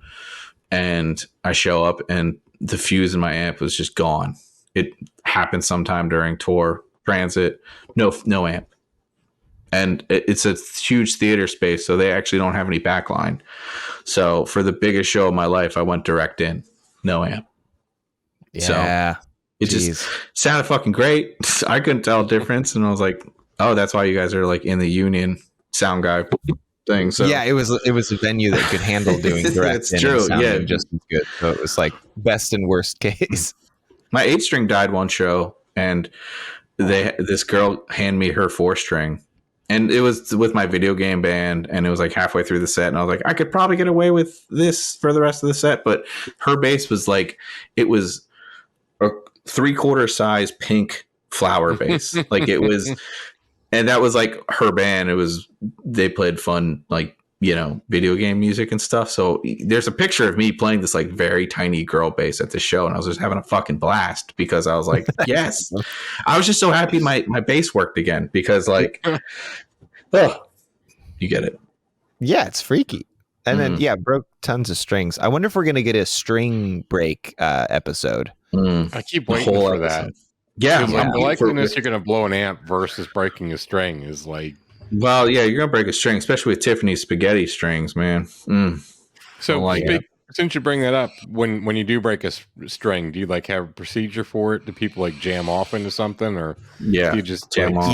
Speaker 1: and I show up and the fuse in my amp was just gone. It happened sometime during tour transit. No amp. And it's a huge theater space, so they actually don't have any backline. So for the biggest show of my life, I went direct in, no amp.
Speaker 2: Yeah.
Speaker 1: So it just sounded fucking great. I couldn't tell a difference, and I was like, oh, that's why you guys are like in the union sound guy thing. So
Speaker 2: yeah, it was a venue that could handle doing direct.
Speaker 1: It's true. Yeah,
Speaker 2: just as good. So it was like best and worst case.
Speaker 1: My 8-string died one show, and this girl handed me her 4-string, and it was with my video game band, and it was like halfway through the set, and I was like, I could probably get away with this for the rest of the set, but her bass was like, it was a 3/4 size pink flower bass. Like it was, and that was like her band. They played fun, like, video game music and stuff. So there's a picture of me playing this like very tiny girl bass at the show, and I was just having a fucking blast because I was like, yes, I was just so happy my bass worked again because like, oh, you get it.
Speaker 2: Yeah, it's freaky. And then broke tons of strings. I wonder if we're gonna get a string break episode.
Speaker 3: I keep waiting for that.
Speaker 1: Yeah,
Speaker 3: the likeliness you're gonna blow an amp versus breaking a string is like.
Speaker 1: Well, yeah, you're gonna break a string, especially with Tiffany's spaghetti strings, man.
Speaker 3: So, since you bring that up, when you do break a string, do you like have a procedure for it? Do people like jam off into something, or do you just
Speaker 1: jam off?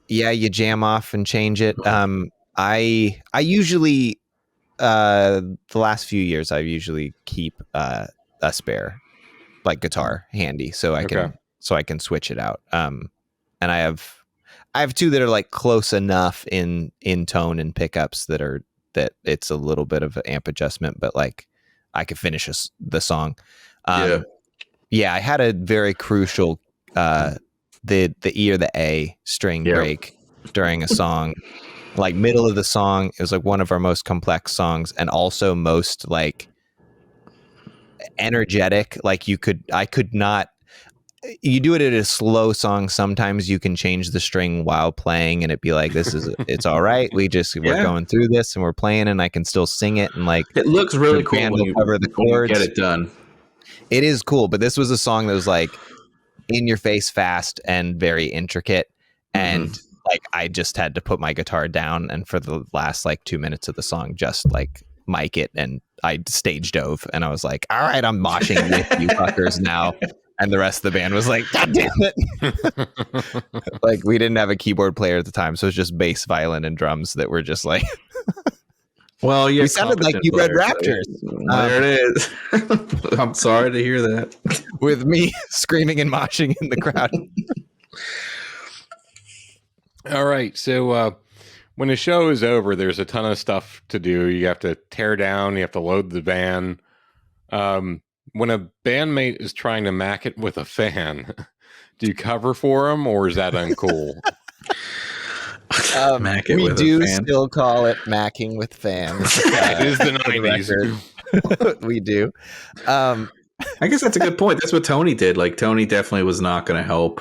Speaker 2: Yeah, you jam off and change it. I usually the last few years I usually keep a spare like guitar handy so I can switch it out. And I have two that are like close enough in tone and pickups that it's a little bit of an amp adjustment, but like I could finish the song. I had a very crucial the E or the A string break during a song, like middle of the song. It was like one of our most complex songs and also most like energetic. Like I could not. You do it at a slow song. Sometimes you can change the string while playing and it'd be like, it's all right. We're going through this and we're playing and I can still sing it. And like,
Speaker 1: it looks really cool when you
Speaker 2: cover the chords.
Speaker 1: Get it done.
Speaker 2: It is cool. But this was a song that was like in your face, fast and very intricate. And like, I just had to put my guitar down. And for the last like 2 minutes of the song, just like mic it. And I stage dove and I was like, all right, I'm moshing with you fuckers now. And the rest of the band was like, God damn it. Like, we didn't have a keyboard player at the time. So it was just bass, violin, and drums that were just like,
Speaker 1: well,
Speaker 2: you sounded like you read Raptors.
Speaker 1: There it is. I'm sorry to hear that.
Speaker 2: With me screaming and moshing in the crowd.
Speaker 3: All right. So when the show is over, there's a ton of stuff to do. You have to tear down. You have to load the van. When a bandmate is trying to mac it with a fan, do you cover for them, or is that uncool?
Speaker 2: We do still call it macking with fans.
Speaker 3: It is the 90s.
Speaker 2: We do.
Speaker 1: I guess that's a good point. That's what Tony did. Like, Tony definitely was not going to help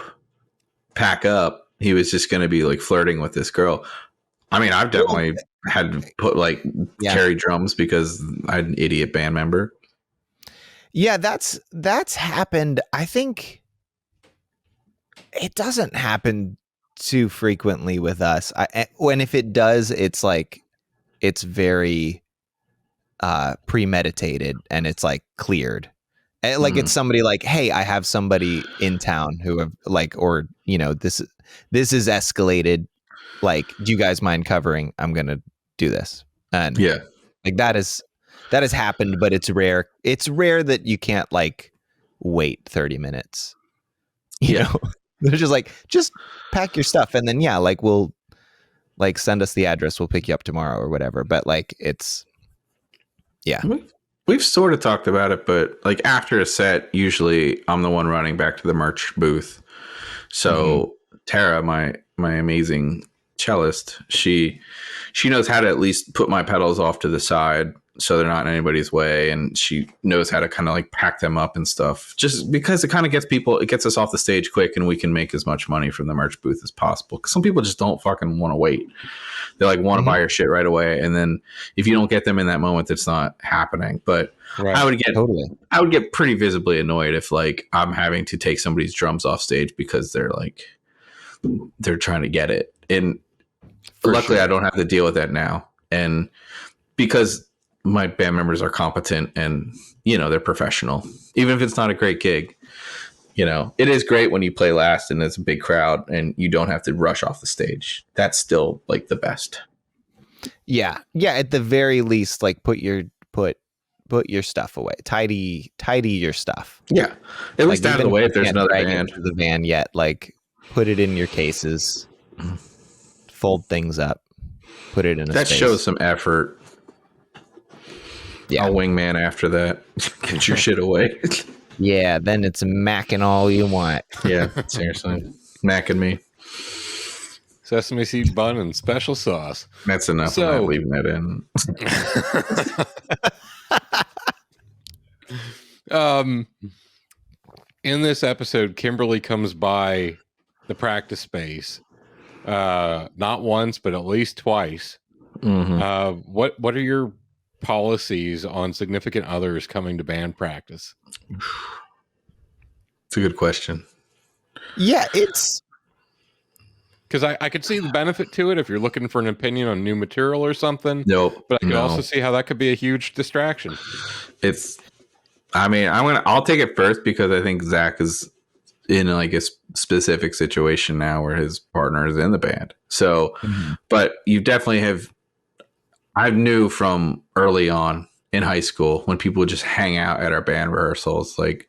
Speaker 1: pack up. He was just going to be like flirting with this girl. I mean, I've definitely had to put carry drums because I'm an idiot band member.
Speaker 2: Yeah, that's happened. I think it doesn't happen too frequently with us. When if it does, it's like it's very premeditated and it's like cleared. Like it's somebody like, hey, I have somebody in town who have like, or this is escalated. Like, do you guys mind covering? I'm gonna do this, and like that has happened, but it's rare. It's rare that you can't like wait 30 minutes. You know, they're just like, just pack your stuff. And then, like we'll like send us the address. We'll pick you up tomorrow or whatever. But like, it's,
Speaker 1: We've sort of talked about it, but like after a set, usually I'm the one running back to the merch booth. So Tara, my amazing cellist, she knows how to at least put my pedals off to the side so they're not in anybody's way, and she knows how to kind of like pack them up and stuff, just because it kind of gets us off the stage quick and we can make as much money from the merch booth as possible, because some people just don't fucking want to wait. They like want to buy your shit right away, and then if you don't get them in that moment, it's not happening. But I would get pretty visibly annoyed if like I'm having to take somebody's drums off stage because they're trying to get it. And luckily I don't have to deal with that now, and because my band members are competent and they're professional, even if it's not a great gig. It is great when you play last and it's a big crowd and you don't have to rush off the stage. That's still like the best.
Speaker 2: Yeah. At the very least, like put your stuff away, tidy your stuff.
Speaker 1: Yeah, at least out of the way if there's another band
Speaker 2: into the van yet. Like put it in your cases, fold things up, put it in a
Speaker 1: That
Speaker 2: space.
Speaker 1: shows some effort.
Speaker 2: Yeah.
Speaker 1: I'll wingman after that. Get your shit away.
Speaker 2: Yeah, then it's macking all you want.
Speaker 1: Yeah, seriously. Macking me.
Speaker 3: Sesame seed bun and special sauce.
Speaker 1: That's enough. I'm not leaving that in.
Speaker 3: In this episode, Kimberly comes by the practice space, not once, but at least twice.
Speaker 1: Mm-hmm.
Speaker 3: What are your policies on significant others coming to band practice?
Speaker 1: It's a good question.
Speaker 2: Yeah, it's
Speaker 3: because I could see the benefit to it if you're looking for an opinion on new material or something.
Speaker 1: Nope.
Speaker 3: But I could also see how that could be a huge distraction.
Speaker 1: I'll take it first because I think Zach is in like a specific situation now where his partner is in the band. So, but you definitely I knew from early on in high school when people would just hang out at our band rehearsals. Like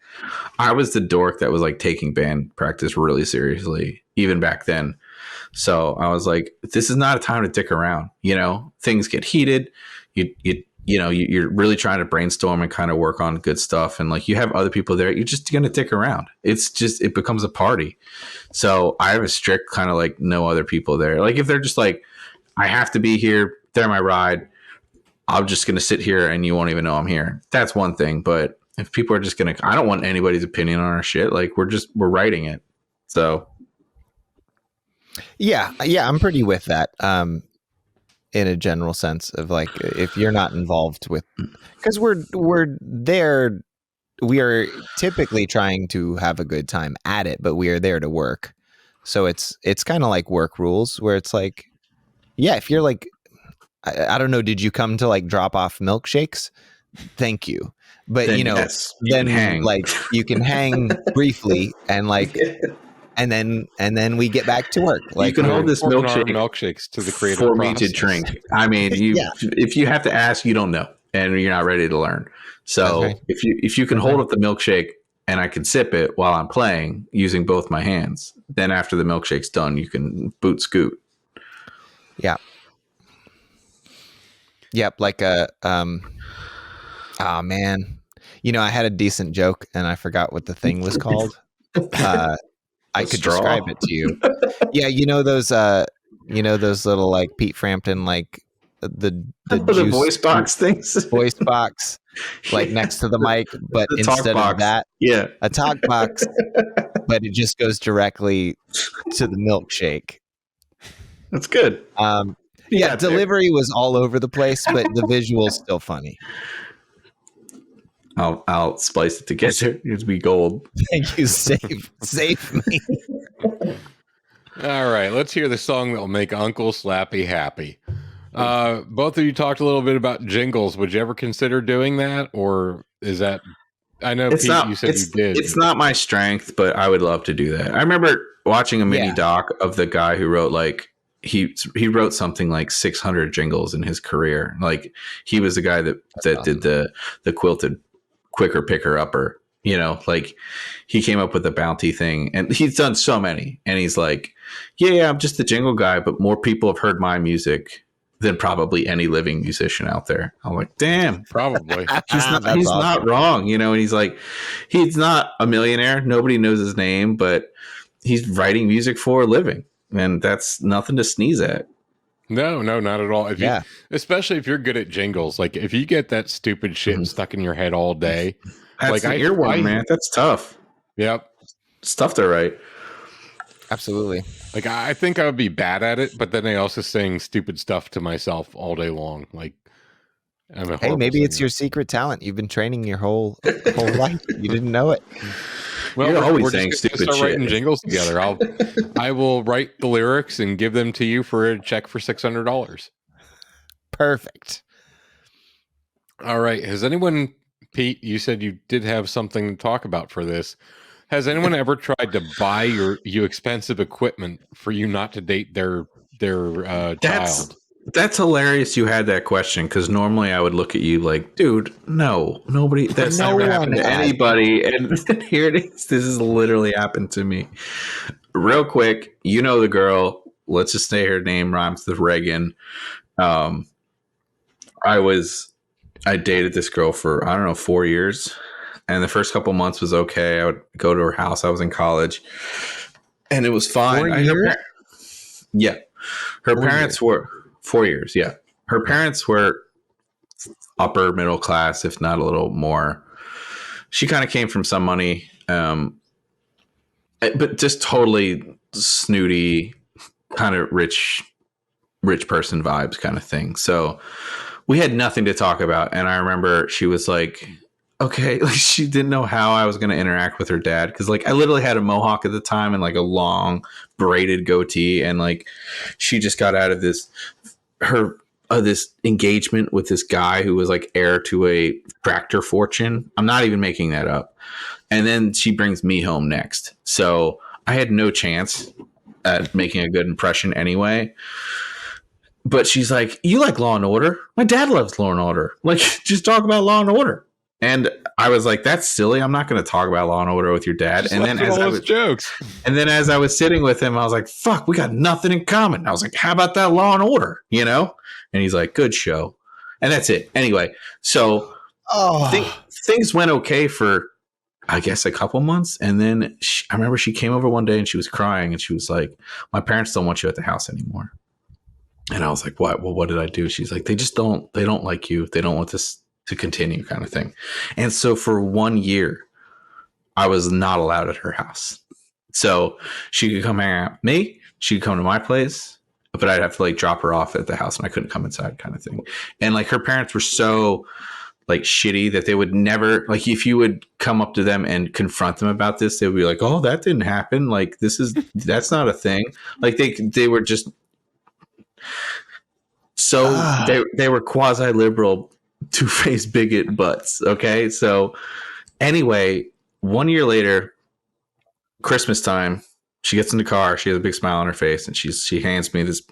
Speaker 1: I was the dork that was like taking band practice really seriously, even back then. So I was like, this is not a time to dick around. You know, things get heated. You're really trying to brainstorm and kind of work on good stuff. And like you have other people there, you're just going to dick around. It becomes a party. So I have a strict kind of like no other people there. Like if they're just like, I have to be here, they're my ride, I'm just going to sit here and you won't even know I'm here. That's one thing. But if people are just going to, I don't want anybody's opinion on our shit. Like we're writing it. So.
Speaker 2: Yeah, I'm pretty with that. In a general sense of like, if you're not involved with, because we're there, we are typically trying to have a good time at it, but we are there to work. So it's kind of like work rules where it's like, yeah, if you're like, I don't know, did you come to like drop off milkshakes? Thank you. But
Speaker 1: then,
Speaker 2: you know,
Speaker 1: yes,
Speaker 2: like you can hang briefly and like, and then we get back to work. Like
Speaker 3: you can hold this milkshakes to the creative
Speaker 1: for
Speaker 3: process.
Speaker 1: Me to drink. I mean, if you have to ask, you don't know, and you're not ready to learn. So right. if you can hold up the milkshake and I can sip it while I'm playing using both my hands, then after the milkshake's done, you can boot scoot.
Speaker 2: Yeah. Yep. Like oh man, you know, I had a decent joke and I forgot what the thing was called. I could describe it to you. Yeah, you know those little like Pete Frampton like the
Speaker 1: voice box things.
Speaker 2: Voice box, like next to the mic, but instead of that, a talk box, but it just goes directly to the milkshake.
Speaker 1: That's good.
Speaker 2: Yeah, delivery was all over the place, but the visual's still funny.
Speaker 1: I'll splice it together. It'll be gold.
Speaker 2: Thank you. Save me.
Speaker 3: All right, let's hear the song that will make Uncle Slappy happy. Both of you talked a little bit about jingles. Would you ever consider doing that, or is that? I know, Pete, you said you did.
Speaker 1: It's not my strength, but I would love to do that. I remember watching a mini doc of the guy who wrote like he wrote something like 600 jingles in his career. Like he was the guy that did the quilted quicker picker upper, you know, like he came up with the bounty thing and he's done so many. And he's like, yeah, I'm just the jingle guy, but more people have heard my music than probably any living musician out there. I'm like, damn,
Speaker 3: probably.
Speaker 1: he's not wrong, you know. And he's like, he's not a millionaire. Nobody knows his name, but he's writing music for a living. And that's nothing to sneeze at.
Speaker 3: No, not at all. Especially if you're good at jingles, like if you get that stupid shit stuck in your head all day,
Speaker 1: that's like earworm, man. That's tough.
Speaker 3: Yep,
Speaker 1: it's tough to write.
Speaker 2: Absolutely.
Speaker 3: Like I think I would be bad at it, but then I also sing stupid stuff to myself all day long. Like,
Speaker 2: hey, maybe it's your secret talent. You've been training your whole life. You didn't know it.
Speaker 3: Well,
Speaker 1: you're always
Speaker 3: we're
Speaker 1: saying
Speaker 3: just
Speaker 1: stupid
Speaker 3: start
Speaker 1: shit.
Speaker 3: Writing jingles together. I will write the lyrics and give them to you for a check for $600.
Speaker 2: Perfect.
Speaker 3: All right. Has anyone, Pete? You said you did have something to talk about for this. Has anyone ever tried to buy you expensive equipment for you not to date their child?
Speaker 1: That's hilarious you had that question, because normally I would look at you like, dude, no, nobody, that's
Speaker 2: No
Speaker 1: never
Speaker 2: one
Speaker 1: happened to
Speaker 2: has.
Speaker 1: anybody. And here it is. This has literally happened to me. Real quick, you know the girl. Let's just say her name rhymes with Reagan. Um, I dated this girl for, I don't know, 4 years. And the first couple months was okay. I would go to her house. I was in college. And it was fine.
Speaker 2: 4 years?
Speaker 1: Yeah. Her
Speaker 2: 4
Speaker 1: parents were 4 years. Yeah. Her parents were upper middle class, if not a little more. She kind of came from some money, but just totally snooty, kind of rich person vibes kind of thing. So we had nothing to talk about. And I remember she was like, okay, like she didn't know how I was going to interact with her dad. Cause like I literally had a mohawk at the time and like a long braided goatee. And like she just got out of this engagement with this guy who was like heir to a tractor fortune. I'm not even making that up. And then she brings me home next. So I had no chance at making a good impression anyway. But she's like, you like Law and Order? My dad loves Law and Order. Like, just talk about Law and Order. And I was like, that's silly. I'm not going to talk about Law and Order with your dad.
Speaker 3: Just
Speaker 1: And then
Speaker 3: all those jokes.
Speaker 1: And then as I was sitting with him, I was like, fuck, we got nothing in common. I was like, how about that Law and Order? You know? And he's like, good show. And that's it. Anyway, so things went okay for, I guess, a couple months. And then I remember she came over one day and she was crying and she was like, my parents don't want you at the house anymore. And I was like, what? Well, what did I do? She's like, they don't like you. They don't want this to continue, kind of thing. And so for 1 year, I was not allowed at her house. So she could come hang out with me. She could come to my place, but I'd have to like drop her off at the house and I couldn't come inside, kind of thing. And like her parents were so like shitty that they would never, like if you would come up to them and confront them about this, they would be like, oh, that didn't happen. Like that's not a thing. Like they were just, so they were quasi-liberal, two-faced bigot butts. Okay. So anyway, 1 year later, Christmas time, she gets in the car. She has a big smile on her face, and she hands me this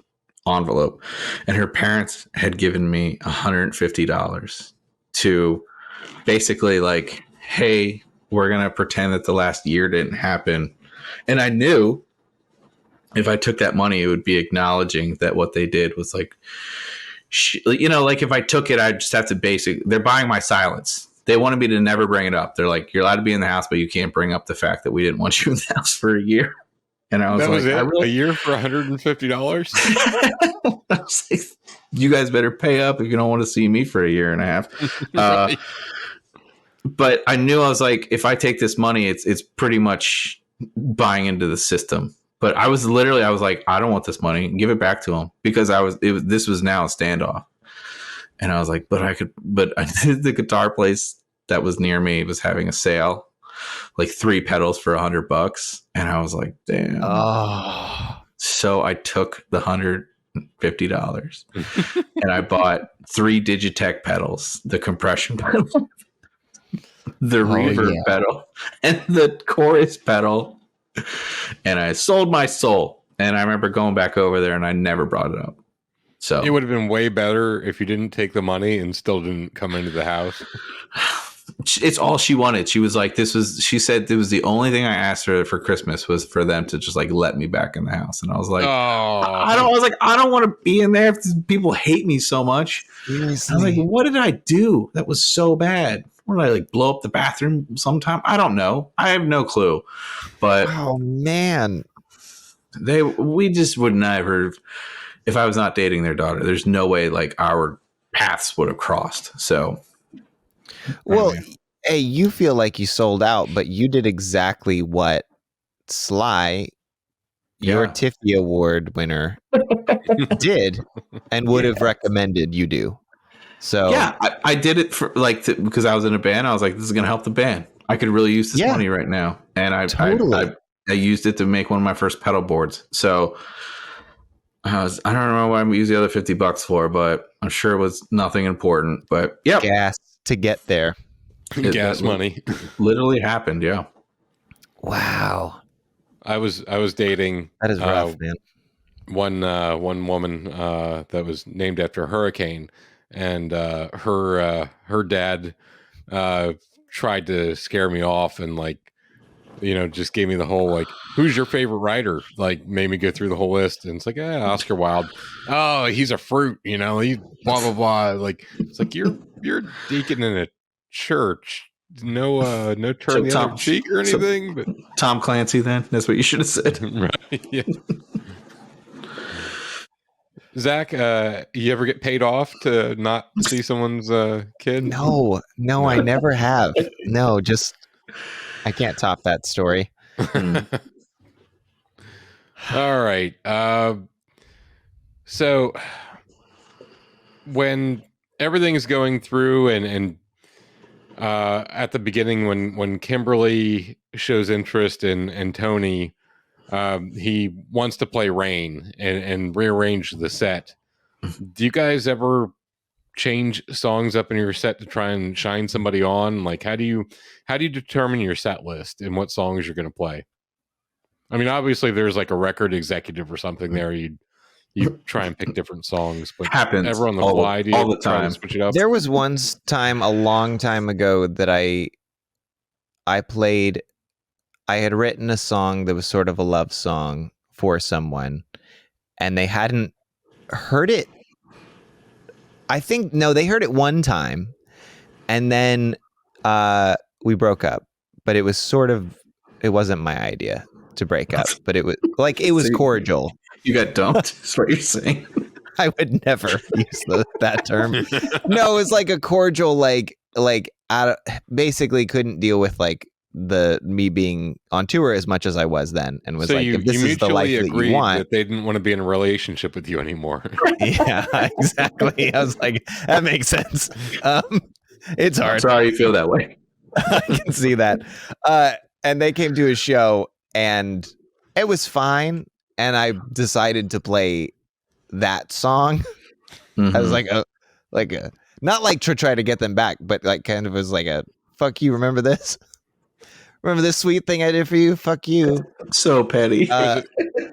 Speaker 1: envelope. And her parents had given me $150 to basically like, hey, we're gonna pretend that the last year didn't happen. And I knew if I took that money, it would be acknowledging that what they did was like, like if I took it, I'd just have to they're buying my silence. They wanted me to never bring it up. They're like, you're allowed to be in the house, but you can't bring up the fact that we didn't want you in the house for a year. And I was
Speaker 3: that
Speaker 1: like,
Speaker 3: was it? A year for $150?
Speaker 1: I was like, you guys better pay up if you don't want to see me for a year and a half.
Speaker 3: Right.
Speaker 1: But I knew, I was like, if I take this money, it's pretty much buying into the system. But I was like, I don't want this money. Give it back to him, because this was now a standoff. And I was like, but I did the guitar place that was near me was having a sale, like 3 pedals for $100. And I was like, damn.
Speaker 2: Oh.
Speaker 1: So I took the $150 and I bought 3 Digitech pedals, the compression pedal, the reverb pedal, and the chorus pedal. And I sold my soul. And I remember going back over there and I never brought it up. So
Speaker 3: it would have been way better if you didn't take the money and still didn't come into the house.
Speaker 1: It's all she wanted. She was like, she said it was the only thing I asked her for Christmas was for them to just like let me back in the house. And I was like, I don't want to be in there if people hate me so much. Seriously. I was like, what did I do that was so bad? What did I like blow up the bathroom sometime? I don't know. I have no clue. But
Speaker 2: oh man,
Speaker 1: we just would never. If I was not dating their daughter, there's no way like our paths would have crossed. So,
Speaker 2: well, hey, you feel like you sold out, but you did exactly what Sly, your Tiffy Award winner, did and would have recommended you do. So
Speaker 1: yeah, I did it for like because I was in a band. I was like, this is going to help the band. I could really use this money right now, and I used it to make one of my first pedal boards. So. I don't know what I used the other $50 for, but I'm sure it was nothing important. But yeah,
Speaker 2: gas to get there.
Speaker 3: Gas money
Speaker 1: literally happened. Yeah.
Speaker 2: Wow.
Speaker 3: I was dating.
Speaker 2: That is rough, man.
Speaker 3: one woman that was named after a hurricane, and her dad tried to scare me off and just gave me the whole who's your favorite writer, made me go through the whole list, and it's Oscar Wilde. Oh, he's a fruit, he's blah blah blah. It's you're a deacon in a church. No turn the other cheek or anything. But
Speaker 1: Tom Clancy, then that's what you should have said.
Speaker 3: Right? Yeah. Zach, you ever get paid off to not see someone's kid?
Speaker 2: No, I never have. No, just I can't top that story.
Speaker 3: All right. So when everything's going through and at the beginning when Kimberly shows interest in Tony, he wants to play Rain and rearrange the set. Do you guys ever change songs up in your set to try and shine somebody on? How do you determine your set list and what songs you're going to play? I mean, obviously there's a record executive or something there. You try and pick different songs, but
Speaker 1: happens
Speaker 3: ever on the fly
Speaker 1: all the time.
Speaker 3: Switch it up?
Speaker 2: There was one time a long time ago that I played. I had written a song that was sort of a love song for someone, and they hadn't heard it. I think they heard it one time, and then we broke up. But it was it wasn't my idea to break up, but it was it was cordial.
Speaker 1: You got dumped. That's what you're saying.
Speaker 2: I would never use that term. No, it was a cordial, basically couldn't deal with me being on tour as much as I was then, and was
Speaker 3: so
Speaker 2: if this is the life that you want,
Speaker 3: that they didn't want to be in a relationship with you anymore.
Speaker 2: Yeah, exactly. I was that makes sense. It's hard.
Speaker 1: I'm sorry you feel that way.
Speaker 2: I can see that. And they came to a show, and it was fine. And I decided to play that song. Mm-hmm. I was not to try to get them back, but kind of was a fuck you. Remember this? Remember this sweet thing I did for you? Fuck you.
Speaker 1: So petty.
Speaker 3: Was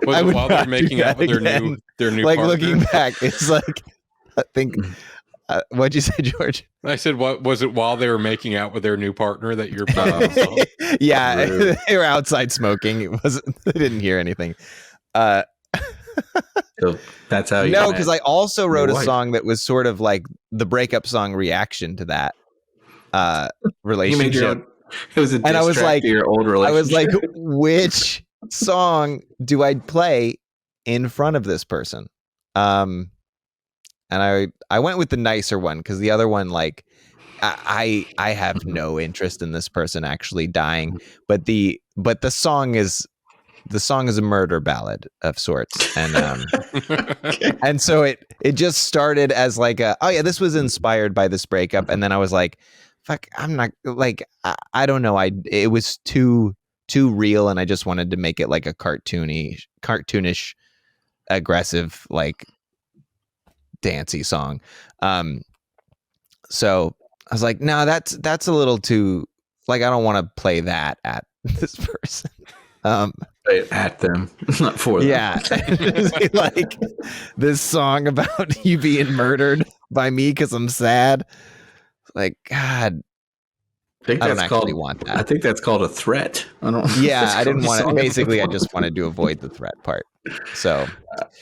Speaker 3: it while they're making out with their new partner?
Speaker 2: Looking back, it's I think. What'd you say, George?
Speaker 3: I said, what was it while they were making out with their new partner that you're playing the song?
Speaker 2: Yeah, they were outside smoking. It wasn't. They didn't hear anything.
Speaker 1: So that's how you.
Speaker 2: No, because I also wrote a song that was sort of the breakup song reaction to that relationship.
Speaker 1: It was a diss track to your old relationship.
Speaker 2: I was which song do I play in front of this person? And I went with the nicer one, because the other one, I have no interest in this person actually dying, but the song is a murder ballad of sorts, and and so it just started as this was inspired by this breakup, and then I was fuck, I'm not I don't know, it was too real, and I just wanted to make it a cartoonish, aggressive, dancey song. So I was no, that's a little too I don't want to play that at this person.
Speaker 1: Play it at them, not for them.
Speaker 2: Yeah. This song about you being murdered by me because I'm sad. God,
Speaker 1: I don't
Speaker 2: actually want that.
Speaker 1: I think that's called a threat. I don't.
Speaker 2: Yeah, I didn't want it. Basically, I just wanted to avoid the threat part. So,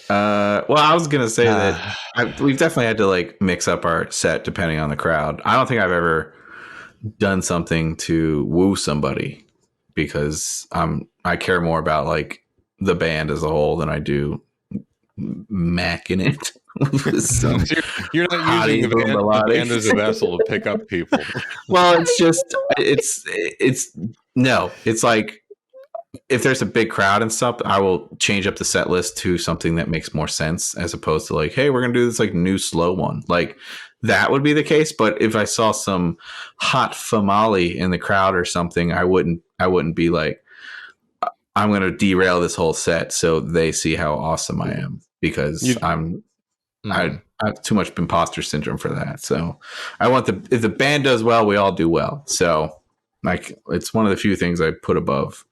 Speaker 1: well, I was gonna say that we've definitely had to mix up our set depending on the crowd. I don't think I've ever done something to woo somebody, because I care more about the band as a whole than I do macking it.
Speaker 3: So you're not using the band as a vessel to pick up people.
Speaker 1: Well, it's if there's a big crowd and stuff, I will change up the set list to something that makes more sense, as opposed to hey, we're gonna do this new slow one. That would be the case. But if I saw some hot famale in the crowd or something, I wouldn't be I'm gonna derail this whole set so they see how awesome I am, because I have too much imposter syndrome for that. So I want if the band does well, we all do well. So it's one of the few things I put above.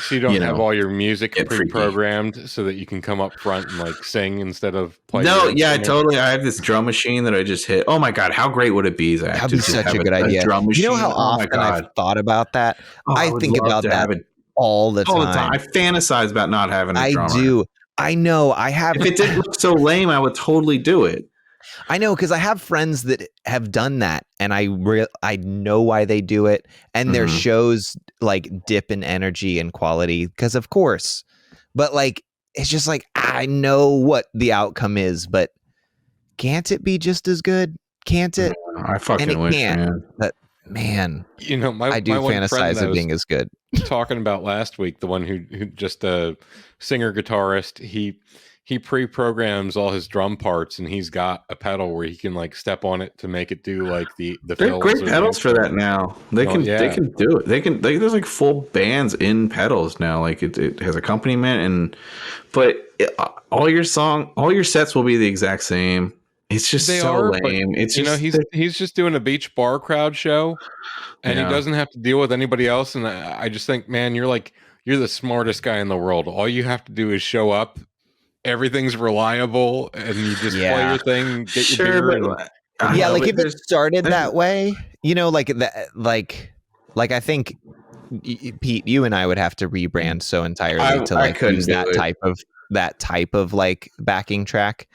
Speaker 3: So you don't
Speaker 1: you
Speaker 3: have
Speaker 1: know,
Speaker 3: all your music
Speaker 1: get freaky.
Speaker 3: pre-programmed so that you can come up front and like sing instead of play.
Speaker 1: No,
Speaker 3: your
Speaker 1: yeah,
Speaker 3: instrument?
Speaker 1: totally. I have this drum machine that I just hit. Oh my god, how great would it be, Zach?
Speaker 2: That'd
Speaker 1: to
Speaker 2: be
Speaker 1: just
Speaker 2: such
Speaker 1: have
Speaker 2: a good idea.
Speaker 1: drum machine.
Speaker 2: You know how
Speaker 1: Oh my
Speaker 2: often I've
Speaker 1: god,
Speaker 2: thought about that?
Speaker 1: oh, I
Speaker 2: I
Speaker 1: would
Speaker 2: think
Speaker 1: love
Speaker 2: about
Speaker 1: to
Speaker 2: that
Speaker 1: have it
Speaker 2: all the
Speaker 1: all the
Speaker 2: time.
Speaker 1: time. I fantasize about not having a
Speaker 2: I
Speaker 1: drummer.
Speaker 2: do. I know. I have.
Speaker 1: If it didn't look so lame, I would totally do it.
Speaker 2: I know, because I have friends that have done that, and I know why they do it, and their shows like dip in energy and quality because, of course, but like it's just like I know what the outcome is, but can't it be just as good? Can't it?
Speaker 1: I fucking
Speaker 2: And it
Speaker 1: wish,
Speaker 2: can't.
Speaker 1: man.
Speaker 2: But man,
Speaker 3: You know,
Speaker 2: I do
Speaker 3: my one friend
Speaker 2: fantasize
Speaker 3: that
Speaker 2: of
Speaker 3: was
Speaker 2: being as good.
Speaker 3: talking about last week, the one who just a singer guitarist, he pre-programs all his drum parts, and he's got a pedal where he can like step on it to make it do like the
Speaker 1: There are
Speaker 3: fills
Speaker 1: great
Speaker 3: or the
Speaker 1: pedals for that
Speaker 3: intro.
Speaker 1: now. They
Speaker 3: Oh,
Speaker 1: can
Speaker 3: yeah.
Speaker 1: they can do it. There's like full bands in pedals now. Like it has accompaniment all your sets will be the exact same. It's just
Speaker 3: They
Speaker 1: so
Speaker 3: are, but
Speaker 1: lame. It's
Speaker 3: you know,
Speaker 1: just
Speaker 3: he's just doing a beach bar crowd show, and he
Speaker 1: yeah.
Speaker 3: doesn't have to deal with anybody else. And I just think, man, you're the smartest guy in the world. All you have to do is show up. Everything's reliable, and you just play your thing, get your
Speaker 1: Sure,
Speaker 3: beer,
Speaker 1: but
Speaker 3: and
Speaker 1: I
Speaker 2: Yeah,
Speaker 1: know,
Speaker 2: like
Speaker 1: but
Speaker 2: if it started
Speaker 1: there's-
Speaker 2: that way, you know, like that, like I think Pete, you and I would have to rebrand so entirely to
Speaker 1: I
Speaker 2: like
Speaker 1: couldn't
Speaker 2: use
Speaker 1: do
Speaker 2: that
Speaker 1: it.
Speaker 2: type of like backing track.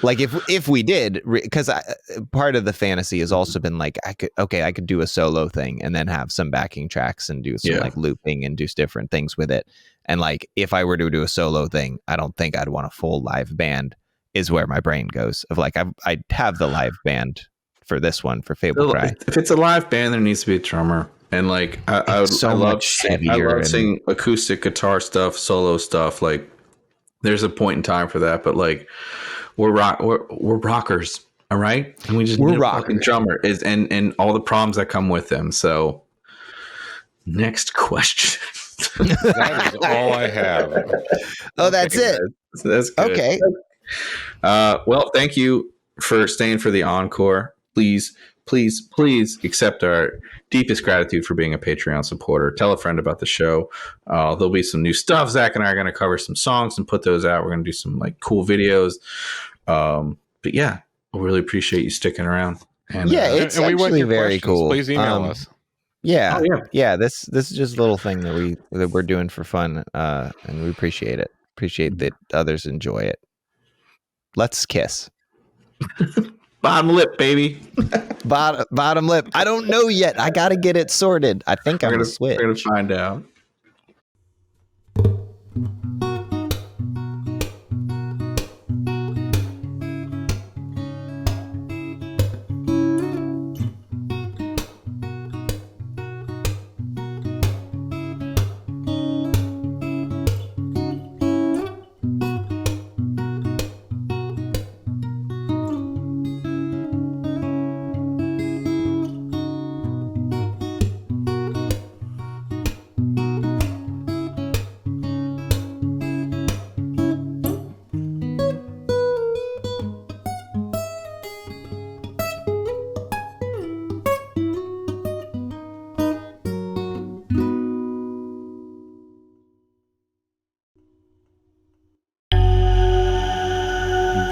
Speaker 2: Like if we did, because part of the fantasy has also been like I could do a solo thing and then have some backing tracks and do some
Speaker 1: Yeah.
Speaker 2: like looping and do different things with it. And like if I were to do a solo thing, I don't think I'd want a full live band. Is where my brain goes of like I'd have the live band for this one for Fable Cry.
Speaker 1: If it's a live band, there needs to be a drummer. And like I love singing acoustic guitar stuff, solo stuff. Like there's a point in time for that, but like we're rockers, all right? And we just need a fucking drummer and all the problems that come with them. So next question.
Speaker 3: that is all I have.
Speaker 2: Oh, that's it.
Speaker 1: That's good.
Speaker 2: Okay.
Speaker 1: Well, thank you for staying for the encore. Please accept our deepest gratitude for being a Patreon supporter. Tell a friend about the show. There'll be some new stuff. Zach and I are going to cover some songs and put those out. We're going to do some like cool videos. But yeah, we really appreciate you sticking around. And
Speaker 2: yeah, it's actually very cool.
Speaker 3: Please email us.
Speaker 2: Yeah, yeah. This is just a little thing that we're doing for fun, and we appreciate it. Appreciate that others enjoy it. Let's kiss.
Speaker 1: Bottom lip, baby.
Speaker 2: Bottom lip. I don't know yet. I got to get it sorted. I think I'm gonna switch.
Speaker 1: We're gonna find out.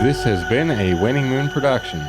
Speaker 3: This has been a Winning Moon production.